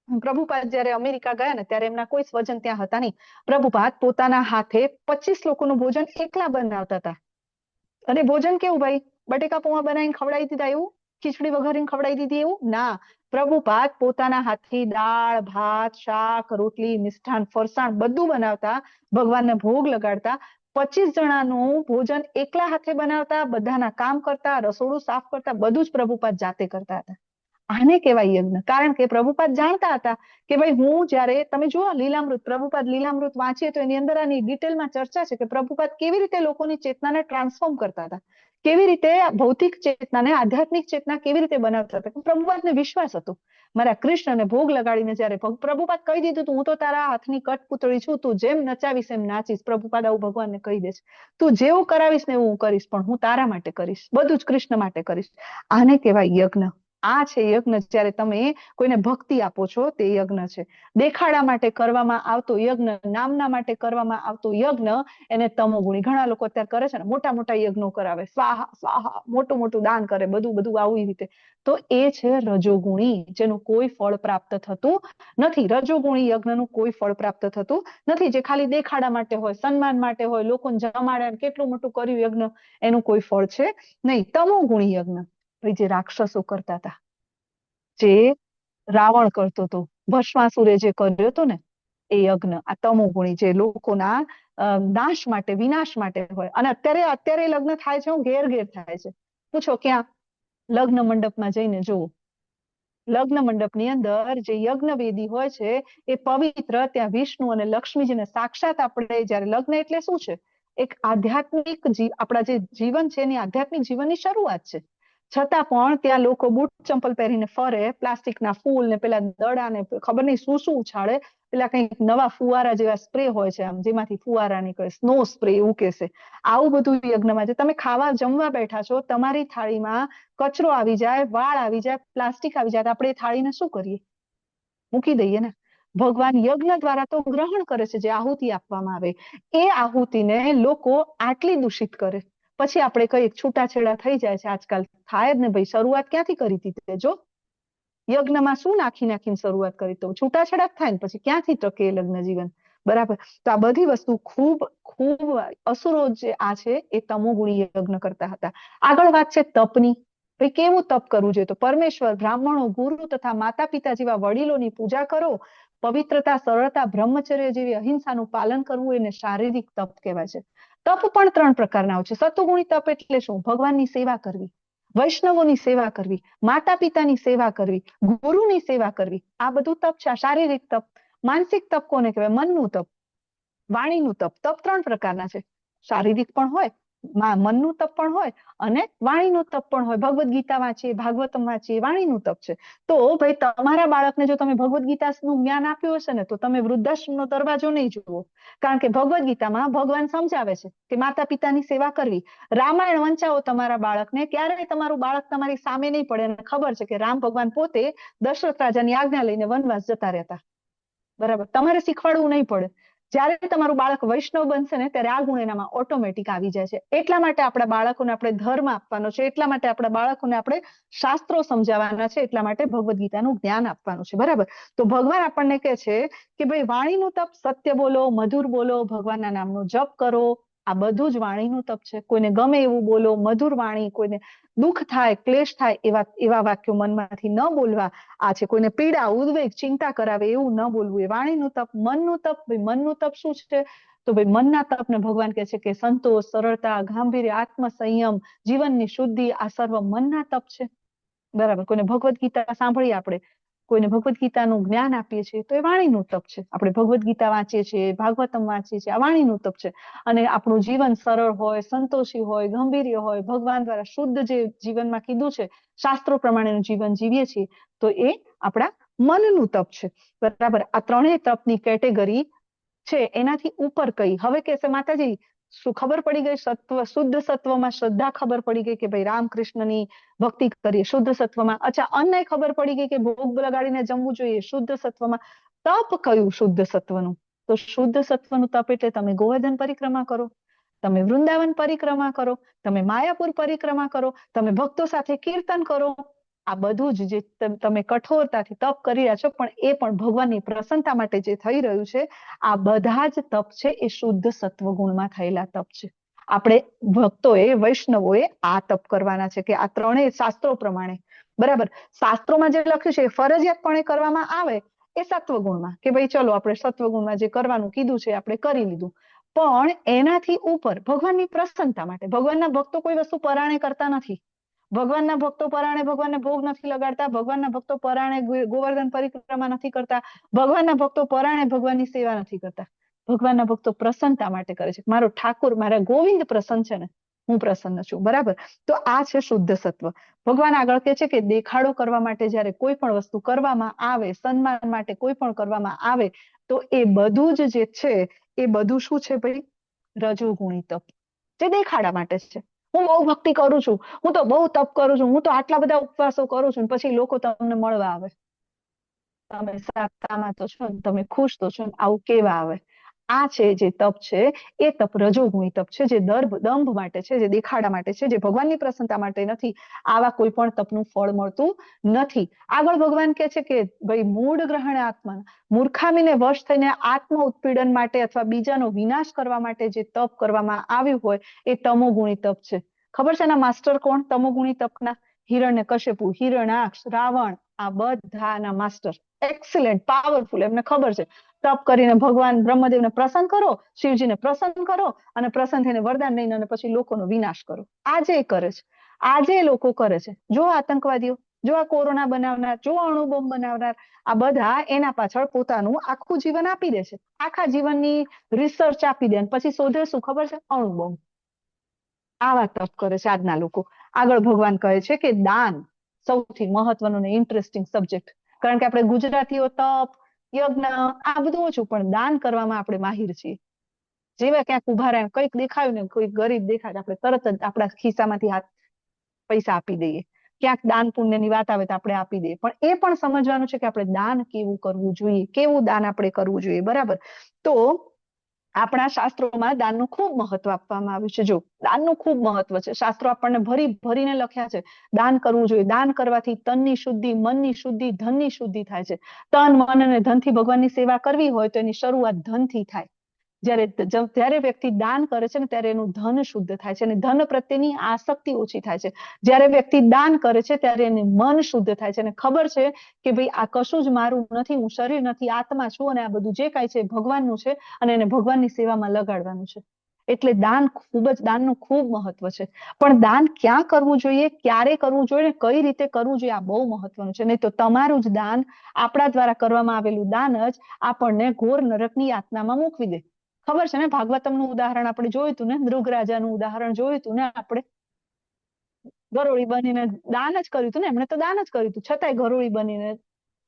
પ્રભુપાદ જયારે અમેરિકા ગયા ને ત્યારે એમના કોઈ સ્વજન ત્યાં હતા નહીં. પ્રભુપાદ પોતાના હાથે 25 લોકોનું ભોજન એકલા બનાવતા હતા. અને ભોજન કેવું ભાઈ? બટેકા પૌવા બનાવીને ખવડાવી દીધા એવું? ખીચડી વઘારીને ખવડાવી દીધી એવું? ના, પ્રભુપાદ પોતાના હાથથી દાળ, ભાત, શાક, રોટલી, મિષ્ટાન, ફરસાણ બધું બનાવતા, ભગવાનને ભોગ લગાડતા. 25 જણાનું ભોજન એકલા હાથે બનાવતા, બધાના કામ કરતા, રસોડું સાફ કરતા, બધું જ પ્રભુપાદ જાતે કરતા હતા. આને કહેવાય યજ્ઞ. કારણ કે પ્રભુપાદ જાણતા હતા કે ભાઈ હું જયારે, તમે જુઓ લીલામૃત, પ્રભુપાદ લીલામૃત વાંચીએ તો એની અંદર આની ડિટેલમાં ચર્ચા છે કે પ્રભુપાદ કેવી રીતે લોકોની ચેતનાને ટ્રાન્સફોર્મ કરતા હતા, કેવી રીતે ભૌતિક ચેતનાને આધ્યાત્મિક ચેતના કેવી રીતે બનાવતા હતા. પ્રભુપાદને વિશ્વાસ હતો, મારા કૃષ્ણને ભોગ લગાડીને જયારે પ્રભુપાદ કહી દીધું તું, હું તો તારા હાથની કઠપુતળી છું, તું જેમ નચાવીશ એમ નાચીશ. પ્રભુપાદ આવું ભગવાનને કહી દે છે, તું જેવું કરાવીશ ને એવું હું કરીશ, પણ હું તારા માટે કરીશ, બધું જ કૃષ્ણ માટે કરીશ. આને કહેવાય યજ્ઞ. આ છે યજ્ઞ. જ્યારે તમે કોઈને ભક્તિ આપો છો તે યજ્ઞ છે. દેખાડા માટે કરવામાં આવતો યજ્ઞ, નામના માટે કરવામાં આવતો યજ્ઞ, એને તમોગુણી. ઘણા લોકો અત્યારે કરે છે ને, મોટા મોટા યજ્ઞો કરાવે, સ્વાહા સ્વાહા, મોટું મોટું દાન કરે, બધું આવી રીતે. તો એ છે રજોગુણી, જેનું કોઈ ફળ પ્રાપ્ત થતું નથી. રજોગુણી યજ્ઞનું કોઈ ફળ પ્રાપ્ત થતું નથી, જે ખાલી દેખાડા માટે હોય, સન્માન માટે હોય, લોકોને જમાડે, કેટલું મોટું કર્યું યજ્ઞ, એનું કોઈ ફળ છે નહીં. તમોગુણી યજ્ઞ જે રાક્ષસો કરતા હતા, જે રાવણ કરતો હતો, ભસ્માસુરે જે કર્યો હતો ને એ યજ્ઞ, આ તમોગુણી, જે લોકોના નાશ માટે, વિનાશ માટે હોય. અને અત્યારે લગ્ન થાય છે, ઘેર ઘેર થાય છે. પૂછો ક્યાં? લગ્ન મંડપમાં જઈને જુઓ, લગ્ન મંડપની અંદર જે યજ્ઞ વેદી હોય છે એ પવિત્ર, ત્યાં વિષ્ણુ અને લક્ષ્મીજીને સાક્ષાત આપણે જ્યારે લગ્ન એટલે શું છે? એક આધ્યાત્મિક આપણા જે જીવન છે એની આધ્યાત્મિક જીવનની શરૂઆત છે. છતાં પણ ત્યાં લોકો બૂટ ચંપલ પહેરીને ફરે, પ્લાસ્ટિકના ફૂલ ને પેલા દડા ને ખબર નહીં શું શું ઉછાળે, પેલા કંઈક નવા ફુવારા જેવા સ્પ્રે હોય છે આમ જેમાંથી ફુવારા નીકળે, સ્નો સ્પ્રે એવું કહેશે. આવું બધું યજ્ઞમાં છે. તમે ખાવા જમવા બેઠા છો, તમારી થાળીમાં કચરો આવી જાય, વાળ આવી જાય, પ્લાસ્ટિક આવી જાય, આપણે એ થાળીને શું કરીએ? મૂકી દઈએ ને. ભગવાન યજ્ઞ દ્વારા તો ગ્રહણ કરે છે જે આહુતિ આપવામાં આવે. એ આહુતિને લોકો આટલી દૂષિત કરે, પછી આપણે કઈ છૂટાછેડા થઈ જાય છે. આજકાલ થાય જ ને ભાઈ. શરૂઆત ક્યાંથી કરી હતી? જો યજ્ઞમાં શું નાખી નાખીને શરૂઆત કરી તો છૂટાછેડા થાય ને પછી ક્યાંથી ટકે લગ્ન જીવન? બરાબર. તો આ બધી વસ્તુ ખૂબ ખૂબ અસુરો જે આ છે એ તમોગુણી યજ્ઞ કરતા હતા. આગળ વાત છે તપની. ભાઈ કેવું તપ કરવું જોઈએ? તો પરમેશ્વર, બ્રાહ્મણો, ગુરુ તથા માતા પિતા જેવા વડીલોની પૂજા કરો. પવિત્રતા, સરળતા, બ્રહ્મચર્ય જેવી અહિંસાનું પાલન કરવું એને શારીરિક તપ કહેવાય છે. તપ પણ 3 પ્રકારના હોય છે. સત્વગુણી તપ એટલે શું? ભગવાનની સેવા કરવી, વૈષ્ણવોની સેવા કરવી, માતા પિતાની સેવા કરવી, ગુરુની સેવા કરવી. આ બધું તપ છે. શારીરિક તપ. માનસિક તપ કોને કહેવાય? મનનું તપ, વાણીનું તપ. તપ 3 પ્રકારના છે. શારીરિક પણ હોય, મનનું તપ પણ હોય અને વાણીનું તપ પણ હોય. ભગવદ્ ગીતા વાંચીએ, ભાગવતમ વાંચીએ, વાણીનું તપ છે. તો ભાઈ તમારા બાળકને જો તમે ભગવદ્ ગીતાનું જ્ઞાન આપ્યું હશે ને તો તમે વૃદ્ધાશ્રમનો દરવાજો નહીં જુઓ. કારણ કે ભગવદ્ ગીતામાં ભગવાન સમજાવે છે કે માતા પિતાની સેવા કરવી. રામાયણ વંચાવો તમારા બાળકને, ક્યારેય તમારું બાળક તમારી સામે નહીં પડે. અને ખબર છે કે રામ ભગવાન પોતે દશરથ રાજાની આજ્ઞા લઈને વનવાસ જતા રહેતા. બરાબર. તમારે શીખવાડવું નહીં પડે. જ્યારે તમારું બાળક વૈષ્ણવ બનશે ને ત્યારે આ ગુણ એનામાં ઓટોમેટિક આવી જાય છે. એટલા માટે આપણા બાળકોને આપણે ધર્મ આપવાનો છે, એટલા માટે આપણા બાળકોને આપણે શાસ્ત્રો સમજાવવાના છે, એટલા માટે ભગવદ્ ગીતાનું જ્ઞાન આપવાનું છે. બરાબર. તો ભગવાન આપણને કહે છે કે ભાઈ વાણીનું તપ, સત્ય બોલો, મધુર બોલો, ભગવાનના નામનો જપ કરો. આ બધું જ વાણીનું તપ છે. કોઈને ગમે એવું બોલો, મધુર વાણી. કોઈને દુઃખ થાય, ક્લેશ થાય એવા વાક્યો મનમાંથી ન બોલવા. આ છે. કોઈને પીડા, ઉદ્વેગ, ચિંતા કરાવે એવું ન બોલવું, એ વાણીનું તપ. મનનું તપ. ભાઈ મનનું તપ શું છે? તો ભાઈ મનના તપને ભગવાન કહે છે કે સંતોષ, સરળતા, ગાંભીર્ય, આત્મસંયમ, જીવનની શુદ્ધિ, આ સર્વ મનના તપ છે. બરાબર. કોઈને ભગવદ્ ગીતા સાંભળીએ, આપણે કોઈને ભગવદ્ ગીતાનું જ્ઞાન આપીએ છીએ તો એ વાણીનું તપ છે. આપણે ભગવદ્ ગીતા વાંચીએ છીએ, ભાગવતમ વાંચીએ છીએ, આ વાણીનું તપ છે. અને આપણું જીવન સરળ હોય, સંતોષી હોય, ગંભીર્ય હોય, ભગવાન દ્વારા શુદ્ધ જે જીવનમાં કીધું છે, શાસ્ત્રો પ્રમાણેનું જીવન જીવીએ છીએ તો એ આપણા મનનું તપ છે. બરાબર. આ ત્રણેય તપની કેટેગરી છે. એનાથી ઉપર કઈ? હવે કહેશે માતાજી શું ખબર પડી ગઈ? સત્વ, શુદ્ધ સત્વમાં શ્રદ્ધા ખબર પડી ગઈ કે ભાઈ રામકૃષ્ણની ભક્તિ કરીએ, શુદ્ધ સત્વમાં. અચ્છા, અન્નય ખબર પડી ગઈ કે ભોગ લગાડીને જમવું જોઈએ, શુદ્ધ સત્વમાં. તપ કયું શુદ્ધ સત્વનું? તો શુદ્ધ સત્વનું તપ એટલે તમે ગોવર્ધન પરિક્રમા કરો, તમે વૃંદાવન પરિક્રમા કરો, તમે માયાપુર પરિક્રમા કરો, તમે ભક્તો સાથે કીર્તન કરો. આ બધું જ જે તમે કઠોરતાથી તપ કરી રહ્યા છો, પણ એ પણ ભગવાનની પ્રસન્નતા માટે જે થઈ રહ્યું છે, આ બધા જ તપ છે એ શુદ્ધ સત્વગુણમાં થયેલા તપ છે. આપણે ભક્તોએ, વૈષ્ણવોએ આ તપ કરવાના છે કે આ ત્રણેય શાસ્ત્રો પ્રમાણે. બરાબર. શાસ્ત્રોમાં જે લખ્યું છે એ ફરજિયાતપણે કરવામાં આવે એ સત્વગુણમાં, કે ભાઈ ચલો આપણે સત્વગુણમાં જે કરવાનું કીધું છે આપણે કરી લીધું. પણ એનાથી ઉપર ભગવાનની પ્રસન્નતા માટે. ભગવાનના ભક્તો કોઈ વસ્તુ પરાણે કરતા નથી. ભગવાનના ભક્તો પરાણે ભગવાનને ભોગ નથી લગાડતા. ભગવાનના ભક્તો પરાણે ગોવર્ધન પરિક્રમા નથી કરતા. ભગવાનના ભક્તો પરાણે ભગવાનની સેવા નથી કરતા. ભગવાનના ભક્તો પ્રસન્નતા માટે કરે છે. મારો ઠાકોર, મારા ગોવિંદ પ્રસન્ન છે ને, હું પ્રસન્ન છું. બરાબર. તો આ છે શુદ્ધ સત્વ. ભગવાન આગળ કહે છે કે દેખાડો કરવા માટે જયારે કોઈ પણ વસ્તુ કરવામાં આવે, સન્માન માટે કોઈ પણ કરવામાં આવે, તો એ બધું જ જે છે એ બધું શું છે ભાઈ? રજોગુણી તપ, જે દેખાડા માટે છે. હું બહુ ભક્તિ કરું છું, હું તો બહુ તપ કરું છું, હું તો આટલા બધા ઉપવાસો કરું છું, પછી લોકો તમને મળવા આવે, તમે સાતામાં તો છો, તમે ખુશ તો છો, આવું કેવા આવે? આ છે જે તપ છે એ તપ રજોગુણી તપ છે, જે દંભ માટે છે, જે દેખાડા માટે છે, જે ભગવાનની પ્રસન્નતા માટે નથી. આવા કોઈ પણ તપનું ફળ મળતું નથી. આગળ ભગવાન કહે છે કે ભાઈ મૂળ ગ્રહણ આત્મા, મૂર્ખામીને વશ થઈને આત્મ ઉત્પીડન માટે અથવા બીજાનો વિનાશ કરવા માટે જે તપ કરવામાં આવ્યું હોય એ તમોગુણી તપ છે. ખબર છે એના માસ્ટર કોણ તમોગુણી તપના? હિરણ્યકશ્યપુ, હિરણાક્ષ, રાવણ, આ બધાના માસ્ટર. Excellent, powerful. એમને ખબર છે તપ કરીને ભગવાન બ્રહ્મદેવને પ્રસન્ન કરો, શિવજીને પ્રસન્ન કરો અને પ્રસન્ન થઈને વરદાન લઈને અને પછી લોકોનો વિનાશ કરો. આજે કરે છે, આજે લોકો કરે છે. જો આતંકવાદીઓ જો આ કોરોના બનાવનાર, જો અણુબોમ્બ બનાવનાર, આ બધા એના પાછળ પોતાનું આખું જીવન આપી દે છે, આખા જીવનની રિસર્ચ આપી દે, પછી શોધે શું ખબર છે? અણુબોમ્બ. આવા તપ કરે છે આજના લોકો. આગળ ભગવાન કહે છે કે દાન સૌથી મહત્વનો ને ઇન્ટરેસ્ટિંગ સબ્જેક્ટ, કારણ કે આપણે ગુજરાતીઓ તપ, યજ્ઞ આ બધું ઓછું, પણ દાન કરવામાં આપણે માહિર છીએ. જેવા ક્યાંક ઉભા રહ્યા, કંઈક દેખાયું ને કોઈ ગરીબ દેખાય, આપણે તરત જ આપણા ખિસ્સામાંથી હાથ પૈસા આપી દઈએ. ક્યાંક દાન પુણ્યની વાત આવે તો આપણે આપી દઈએ, પણ એ પણ સમજવાનું છે કે આપણે દાન કેવું કરવું જોઈએ, કેવું દાન આપણે કરવું જોઈએ. બરાબર. તો આપણા શાસ્ત્રોમાં દાનનું ખૂબ મહત્વ આપવામાં આવ્યું છે. જો દાનનું ખૂબ મહત્વ છે, શાસ્ત્રો આપણને ભરી ભરીને લખ્યા છે દાન કરવું જોઈએ. દાન કરવાથી તનની શુદ્ધિ, મનની શુદ્ધિ, ધનની શુદ્ધિ થાય છે. તન, મન અને ધનથી ભગવાનની સેવા કરવી હોય તો એની શરૂઆત ધનથી થાય. જ્યારે વ્યક્તિ દાન કરે છે ને ત્યારે એનું ધન શુદ્ધ થાય છે અને ધન પ્રત્યેની આસક્તિ ઓછી થાય છે. જ્યારે વ્યક્તિ દાન કરે છે ત્યારે એનું મન શુદ્ધ થાય છે અને ખબર છે કે ભાઈ આ કશું જ મારું નથી, હું શરીર નથી, આત્મા છું અને આ બધું જે કાંઈ છે ભગવાનનું છે અને એને ભગવાનની સેવામાં લગાડવાનું છે. એટલે દાનનું ખૂબ મહત્વ છે. પણ દાન ક્યાં કરવું જોઈએ, ક્યારે કરવું જોઈએ ને કઈ રીતે કરવું જોઈએ, આ બહુ મહત્વનું છે. નહીં તો તમારું જ દાન, આપણા દ્વારા કરવામાં આવેલું દાન જ આપણને ઘોર નરકની યાતનામાં મૂકવી દે. ખબર છે ને, ભાગવતમનું ઉદાહરણ આપણે જોયું હતું ને, મૃગરાજાનું ઉદાહરણ જોયું હતું ને, આપણે ગરોળી બનીને દાન જ કર્યું હતું ને, એમણે તો દાન જ કર્યું હતું, છતાંય ગરોળી બનીને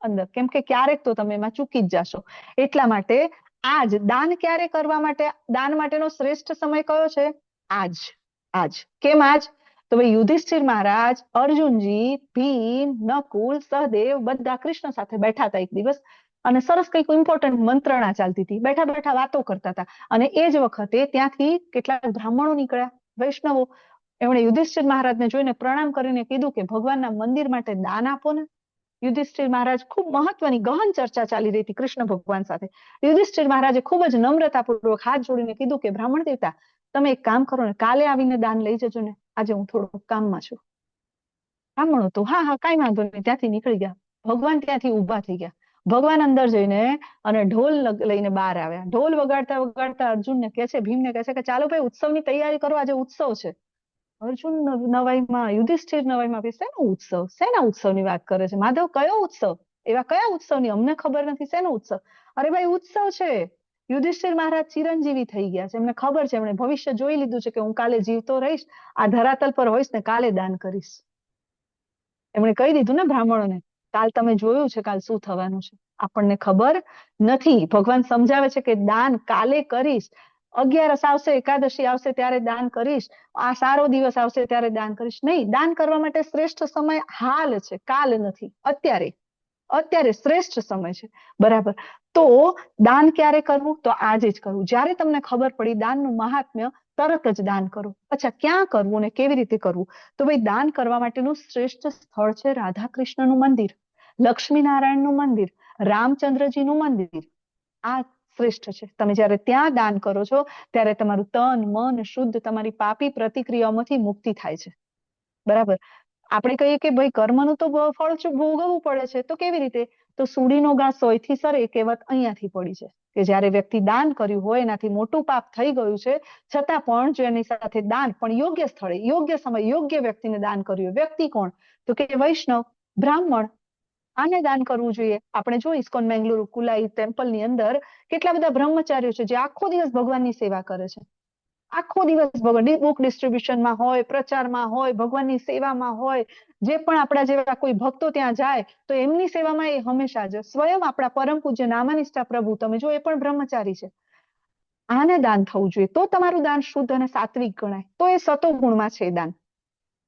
અંદર, કેમ કે ક્યારેક તો તમે એમાં ચૂકી જ જશો. એટલા માટે આજ દાન ક્યારે કરવા માટે, દાન માટેનો શ્રેષ્ઠ સમય કયો છે? આજ. કેમ આજ? તો ભાઈ યુધિષ્ઠિર મહારાજ, અર્જુનજી, ભીમ, નકુલ, સહદેવ બધા કૃષ્ણ સાથે બેઠા હતા એક દિવસ અને સરસ કંઈક ઇમ્પોર્ટન્ટ મંત્રણા ચાલતી હતી. બેઠા બેઠા વાતો કરતા હતા અને એ જ વખતે ત્યાંથી કેટલાક બ્રાહ્મણો નીકળ્યા, વૈષ્ણવો. એમણે યુધિષ્ઠિર મહારાજને જોઈને પ્રણામ કરીને કીધું કે ભગવાનના મંદિર માટે દાન આપો ને. યુધિષ્ઠિર મહારાજ, ખૂબ મહત્વની ગહન ચર્ચા ચાલી રહી હતી કૃષ્ણ ભગવાન સાથે. યુધિષ્ઠિર મહારાજે ખૂબ જ નમ્રતાપૂર્વક હાથ જોડીને કીધું કે બ્રાહ્મણ દેવતા, તમે એક કામ કરો ને, કાલે આવીને દાન લઈ જજો ને, આજે હું થોડું કામમાં છું. બ્રાહ્મણો તો હા કાંઈ વાંધો નહીં, ત્યાંથી નીકળી ગયા. ભગવાન ત્યાંથી ઊભા થઈ ગયા. ભગવાન અંદર જઈને અને ઢોલ લઈને બહાર આવ્યા. ઢોલ વગાડતા વગાડતા અર્જુનને કહે છે, ભીમને કહે છે કે ચાલો ભાઈ ઉત્સવની તૈયારી કરો, આજે ઉત્સવ છે. અર્જુન નવાઈમાં, યુધિષ્ઠિર નવાઈમાં, શેનો ઉત્સવ, શેના ઉત્સવની વાત કરે છે માધવ? કયો ઉત્સવ? એવા કયા ઉત્સવની? અમને ખબર નથી, શેનો ઉત્સવ? અરે ભાઈ ઉત્સવ છે. યુધિષ્ઠિર મહારાજ ચિરંજીવી થઈ ગયા છે, એમને ખબર છે, એમણે ભવિષ્ય જોઈ લીધું છે કે હું કાલે જીવતો રહીશ, આ ધરાતલ પર હોઈશ ને કાલે દાન કરીશ. એમણે કહી દીધું ને બ્રાહ્મણોને, કાલ તમે જોયું છે કાલ શું થવાનું છે, આપણને ખબર નથી. ભગવાન સમજાવે છે કે દાન કાલે કરીશ, 11 આવશે, એકાદશી આવશે ત્યારે દાન કરીશ, આ સારો દિવસ આવશે ત્યારે દાન કરીશ. નહીં, દાન કરવા માટે શ્રેષ્ઠ સમય હાલ છે, કાલ નથી, અત્યારે શ્રેષ્ઠ સમય છે. બરાબર. તો દાન ક્યારે કરવું? તો આજે જ કરવું. જ્યારે તમને ખબર પડી દાનનું મહાત્મ્ય, તરત જ દાન કરો. અચ્છા, ક્યાં કરવું ને કેવી રીતે કરવું? તો ભાઈ દાન કરવા માટેનું શ્રેષ્ઠ સ્થળ છે રાધા કૃષ્ણનું મંદિર, લક્ષ્મીનારાયણનું મંદિર, રામચંદ્રજીનું મંદિર. આ શ્રેષ્ઠ છે. તમે જ્યારે ત્યાં દાન કરો છો ત્યારે તમારું તન, મન શુદ્ધ, તમારી પાપી પ્રતિક્રિયાઓમાંથી મુક્તિ થાય છે. બરાબર. આપણે કહીએ કે ભાઈ કર્મનું તો ફળ ભોગવવું પડે છે, તો કેવી રીતે? તો સુડીનો ઘા સોયથી સરે, એ કહેવત અહીંયાથી પડી છે કે જ્યારે વ્યક્તિ દાન કર્યું હોય, એનાથી મોટું પાપ થઈ ગયું છે, છતાં પણ જો એની સાથે દાન, પણ યોગ્ય સ્થળે, યોગ્ય સમય, યોગ્ય વ્યક્તિને દાન કર્યું. વ્યક્તિ કોણ? તો કે વૈષ્ણવ, બ્રાહ્મણ, આને દાન કરવું જોઈએ. આપણે જો ઇસ્કોન મેંગલુરુ કુલાઈ ટેમ્પલની અંદર કેટલા બધા બ્રહ્મચારીઓ છે જે આખો દિવસ ભગવાનની સેવા કરે છે. આખો દિવસ બુક ડિસ્ટ્રીબ્યુશનમાં હોય, પ્રચારમાં હોય, ભગવાનની સેવામાં હોય. જે પણ આપણા જેવા કોઈ ભક્તો ત્યાં જાય તો એમની સેવામાં એ હંમેશા જ સ્વયં આપણા પરમ પૂજ્ય નામાનિષ્ઠા પ્રભુ, તમે જો એ પણ બ્રહ્મચારી છે. આને દાન થવું જોઈએ, તો તમારું દાન શુદ્ધ અને સાત્વિક ગણાય, તો એ સતોગુણમાં છે દાન.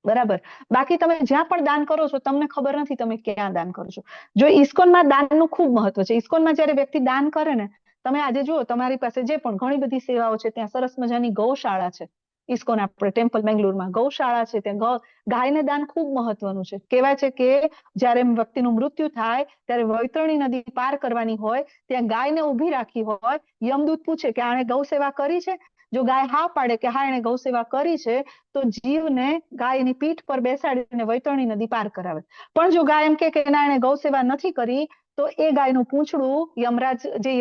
બરાબર. બાકી તમે જ્યાં પણ દાન કરો છો તમને ખબર નથી તમે ક્યાં દાન કરો છો. જો ઇસ્કોનમાં દાનનું ખૂબ મહત્વ છે. ઇસ્કોનમાં જ્યારે વ્યક્તિ દાન કરે ને, તમે આજે જુઓ તમારી પાસે જે પણ ઘણી બધી સેવાઓ છે, ત્યાં સરસ મજાની ગૌશાળા છે. ઇસ્કોન આપણે ટેમ્પલ બેંગ્લોરમાં ગૌશાળા છે, ત્યાં ગાયને દાન ખૂબ મહત્વનું છે. કહેવાય છે કે જ્યારે વ્યક્તિનું મૃત્યુ થાય ત્યારે વૈતરણી નદી પાર કરવાની હોય, ત્યાં ગાયને ઊભી રાખી હોય, યમદૂત પૂછે કે આણે ગૌ સેવા કરી છે? જો ગાય હા પાડે કે હા, એણે ગૌ સેવા કરી છે, તો જીવને ગાયની પીઠ પર બેસાડીને વૈતરણી નદી પાર કરાવે. પણ જો ગાય એમ કે ના, એણે ગૌ સેવા નથી કરી, તો એ ગાયનું પૂંછડું યમરાજ, જે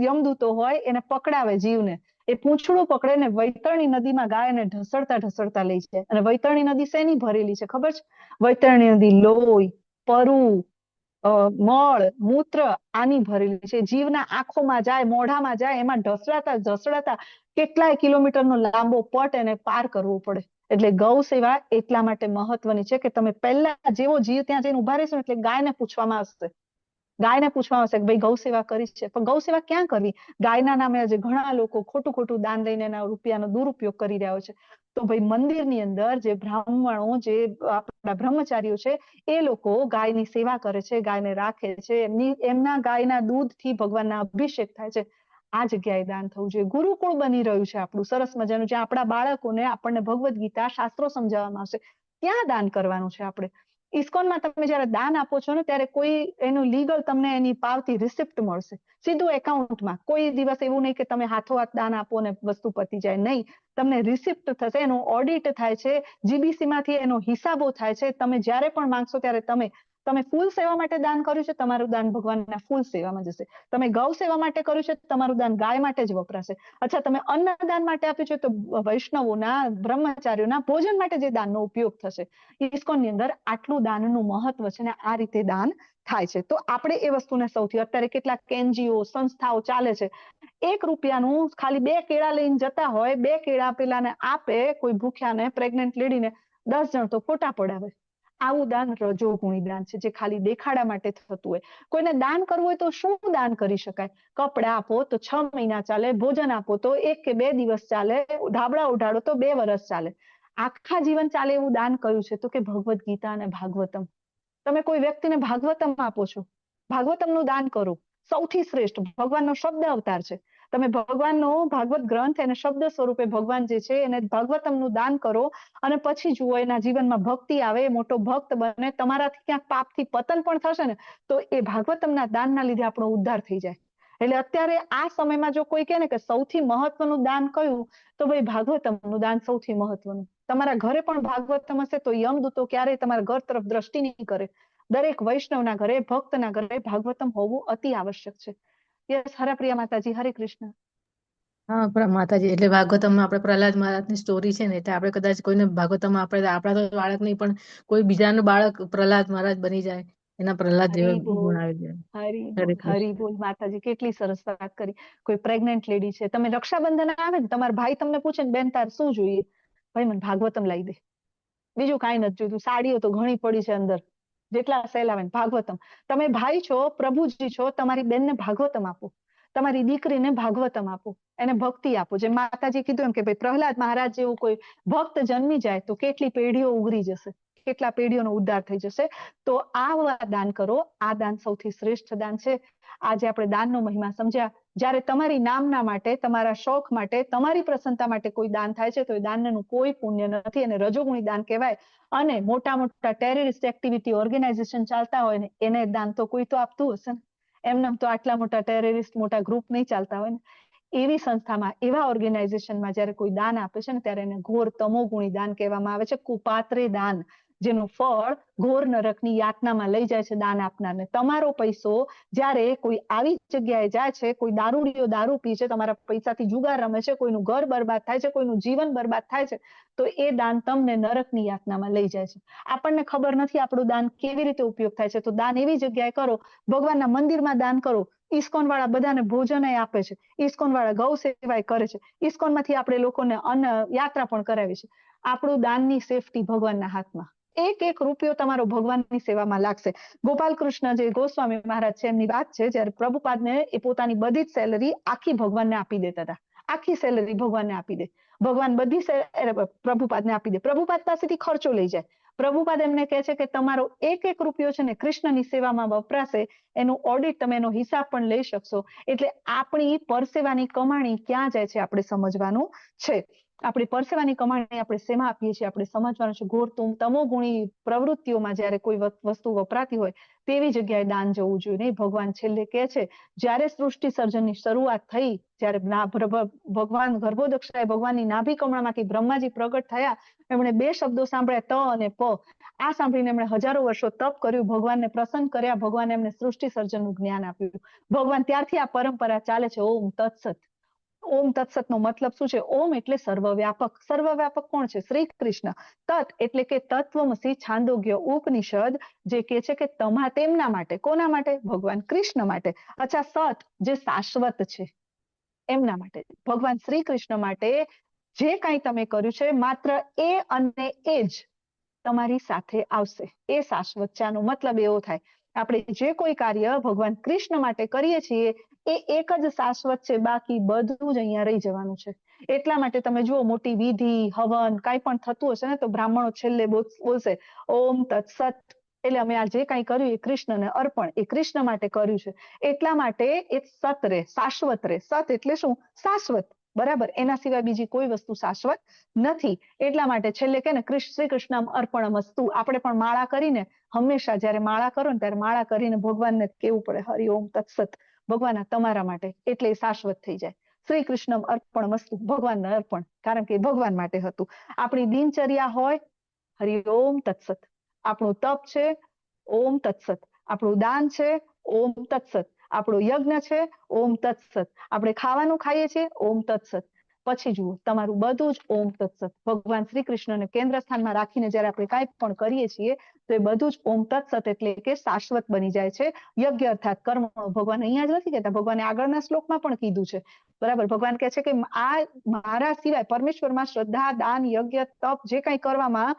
યમદૂતો હોય, એને પકડાવે જીવને. એ પૂંછડું પકડે ને વૈતરણી નદીમાં ગાયને ઢસડતા ઢસડતા લઈ જાય. અને વૈતરણી નદી શેની ભરેલી છે ખબર છે? વૈતરણી નદી લોહી, પરુ, મળ, મૂત્ર આની ભરેલી છે. જીવના આંખોમાં જાય, મોઢામાં જાય, એમાં ઢસડાતા કેટલાય કિલોમીટરનો લાંબો પટ એને પાર કરવો પડે. એટલે ગૌ સેવા એટલા માટે મહત્વની છે કે તમે પહેલા જેવો જીવ ત્યાં જઈને ઉભા રહેશો એટલે ગાયને પૂછવામાં આવશે કે ભાઈ ગૌ સેવા કરી છે, પણ ગૌ સેવા ક્યાં કરવી? ગાયના નામે આજે ઘણા લોકો ખોટું દાન લઈને એના રૂપિયાનો દુરુપયોગ કરી રહ્યા છે. તો ભાઈ મંદિરની અંદર જે બ્રાહ્મણો, જે આપણા બ્રહ્મચારીઓ છે, એ લોકો ગાયની સેવા કરે છે, ગાયને રાખે છે, એમના ગાયના દૂધથી ભગવાનના અભિષેક થાય છે. આ જગ્યાએ દાન થવું જોઈએ. ગુરુકુળ બની રહ્યું છે આપણું સરસ મજાનું, જ્યાં આપણા બાળકોને આપણને ભગવદ્ ગીતા, શાસ્ત્રો સમજાવવામાં આવશે. ત્યાં દાન કરવાનું છે આપણે. ઇસ્કોનમાં તમે જયારે દાન આપો છો ને ત્યારે કોઈ એનું લીગલ તમને એની પાવતી રિસિપ્ટ મળશે સીધું એકાઉન્ટમાં. કોઈ દિવસ એવું નહીં કે તમે હાથોહાથ દાન આપો ને વસ્તુ પતી જાય. નહીં, તમને રિસિપ્ટ થશે, એનું ઓડિટ થાય છે, જીબીસી માંથી એનો હિસાબો થાય છે. તમે જ્યારે પણ માંગશો ત્યારે તમે ફૂલ સેવા માટે દાન કર્યું છે, તમારું દાન ભગવાનના ફૂલ સેવામાં જશે. તમે ગૌ સેવા માટે કર્યું છે, તમારું દાન ગાય માટે જ વપરાશે. અચ્છા, તમે અન્નદાન માટે આપ્યું છે તો વૈષ્ણવોના, બ્રહ્મચારીઓના ભોજન માટે જે દાનનો ઉપયોગ થશે. ઇસ્કોનની અંદર આટલું દાનનું મહત્વ છે ને આ રીતે દાન થાય છે. તો આપણે એ વસ્તુને સૌથી, અત્યારે કેટલાક એનજીઓ, સંસ્થાઓ ચાલે છે, ₹1 ખાલી 2 કેળા લઈને જતા હોય, 2 કેળા પેલાને આપે, કોઈ ભૂખ્યાને, પ્રેગ્નન્ટ લેડીને, 10 જણ તો ફોટા પડાવે. આવું દાન રજોગુણી દાન છે, જે ખાલી દેખાડા માટે થતું હોય. કોઈને દાન કરવું હોય તો શું દાન કરી શકાય? કપડા આપો તો 6 મહિના ચાલે, ભોજન આપો તો 1 કે 2 દિવસ ચાલે, ધાબળા ઉઢાડો તો 2 વર્ષ ચાલે. આખા જીવન ચાલે એવું દાન કયું છે? તો કે ભગવદ્ ગીતા અને ભાગવતમ. તમે કોઈ વ્યક્તિને ભાગવતમ આપો છો, ભાગવતમનું દાન કરો, સૌથી શ્રેષ્ઠ. ભગવાનનો શબ્દ અવતાર છે. તમે ભગવાનનો ભાગવત ગ્રંથ, એને શબ્દ સ્વરૂપે ભગવાન જે છે એને ભાગવતમનું દાન કરો અને પછી જુઓ એના જીવનમાં ભક્તિ આવે, મોટો ભક્ત બને. તમારાથી ક્યાંક પાપથી પતન પણ થશે ને તો એ ભાગવતમના દાનના લીધે આપણો ઉદ્ધાર થઈ જાય. એટલે અત્યારે આ સમયમાં જો કોઈ કહે ને કે સૌથી મહત્વનું દાન કયું, તો ભાઈ ભાગવતમનું દાન સૌથી મહત્વનું. તમારા ઘરે પણ ભાગવતમ હશે તો યમદૂતો ક્યારેય તમારા ઘર તરફ દ્રષ્ટિ નહીં કરે. દરેક વૈષ્ણવના ઘરે, ભક્તના ઘરે ભાગવતમ હોવું અતિ આવશ્યક છે. યસ, હરપ્રિયા માતાજી, હરે કૃષ્ણ. હા, માતાજી, એટલે ભાગવતમાં આપણે પ્રહલાદ મહારાજની સ્ટોરી છે ને, એટલે આપણે કદાચ કોઈને ભાગવતમાં આપણા તો બાળક નહીં પણ કોઈ બીજાનું બાળક પ્રહલાદ મહારાજ બની જાય, એના પ્રહલાદ જેવા ગુણ આવી જાય. હરે કૃષ્ણ. હરી બોલ માતાજી, કેટલી સરસ વાત કરી. કોઈ પ્રેગ્નેન્ટ લેડી છે, તમે રક્ષાબંધન આવે ને, તમારા ભાઈ તમને પૂછે ને, બેન તાર શું જોઈએ? ભાઈ મને ભાગવતમ લાવી દે, બીજું કાંઈ નથી જોઈતું. સાડીઓ તો ઘણી પડી છે અંદર, જેટલા સેલ આવે ભાગવતમ. તમે ભાઈ છો, પ્રભુજી છો, તમારી બેનને ભાગવતમ આપો, તમારી દીકરીને ભાગવતમ આપો, એને ભક્તિ આપો. જેમ માતાજી કીધું એમ કે ભાઈ પ્રહલાદ મહારાજ જેવું કોઈ ભક્ત જન્મી જાય તો કેટલી પેઢીઓ ઉગરી જશે, કેટલા પેઢીઓનો ઉદ્ધાર થઈ જશે. તો આ દાન કરો. આ દાન સૌથી શ્રેષ્ઠ દાન છે. આજે આપણે દાનનો મહિમા સમજ્યા. જ્યારે તમારી નામના માટે, તમારા શોખ માટે, તમારી પ્રસન્નતા માટે કોઈ દાન થાય છે તો એ દાનનું કોઈ પુણ્ય નથી, અને રજોગુણી દાન કહેવાય. અને મોટા મોટા ટેરરિસ્ટ એક્ટિવિટી, ઓર્ગેનાઇઝેશન ચાલતા હોય ને, એને દાન તો કોઈ તો આપતું હશે ને. એમને તો આટલા મોટા ટેરરિસ્ટ, મોટા ગ્રુપ નહીં ચાલતા હોય ને. એવી સંસ્થામાં, એવા ઓર્ગેનાઇઝેશનમાં જ્યારે કોઈ દાન આપે છે ને ત્યારે એને ઘોર તમોગુણી દાન કહેવામાં આવે છે. કુપાત્રે દાન, જેનું ફળ ઘોર નરકની યાતનામાં લઈ જાય છે દાન આપનારને. તમારો પૈસો જ્યારે કોઈ આવી જગ્યાએ જાય છે, કોઈ દારૂડીઓ દારૂ પી છે, તમારા પૈસાથી જુગાર રમે છે, કોઈનું ઘર બરબાદ થાય છે, કોઈનું જીવન બરબાદ થાય છે, તો એ દાન તમને નરકની યાતનામાં લઈ જાય છે. આપણને ખબર નથી આપણું દાન કેવી રીતે ઉપયોગ થાય છે, તો દાન એવી જગ્યાએ કરો, ભગવાનના મંદિરમાં દાન કરો. ઇસ્કોન વાળા બધાને ભોજન આપે છે, ઇસ્કોન વાળા ગૌ સેવા કરે છે, ઇસ્કોન માંથી આપણે લોકોને યાત્રા પણ કરાવી છે. આપણું દાનની સેફટી ભગવાનના હાથમાં. એક એક રૂપિયો તમારો ભગવાનની સેવામાં લાગશે. ગોપાલ કૃષ્ણ જે ગોસ્વામી મહારાજ છે, એમની વાત છે, જ્યારે પ્રભુપાદને એ પોતાની બધી જ સેલરી આખી ભગવાનને આપી દેતા હતા. આખી સેલરી ભગવાનને આપી દે, ભગવાન બધી પ્રભુપાદને આપી દે, પ્રભુપાદ પાસેથી ખર્ચો લઈ જાય. પ્રભુપાદ એમને કહે છે કે તમારો એક એક રૂપિયો છે ને કૃષ્ણની સેવામાં વપરાશે, એનું ઓડિટ, તમે એનો હિસાબ પણ લઈ શકશો. એટલે આપણી પરસેવાની કમાણી ક્યાં જાય છે આપણે સમજવાનું છે. આપણી પરસેવાની કમાણી આપણે શેમાં આપીએ છીએ આપણે સમજવાનું છે. ઘોર તમોગુણી પ્રવૃત્તિઓમાં જ્યારે કોઈ વસ્તુ વપરાતી હોય તેવી જગ્યાએ દાન જવું જોઈએ નહીં. ભગવાન છેલ્લે કહે છે, જ્યારે સૃષ્ટિ સર્જનની શરૂઆત થઈ, જ્યારે ભગવાન ગર્ભોદક્ષાએ ભગવાનની નાભી કમળામાંથી બ્રહ્માજી પ્રગટ થયા, એમણે 2 શબ્દો સાંભળ્યા, ત અને પ. આ સાંભળીને એમણે હજારો વર્ષો તપ કર્યું, ભગવાનને પ્રસન્ન કર્યા, ભગવાને એમને સૃષ્ટિ સર્જનનું જ્ઞાન આપ્યું. ભગવાન ત્યારથી આ પરંપરા ચાલે છે. ઓમ તત્સત. ઓમ તત્સત નો મતલબ શું છે? ઓમ એટલે સર્વવ્યાપક. સર્વવ્યાપક કોણ છે? શ્રી કૃષ્ણ. તત એટલે કે તત્વમસી છાંદોગ્ય ઉપનિષદ જે કે છે કે તેમના માટે. કોના માટે? ભગવાન કૃષ્ણ માટે. અચ્છા, સત જે શાશ્વત છે એમના માટે. ભગવાન શ્રી કૃષ્ણ માટે જે કાંઈ તમે કર્યું છે માત્ર એ અને એ જ તમારી સાથે આવશે. એ શાશ્વત છે. આનો મતલબ એવો થાય આપણે જે કોઈ કાર્ય ભગવાન કૃષ્ણ માટે કરીએ છીએ એ એક જ શાશ્વત છે, બાકી બધું જ અહીંયા રહી જવાનું છે. એટલા માટે તમે જુઓ મોટી વિધિ હવન કાંઈ પણ થતું હશે ને તો બ્રાહ્મણો છેલ્લે બોલશે ઓમ તત્સત, એટલે અમે આ જે કાંઈ કર્યું એ કૃષ્ણને અર્પણ, એ કૃષ્ણ માટે કર્યું છે. એટલા માટે એ સત રે, શાશ્વત રે. સત એટલે શું? શાશ્વત. બરાબર. એના સિવાય બીજી કોઈ વસ્તુ શાશ્વત નથી. એટલા માટે છેલ્લે કે ને શ્રી કૃષ્ણ અર્પણમસ્તુ. આપણે પણ માળા કરીને હંમેશા જયારે માળા કરો ને ત્યારે માળા કરીને ભગવાનને કેવું પડે હરિ ઓમ તત્સત, ભગવાન તમારા માટે, એટલે એ શાશ્વત થઈ જાય. શ્રી કૃષ્ણ અર્પણમસ્તુ, ભગવાનને અર્પણ, કારણ કે ભગવાન માટે હતું. આપણી દિનચર્યા હોય હરિ ઓમ તત્સત. આપણું તપ છે ઓમ તત્સત. આપણું દાન છે ઓમ તત્સત. આપણો યજ્ઞ છે ઓમ તત્સત. આપણે ખાવાનું ખાઈએ છીએ ઓમ તત્સત. પછી જુઓ તમારું બધું જ ઓમ તત્સત. ભગવાન શ્રી કૃષ્ણને કેન્દ્ર સ્થાનમાં રાખીને જયારે આપણે કાંઈ પણ કરીએ છીએ તો એ બધું જ ઓમ તત્સત એટલે કે શાશ્વત બની જાય છે. યજ્ઞ અર્થાત કર્મ. ભગવાન અહીંયા જ નથી કહેતા, ભગવાને આગળના શ્લોકમાં પણ કીધું છે. બરાબર. ભગવાન કહે છે કે આ મારા સિવાય પરમેશ્વરમાં શ્રદ્ધા, દાન, યજ્ઞ, તપ જે કાંઈ કરવામાં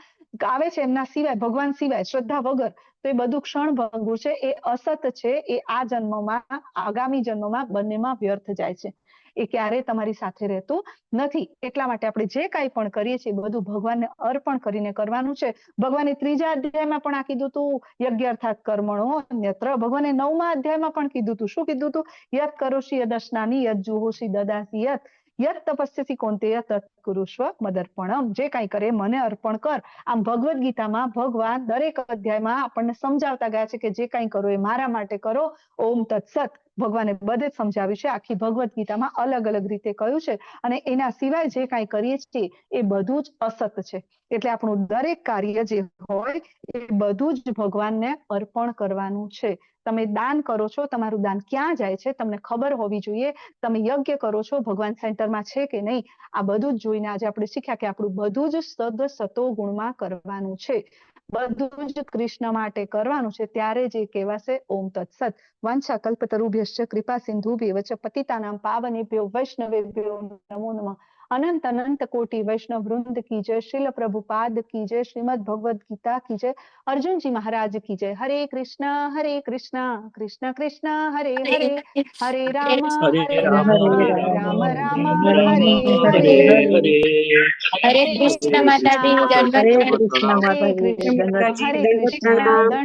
આવે છે એમના સિવાય, ભગવાન સિવાય, શ્રદ્ધા વગર, તો એ બધું ક્ષણભંગુર છે, એ અસત છે. એ આ જન્મમાં આગામી જન્મમાં બંનેમાં વ્યર્થ જાય છે. એ ક્યારેય તમારી સાથે રહેતું નથી. એટલા માટે આપણે જે કાંઈ પણ કરીએ છીએ બધું ભગવાનને અર્પણ કરીને કરવાનું છે. ભગવાને 3જા અધ્યાયમાં પણ આ કીધું હતું યજ્ઞ અર્થાત કર્મણો અન્યત્ર. ભગવાને 9મા અધ્યાયમાં પણ કીધું હતું. શું કીધું હતું? યત કરોષિ યદશ્નાનિ યત જુહોષિ દદાસી યત તપસ્યસી કૌંતેય તત્ કુરુષ્વ મદર્પણમ. જે કાંઈ કરે મને અર્પણ કર. આમ ભગવદ્ ગીતામાં ભગવાન દરેક અધ્યાયમાં આપણને સમજાવતા ગયા છે કે જે કાંઈ કરો એ મારા માટે કરો. ઓમ તત્સત. ભગવાને બધે જ સમજાવ્યું છે. આખી ભગવદ્ ગીતામાં અલગ અલગ રીતે કહ્યું છે. અને એના સિવાય જે કાંઈ કરીએ છીએ એ બધું જ અસત છે. એટલે આપણું દરેક કાર્ય જે હોય એ બધું જ ભગવાનને અર્પણ કરવાનું છે. તમે દાન કરો છો, તમારું દાન ક્યાં જાય છે તમને ખબર હોવી જોઈએ. તમે યજ્ઞ કરો છો, ભગવાન સેન્ટરમાં છે કે નહીં, આ બધું જ જોઈને આજે આપણે શીખ્યા કે આપણું બધું જ સદ સતો ગુણમાં કરવાનું છે. બધું જ કૃષ્ણ માટે કરવાનું છે. ત્યારે જે કહેવાશે ઓમ તત્સત. વાંછા કલ્પતરુભ્યશ્ચ કૃપા સિંધુભ્યેવ ચ પતિતાનાં પાવનેભ્યો વૈષ્ણવેભ્યો નમો નમઃ. અનંત અનંત કોટી વૈષ્ણવ વૃંદ કી જય. શ્રીલ પ્રભુપાદ કી જય. શ્રીમદ ભગવદ ગીતા કી જય. અર્જુનજી મહારાજ કી જય. હરે કૃષ્ણ કૃષ્ણ કૃષ્ણ હરે હરે, હરે રામ રામ રામ હરે હરે. હરે કૃષ્ણ માતાજી, કૃષ્ણ દંડવત હરે પ્રણામ. કૃષ્ણ હરે માતાજી, કૃષ્ણ દંડવત હરે કૃષ્ણ.